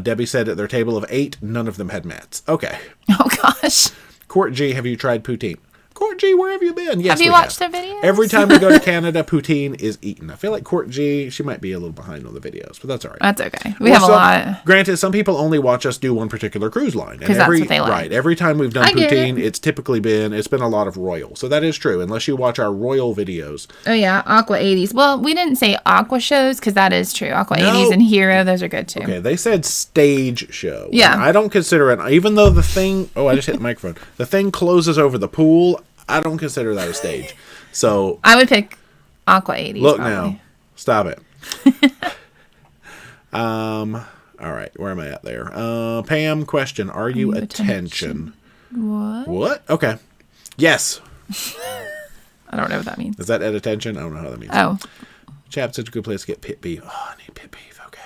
Debbie said at their table of 8, none of them had mats. Okay. Oh, gosh. Court G, have you tried poutine? Court G, where have you been? Yes, have you watched their videos? Every time we go to Canada, poutine is eaten. I feel like Court G, she might be a little behind on the videos, but that's all right. That's okay. We have a lot. Granted, some people only watch us do one particular cruise line. Because that's what they like. Right. Every time we've done poutine, it's been a lot of Royal. So that is true, unless you watch our Royal videos. Oh, yeah. Aqua 80s. Well, we didn't say Aqua shows, because that is true. Aqua 80s and Hero, those are good, too. Okay, they said stage show. Yeah. And I don't consider it, even though the thing, I just hit the microphone. The thing closes over the pool. I don't consider that a stage. So I would pick Aqua 80s. Look probably. now. Stop it. All right, where am I at there? Pam, question. Are you attention? What? Okay. Yes. I don't know what that means. Is that at attention? I don't know how that means. Oh. Chap's such a good place to get pit beef. Oh, I need pit beef. Okay.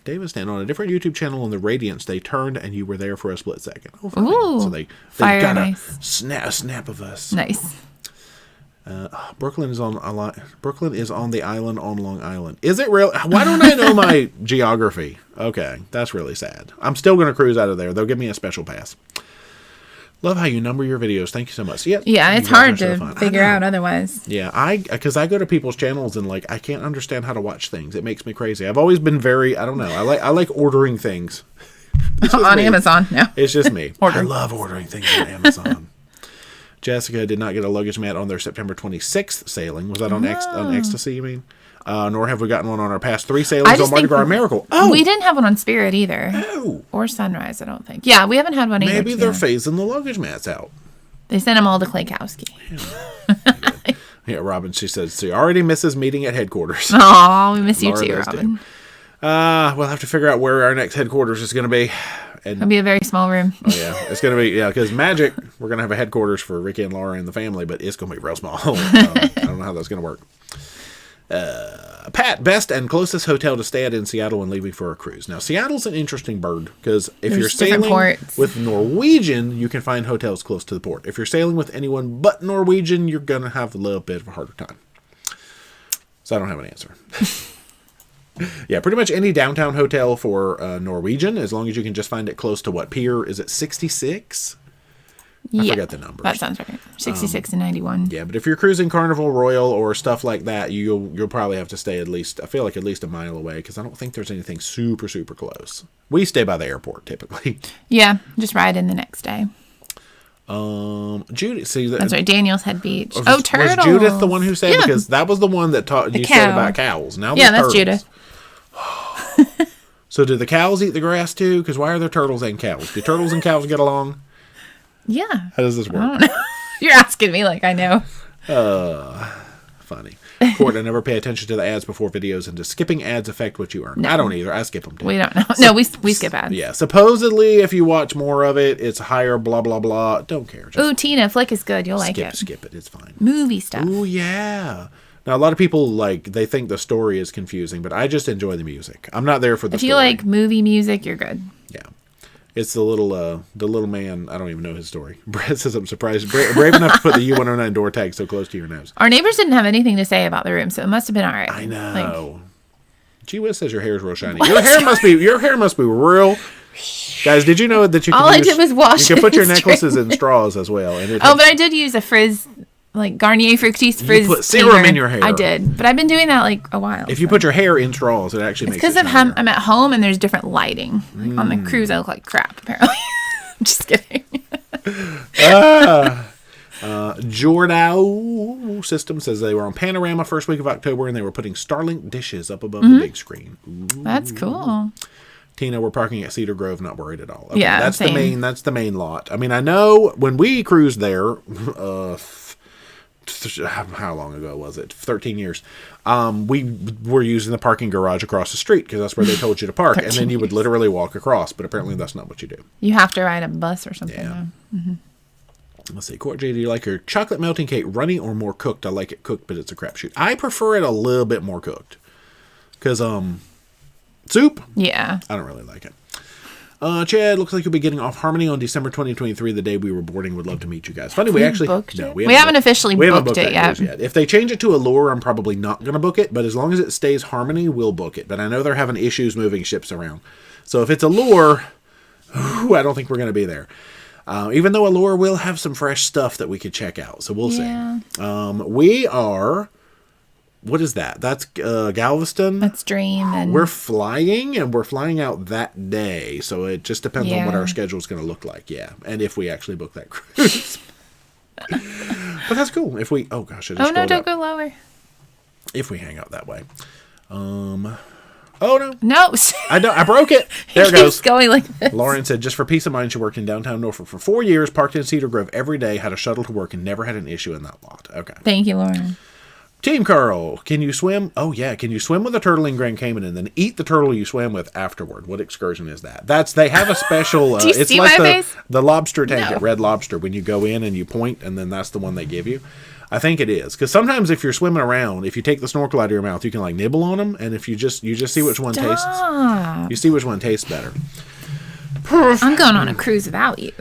Dave was standing on a different YouTube channel in the Radiance. They turned and you were there for a split second. Oh, fine. Ooh. So they got a snap of us. Nice. Brooklyn is on the island on Long Island. Is it real? Why don't I know my geography? Okay, that's really sad. I'm still going to cruise out of there. They'll give me a special pass. Love how you number your videos. Thank you so much. Yeah, it's hard to figure out otherwise. Yeah, because I go to people's channels and I can't understand how to watch things. It makes me crazy. I've always been very, I don't know. I like ordering things on Amazon. Yeah, it's just me. I love ordering things on Amazon. Jessica did not get a luggage mat on their September 26th sailing. Was that on Ecstasy? You mean? Nor have we gotten one on our past 3 sailings on Mardi Gras Miracle. Oh, we didn't have one on Spirit either. Oh, or Sunrise. I don't think. Yeah, we haven't had one either. Maybe they're phasing the luggage mats out. They sent them all to Claykowski. Yeah, Robin. She says she already misses meeting at headquarters. Oh, we miss you too, Robin. We'll have to figure out where our next headquarters is going to be. It'll be a very small room. Oh, yeah. It's going to be, because Magic, we're going to have a headquarters for Ricky and Laura and the family, but it's going to be real small. I don't know how that's going to work. Pat, best and closest hotel to stay at in Seattle when leaving for a cruise. Now, Seattle's an interesting bird, because if you're sailing with Norwegian, you can find hotels close to the port. If you're sailing with anyone but Norwegian, you're going to have a little bit of a harder time. So I don't have an answer. Yeah, pretty much any downtown hotel for Norwegian, as long as you can just find it close to what pier? Is it 66? I forgot the numbers. That sounds right. 66 and 91. Yeah, but if you're cruising Carnival, Royal, or stuff like that, you'll probably have to stay at least a mile away, because I don't think there's anything super, super close. We stay by the airport, typically. Yeah, just ride in the next day. Judith, see that? That's right, Daniels Head Beach. Turtles. Was Judith the one who said? Yeah. Because that was the one that said about cows. Now that's turtles. Judith. So do the cows eat the grass too? Because why are there turtles and cows? Do turtles and cows get along? Yeah. How does this work? I don't know. You're asking me like I know. Funny. Court, I never pay attention to the ads before videos, and does skipping ads affect what you earn? No. I don't either. I skip them too. We don't know. No, we skip ads. Yeah. Supposedly, if you watch more of it, it's higher, blah, blah, blah. Don't care. Ooh, Tina, Flick is good. You'll like it. Skip it. It's fine. Movie stuff. Ooh, yeah. Now, a lot of people, they think the story is confusing, but I just enjoy the music. I'm not there for the story. If you like movie music, you're good. Yeah. It's the little man. I don't even know his story. Brett says, I'm surprised. Brave enough to put the U109 door tag so close to your nose. Our neighbors didn't have anything to say about the room, so it must have been all right. I know. Gee Whiz says your hair is real shiny. Your hair must be real. Guys, did you know that you can all I did was wash it? You can put your necklaces in straws as well. And but I did use a frizz. Garnier Fructis Frizz. You put serum in your hair. I did, but I've been doing that a while. If you put your hair in straws, it actually makes it shinier. Because I'm at home and there's different lighting. On the cruise, I look like crap, apparently. I'm just kidding. Jordao System says they were on Panorama first week of October, and they were putting Starlink dishes up above the big screen. Ooh. That's cool. Tina, we're parking at Cedar Grove, not worried at all. Okay, yeah, that's the main lot. I mean, I know when we cruised there, how long ago was it? 13 years. We were using the parking garage across the street because that's where they told you to park, and then you would literally walk across. But apparently, that's not what you do. You have to ride a bus or something. Yeah. Mm-hmm. Let's see. Court J, do you like your chocolate melting cake runny or more cooked? I like it cooked, but it's a crapshoot. I prefer it a little bit more cooked because soup. Yeah. I don't really like it. Chad, looks like you'll be getting off Harmony on December 2023, the day we were boarding. Would love to meet you guys. Funny, we actually booked it. We haven't officially booked it yet. If they change it to Allure, I'm probably not going to book it, but as long as it stays Harmony, we'll book it. But I know they're having issues moving ships around. So if it's Allure, I don't think we're going to be there. Even though Allure will have some fresh stuff that we could check out. So we'll see. We are... What is that? That's Galveston? That's Dream. And we're flying out that day. So it just depends on what our schedule is going to look like. Yeah. And if we actually book that cruise. But that's cool. If we... Oh, gosh. Don't go lower. If we hang out that way. Oh, no. No. I broke it. There it goes. Going like this. Lauren said, just for peace of mind, she worked in downtown Norfolk for 4 years, parked in Cedar Grove every day, had a shuttle to work, and never had an issue in that lot. Okay. Thank you, Lauren. Team Carl, can you swim? Oh, yeah. Can you swim with a turtle in Grand Cayman and then eat the turtle you swam with afterward? What excursion is that? They have a special... Do you it's see like my face? The lobster tank at Red Lobster when you go in and you point, and then that's the one they give you. I think it is. Because sometimes if you're swimming around, if you take the snorkel out of your mouth, you can like nibble on them, and if you just see which one tastes... You see which one tastes better. I'm going on a cruise without you.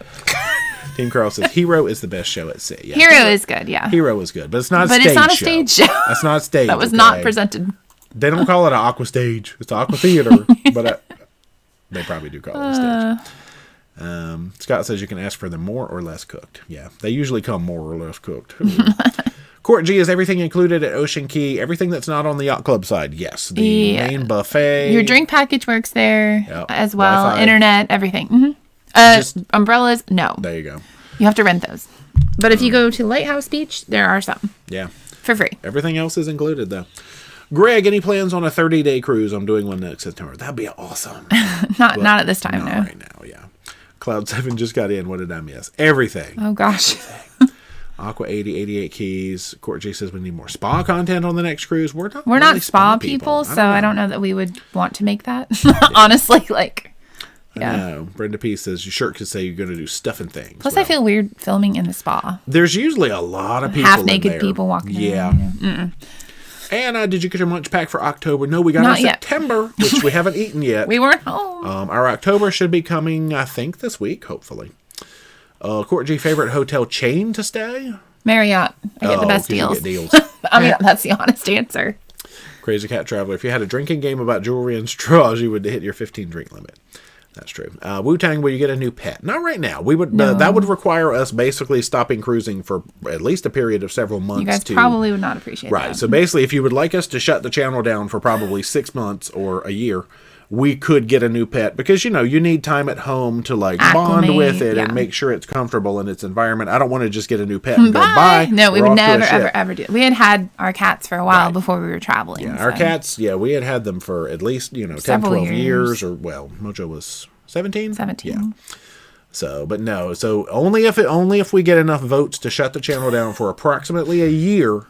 Team Carl says Hero is the best show at sea. Yeah. Hero is good, yeah. Hero is good, but it's not a stage show. But it's not a stage show. That's not a stage. That was not presented. They don't call it an aqua stage. It's an aqua theater, but they probably do call it a stage. Scott says you can ask for them more or less cooked. Yeah, they usually come more or less cooked. Court G, is everything included at Ocean Key? Everything that's not on the yacht club side, yes. The main buffet. Your drink package works there as well. Wi-Fi. Internet, everything. Umbrellas, no. There you go. You have to rent those. But if you go to Lighthouse Beach, there are some. Yeah. For free. Everything else is included, though. Greg, any plans on a 30-day cruise? I'm doing one next September. That'd be awesome. Not at this time, no. Right now, yeah. Cloud 7 just got in. What did I miss? Everything. Oh, gosh. Aqua 80, 88 Keys. Court J says we need more spa content on the next cruise. We're not really spa people, so I don't know that we would want to make that. Honestly, yeah. No. Brenda P says you sure could say you're going to do stuff and things. Plus, I feel weird filming in the spa. There's usually a lot of people half-naked people walking around. Yeah. Anna, did you get your lunch pack for October? No, we got our September, which we haven't eaten yet. We weren't home. Our October should be coming, I think, this week, hopefully. Court G, favorite hotel chain to stay? Marriott. I get the best deals. Get deals. I mean, that's the honest answer. Crazy Cat Traveler, if you had a drinking game about jewelry and straws, you would hit your 15 drink limit. That's true. Wu-Tang, will you get a new pet? Not right now. We would. No. That would require us basically stopping cruising for at least a period of several months. You guys probably would not appreciate that. Right. So basically, if you would like us to shut the channel down for probably 6 months or a year, we could get a new pet because, you need time at home to bond with it and make sure it's comfortable in its environment. I don't want to just get a new pet and go bye. No, we would never, ever do it. We had our cats for a while before we were traveling. Yeah, our cats, we had them for at least, 10, 12 years or, Mojo was 17? 17. Yeah. So, but no. So only if we get enough votes to shut the channel down for approximately a year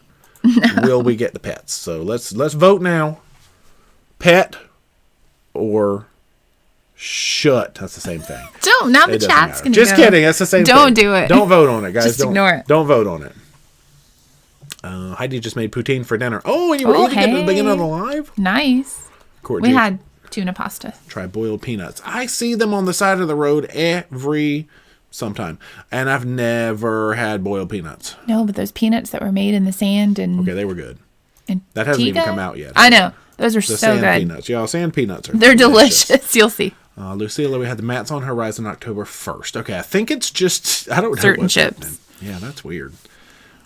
will we get the pets. So let's vote now. Pet or shut. That's the same thing. Now the chat's going to go. Just kidding. That's the same thing. Don't do it. Don't vote on it, guys. Just ignore it. Don't vote on it. Heidi just made poutine for dinner. Oh, and you were eating it at the beginning of the live? Nice. We had tuna pasta. Try boiled peanuts. I see them on the side of the road sometime. And I've never had boiled peanuts. No, but those peanuts that were made in the sand and... Okay, they were good. That hasn't even come out yet. I know. Those are so good. Peanuts. Yeah, sand peanuts are They're delicious. You'll see. Lucilla, we had the Mats on Horizon October 1st. Okay, I think it's just... I don't know. Certain chips. Yeah, that's weird.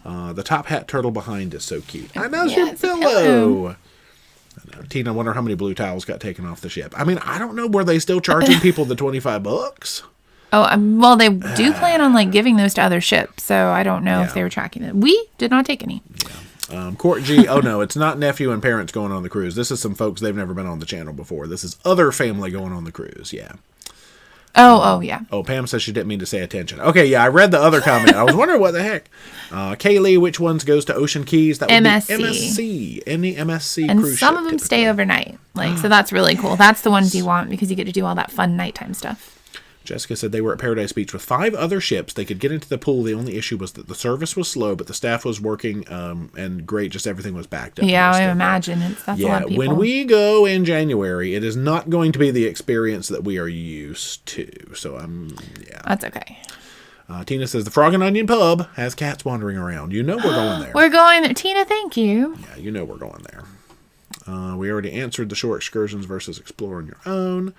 The top hat turtle behind is so cute. I know, it's your pillow. I know. Tina, I wonder how many blue towels got taken off the ship. I mean, I don't know. Were they still charging people the $25? Oh, well, they do plan on giving those to other ships, so I don't know if they were tracking it. We did not take any. Yeah. Court G, oh no, it's not nephew and parents going on the cruise. This is some folks, they've never been on the channel before. This is other family going on the cruise, yeah. Oh, yeah. Oh, Pam says she didn't mean to say attention. Okay, yeah, I read the other comment. I was wondering what the heck. Kaylee, which ones goes to Ocean Keys? That would MSC. Be MSC. Any MSC and cruise ship. And some of them stay overnight. So that's really cool. That's the ones you want because you get to do all that fun nighttime stuff. Jessica said they were at Paradise Beach with 5 other ships. They could get into the pool. The only issue was that the service was slow, but the staff was working and great. Just everything was backed up. Yeah, I imagine. That's a lot of people. When we go in January, it is not going to be the experience that we are used to. So, That's okay. Tina says the Frog and Onion Pub has cats wandering around. You know we're going there. We're going there. Tina, thank you. Yeah, you know we're going there. We already answered the shore excursions versus exploring your own.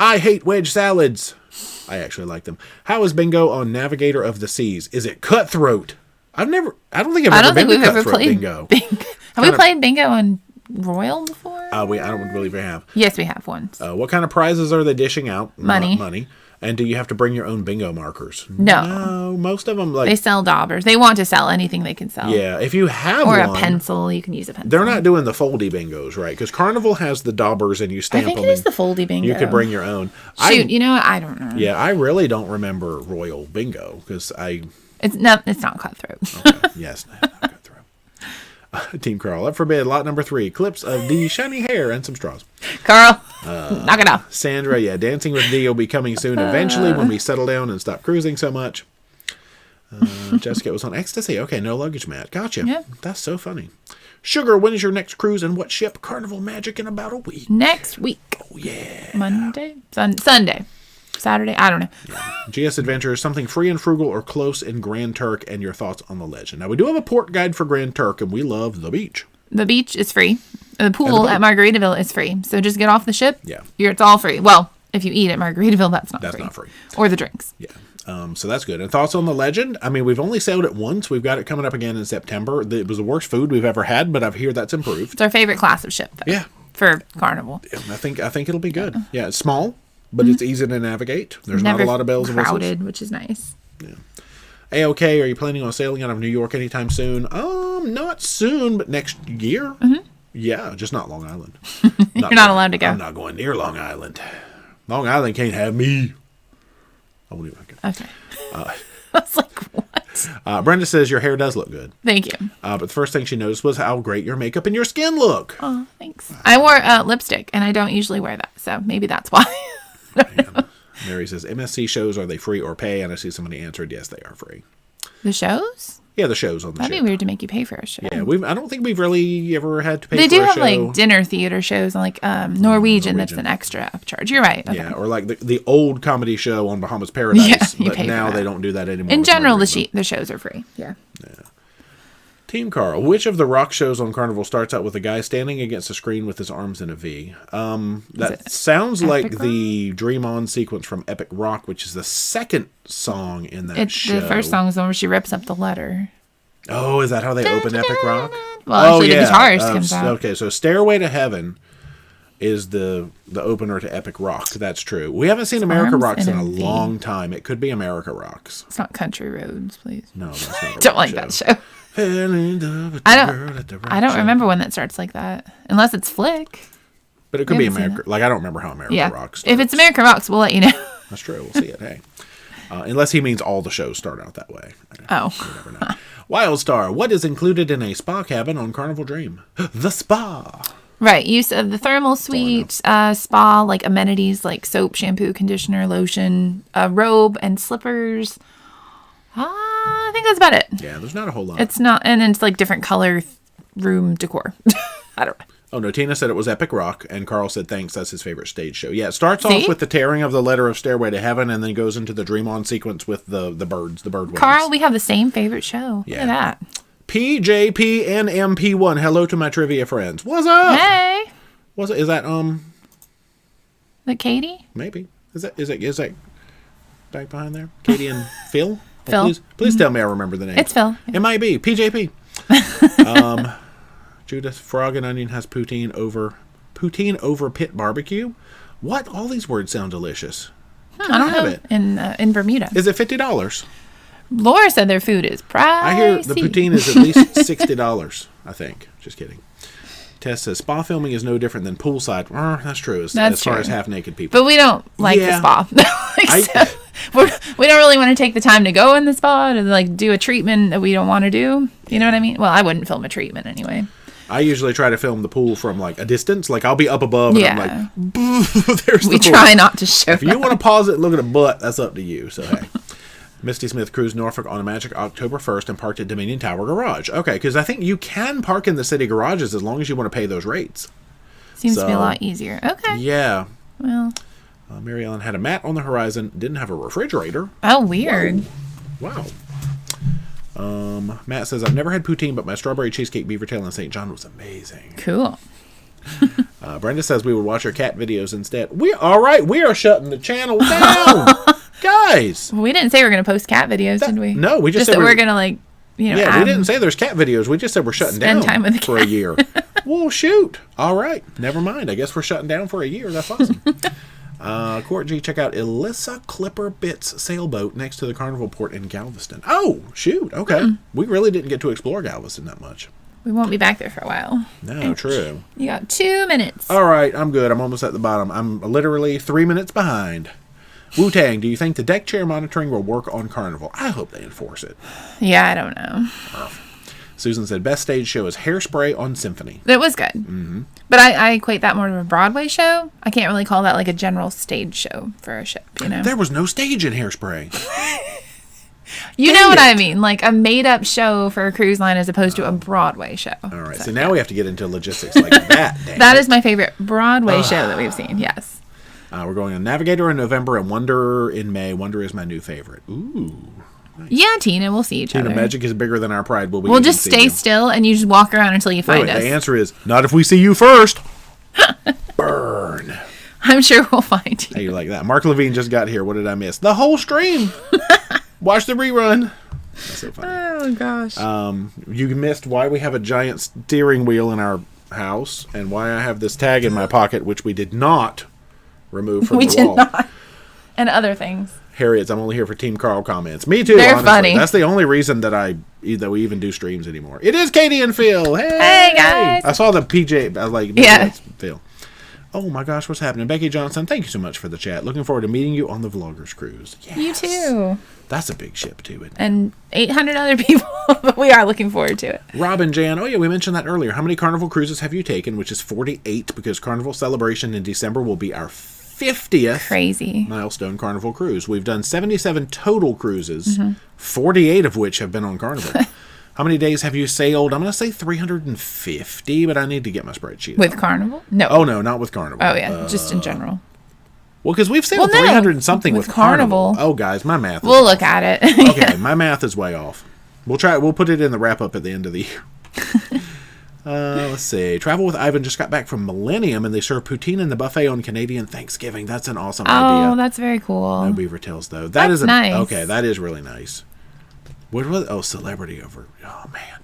I hate wedge salads. I actually like them. How is bingo on Navigator of the Seas? Is it cutthroat? I don't think I've ever been to cutthroat bingo. Have we played bingo on Royal before? I don't believe we have. Yes, we have once. What kind of prizes are they dishing out? Money. Money. And do you have to bring your own bingo markers? No. Most of them they sell daubers. They want to sell anything they can sell. Yeah, if you have or one, a pencil, you can use a pencil. They're not doing the foldy bingos, right? Because Carnival has the daubers and you stamp them. I think it is the foldy bingo. You could bring your own. Shoot, you know what? I don't know. Yeah, I really don't remember Royal Bingo because It's not cutthroat. Okay, yes, not cutthroat. Team Carl, up for bid, lot number 3. Clips of the shiny hair and some straws. Carl, knock it off. Sandra, Dancing with Dee will be coming soon eventually when we settle down and stop cruising so much. Jessica was on Ecstasy. Okay, no luggage, Matt. Gotcha. Yep. That's so funny. Sugar, when is your next cruise and what ship? Carnival Magic in about a week. Next week. Oh, yeah. Monday? Sunday. Saturday? I don't know. Yeah. GS Adventures, something free and frugal or close in Grand Turk, and your thoughts on the legend. Now, we do have a port guide for Grand Turk, and we love the beach. The beach is free. The pool at Margaritaville is free. So just get off the ship. Yeah. It's all free. Well, if you eat at Margaritaville, that's not free. That's not free. Or the drinks. Yeah. So that's good. And thoughts on the legend? I mean, we've only sailed it once. We've got it coming up again in September. It was the worst food we've ever had, but I hear that's improved. It's our favorite class of ship, though. Yeah. For Carnival. Yeah, I think it'll be good. Yeah, it's small, but it's easy to navigate. There's not a lot of bells and whistles. Crowded, which is nice. Yeah. A-OK, are you planning on sailing out of New York anytime soon? Not soon, but next year. Mm-hmm. Yeah, just not Long Island. You're not allowed to go. I'm not going near Long Island. Long Island can't have me. I won't even. Okay. I was like, what? Brenda says your hair does look good. Thank you. But the first thing she noticed was how great your makeup and your skin look. Oh, thanks. I wore lipstick, and I don't usually wear that, so maybe that's why. Mary says, MSC shows, are they free or pay? And I see somebody answered, yes, they are free. The shows? Yeah, the shows on the That'd be weird to make you pay for a show. Yeah, I don't think we've really ever had to pay for a show. They do have like dinner theater shows on like Norwegian that's an extra upcharge. You're right. Okay. Yeah, or like the old comedy show on Bahamas Paradise, but now they don't do that anymore. In general, the shows are free. Yeah. Team Carl, which of the rock shows on Carnival starts out with a guy standing against a screen with his arms in a V? That sounds like the Dream On sequence from Epic Rock, which is the second song in that show. The first song is the one where she rips up the letter. Oh, is that how they open Epic Rock? Well, actually, the guitarist comes out. Okay, so Stairway to Heaven is the opener to Epic Rock. That's true. We haven't seen America Rocks in a long time. It could be America Rocks. It's not Country Roads, please. No, that's not. Don't like that show. I don't remember when that starts like that, unless it's Flick. But it could be America. Like I don't remember how America Rocks starts. If it's America Rocks, we'll let you know. That's true. We'll see it. Hey, unless he means all the shows start out that way. Oh. You never know. Wildstar, what is included in a spa cabin on Carnival Dream? The spa. Right. Use of the thermal suite, spa, like amenities like soap, shampoo, conditioner, lotion, a robe, and slippers. I think that's about it. Yeah, there's not a whole lot. It's not, and it's like different color room decor. I don't know. Oh, no, Tina said it was Epic Rock, and Carl said thanks, that's his favorite stage show. Yeah, it starts off with the tearing of the letter of Stairway to Heaven, and then goes into the Dream On sequence with the birds, the bird wings. Call, we have the same favorite show. Yeah. Look at that. PJP and MP1, hello to my trivia friends. What's up? Hey. Is that, Like Katie? Maybe. Is that back behind there? Katie and Phil? Phil. Oh, please tell me I remember the name. It's Phil. It might be. PJP. Judith, Frog and Onion has poutine over pit barbecue. What? All these words sound delicious. I don't have it. In Bermuda. Is it $50? Laura said their food is pricey. I hear the poutine is at least $60, I think. Just kidding. Tess says, spa filming is no different than poolside. That's true, as far as half-naked people. But we don't like the spa. We don't really want to take the time to go in the spa to like do a treatment that we don't want to do. You know what I mean? Well, I wouldn't film a treatment anyway. I usually try to film the pool from like a distance. Like I'll be up above and I'm like, there's the pool. We try not to show If you want to pause it and look at a butt, that's up to you. So, hey. Misty Smith cruised Norfolk on a magic October 1st and parked at Dominion Tower Garage. Okay, because I think you can park in the city garages as long as you want to pay those rates. Seems to be a lot easier. Okay. Yeah. Well. Mary Ellen had a mat on the horizon, didn't have a refrigerator. Oh, weird. Wow. Matt says, I've never had poutine, but my strawberry cheesecake beaver tail in St. John was amazing. Cool. Brenda says we would watch her cat videos instead. We are shutting the channel down. Guys. We didn't say we were going to post cat videos, did we? No, we just said that we're going to we didn't say there's cat videos. We just said we're shutting down time with the for a year. Well, shoot. All right. Never mind. I guess we're shutting down for a year. That's awesome. Court G, check out Elissa Clipper Bits sailboat next to the Carnival port in Galveston. Oh, shoot. Okay. We really didn't get to explore Galveston that much. We won't be back there for a while. No, true. You got 2 minutes. All right. I'm good. I'm almost at the bottom. I'm literally 3 minutes behind. Wu-Tang, do you think the deck chair monitoring will work on Carnival? I hope they enforce it. Yeah, I don't know. Susan said, best stage show is Hairspray on Symphony. It was good. Mm-hmm. But I equate that more to a Broadway show. I can't really call that like a general stage show for a ship, you know? There was no stage in Hairspray. You know what I mean? Like a made-up show for a cruise line as opposed to a Broadway show. All right, so now we have to get into logistics like that. That is my favorite Broadway show that we've seen, yes. We're going on Navigator in November and Wonder in May. Wonder is my new favorite. Ooh. Nice. Yeah, Tina, we'll see each other. Tina, magic is bigger than our pride. We'll just stay still and you just walk around until you find us. The answer is, not if we see you first. Burn. I'm sure we'll find you. Hey, you like that? Mark Levine just got here. What did I miss? The whole stream. Watch the rerun. That's so funny. Oh, gosh. You missed why we have a giant steering wheel in our house and why I have this tag in my pocket, which we did not remove from the wall. We did not. And other things. Harriet's, I'm only here for Team Carl comments. Me too, They're honestly. funny. That's the only reason that we even do streams anymore. It is Katie and Phil. Hey guys. I saw the PJ. I was like, yeah. Phil. Oh my gosh, what's happening? Becky Johnson, thank you so much for the chat. Looking forward to meeting you on the Vloggers Cruise. Yes. You too. That's a big ship too, isn't it? And 800 other people, but we are looking forward to it. Robin Jan, oh yeah, we mentioned that earlier. How many Carnival cruises have you taken? Which is 48, because Carnival Celebration in December will be our 50th crazy milestone Carnival cruise. We've done 77 total cruises, 48 of which have been on Carnival. How many days have you sailed? I'm going to say 350, but I need to get my spreadsheet. With Carnival? No. Oh, no, not with Carnival. Oh, yeah, just in general. Well, because we've sailed 300 and something with Carnival. Oh, guys, my math is We'll off. look at it. Okay, my math is way off. We'll put it in the wrap-up at the end of the year. Let's see. Travel with Ivan just got back from Millennium, and they serve poutine in the buffet on Canadian Thanksgiving. That's an awesome idea. Oh, that's very cool. No beaver tails, though. That's nice. Okay, that is really nice. What was? Oh, celebrity over. Oh, man.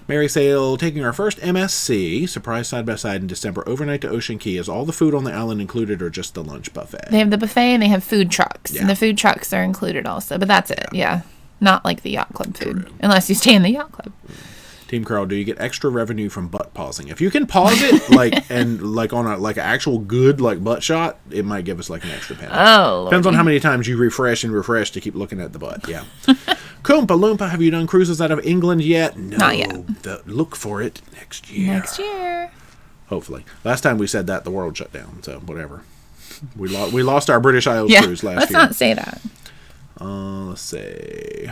Mary Sale taking our first MSC, surprise side-by-side in December, overnight to Ocean Key. Is all the food on the island included or just the lunch buffet? They have the buffet and they have food trucks. Yeah. And the food trucks are included also, but that's it. Yeah. Not like the yacht club food. True. Unless you stay in the yacht club. Team Carl, do you get extra revenue from butt pausing? If you can pause it, on an actual good butt shot, it might give us an extra penny. Oh, depends on how many times you refresh to keep looking at the butt. Yeah. Koompa Loompa, have you done cruises out of England yet? No. Not yet. Look for it next year. Next year. Hopefully. Last time we said that, the world shut down. So whatever. We lost our British Isles cruise last year. Let's not say that. Let's see.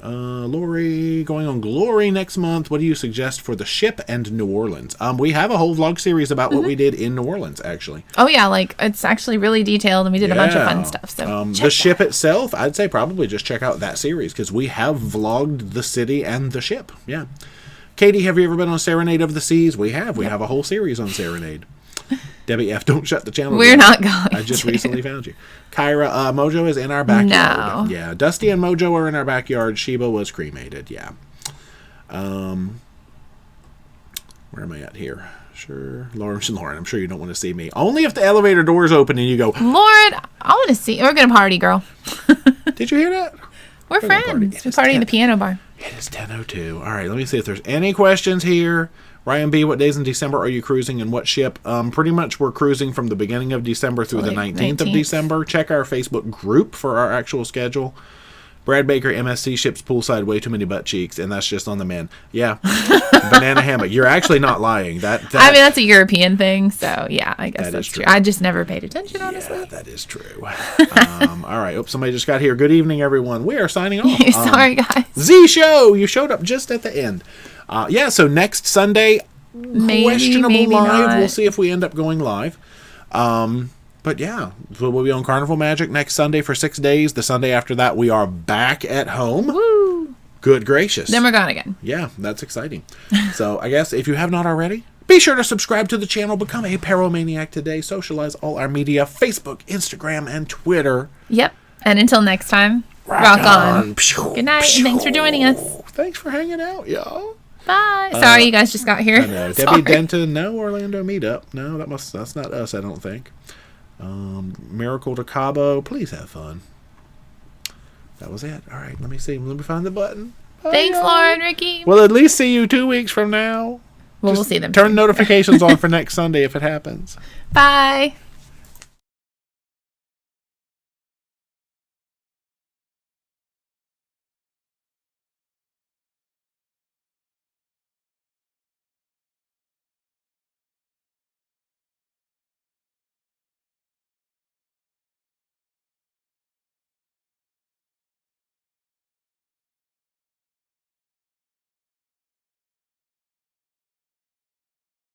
Lori, going on Glory next month. What do you suggest for the ship and New Orleans? We have a whole vlog series about what we did in New Orleans, actually. Oh, yeah. It's actually really detailed, and we did a bunch of fun stuff. So the ship itself, I'd say probably just check out that series, because we have vlogged the city and the ship. Yeah. Katie, have you ever been on Serenade of the Seas? We have. We have a whole series on Serenade. Debbie F., don't shut the channel. We're not going I just recently found you. Kyra, Mojo is in our backyard. No. Yeah, Dusty and Mojo are in our backyard. Sheba was cremated, yeah. Where am I at here? Sure. Lauren, I'm sure you don't want to see me. Only if the elevator door's open and you go, Lauren, I want to see. We're going to party, girl. Did you hear that? We're friends. We're partying in the piano bar. It is 10:02. All right, let me see if there's any questions here. Ryan B., what days in December are you cruising and what ship? Pretty much we're cruising from the beginning of December through the 19th of December. Check our Facebook group for our actual schedule. Brad Baker, MSC ships poolside, way too many butt cheeks, and that's just on the men. Yeah. Banana hammock. You're actually not lying. That I mean, that's a European thing, so yeah, I guess that's true. I just never paid attention, honestly. Yeah, that is true. All right. Oops, somebody just got here. Good evening, everyone. We are signing off. Sorry, guys. Z Show, you showed up just at the end. So next Sunday, questionable maybe live. not. We'll see if we end up going live. But yeah, so we'll be on Carnival Magic next Sunday for 6 days. The Sunday after that, we are back at home. Woo! Good gracious. Then we're gone again. Yeah, that's exciting. So I guess if you have not already, Be sure to subscribe to the channel, become a Paromaniac today, socialize all our media, Facebook, Instagram, and Twitter. Yep. And until next time, rock on. Pew, Good night, pew. and thanks for joining us. Thanks for hanging out, y'all. Bye. Sorry you guys just got here. I know. Debbie Denton, no Orlando meetup. No, that's not us, I don't think. Miracle to Cabo, please have fun. That was it. All right, let me see. Let me find the button. Bye, Thanks, y'all. Lauren, Ricky. We'll at least see you 2 weeks from now. Well, we'll see them. Turn notifications on for next Sunday if it happens. Bye.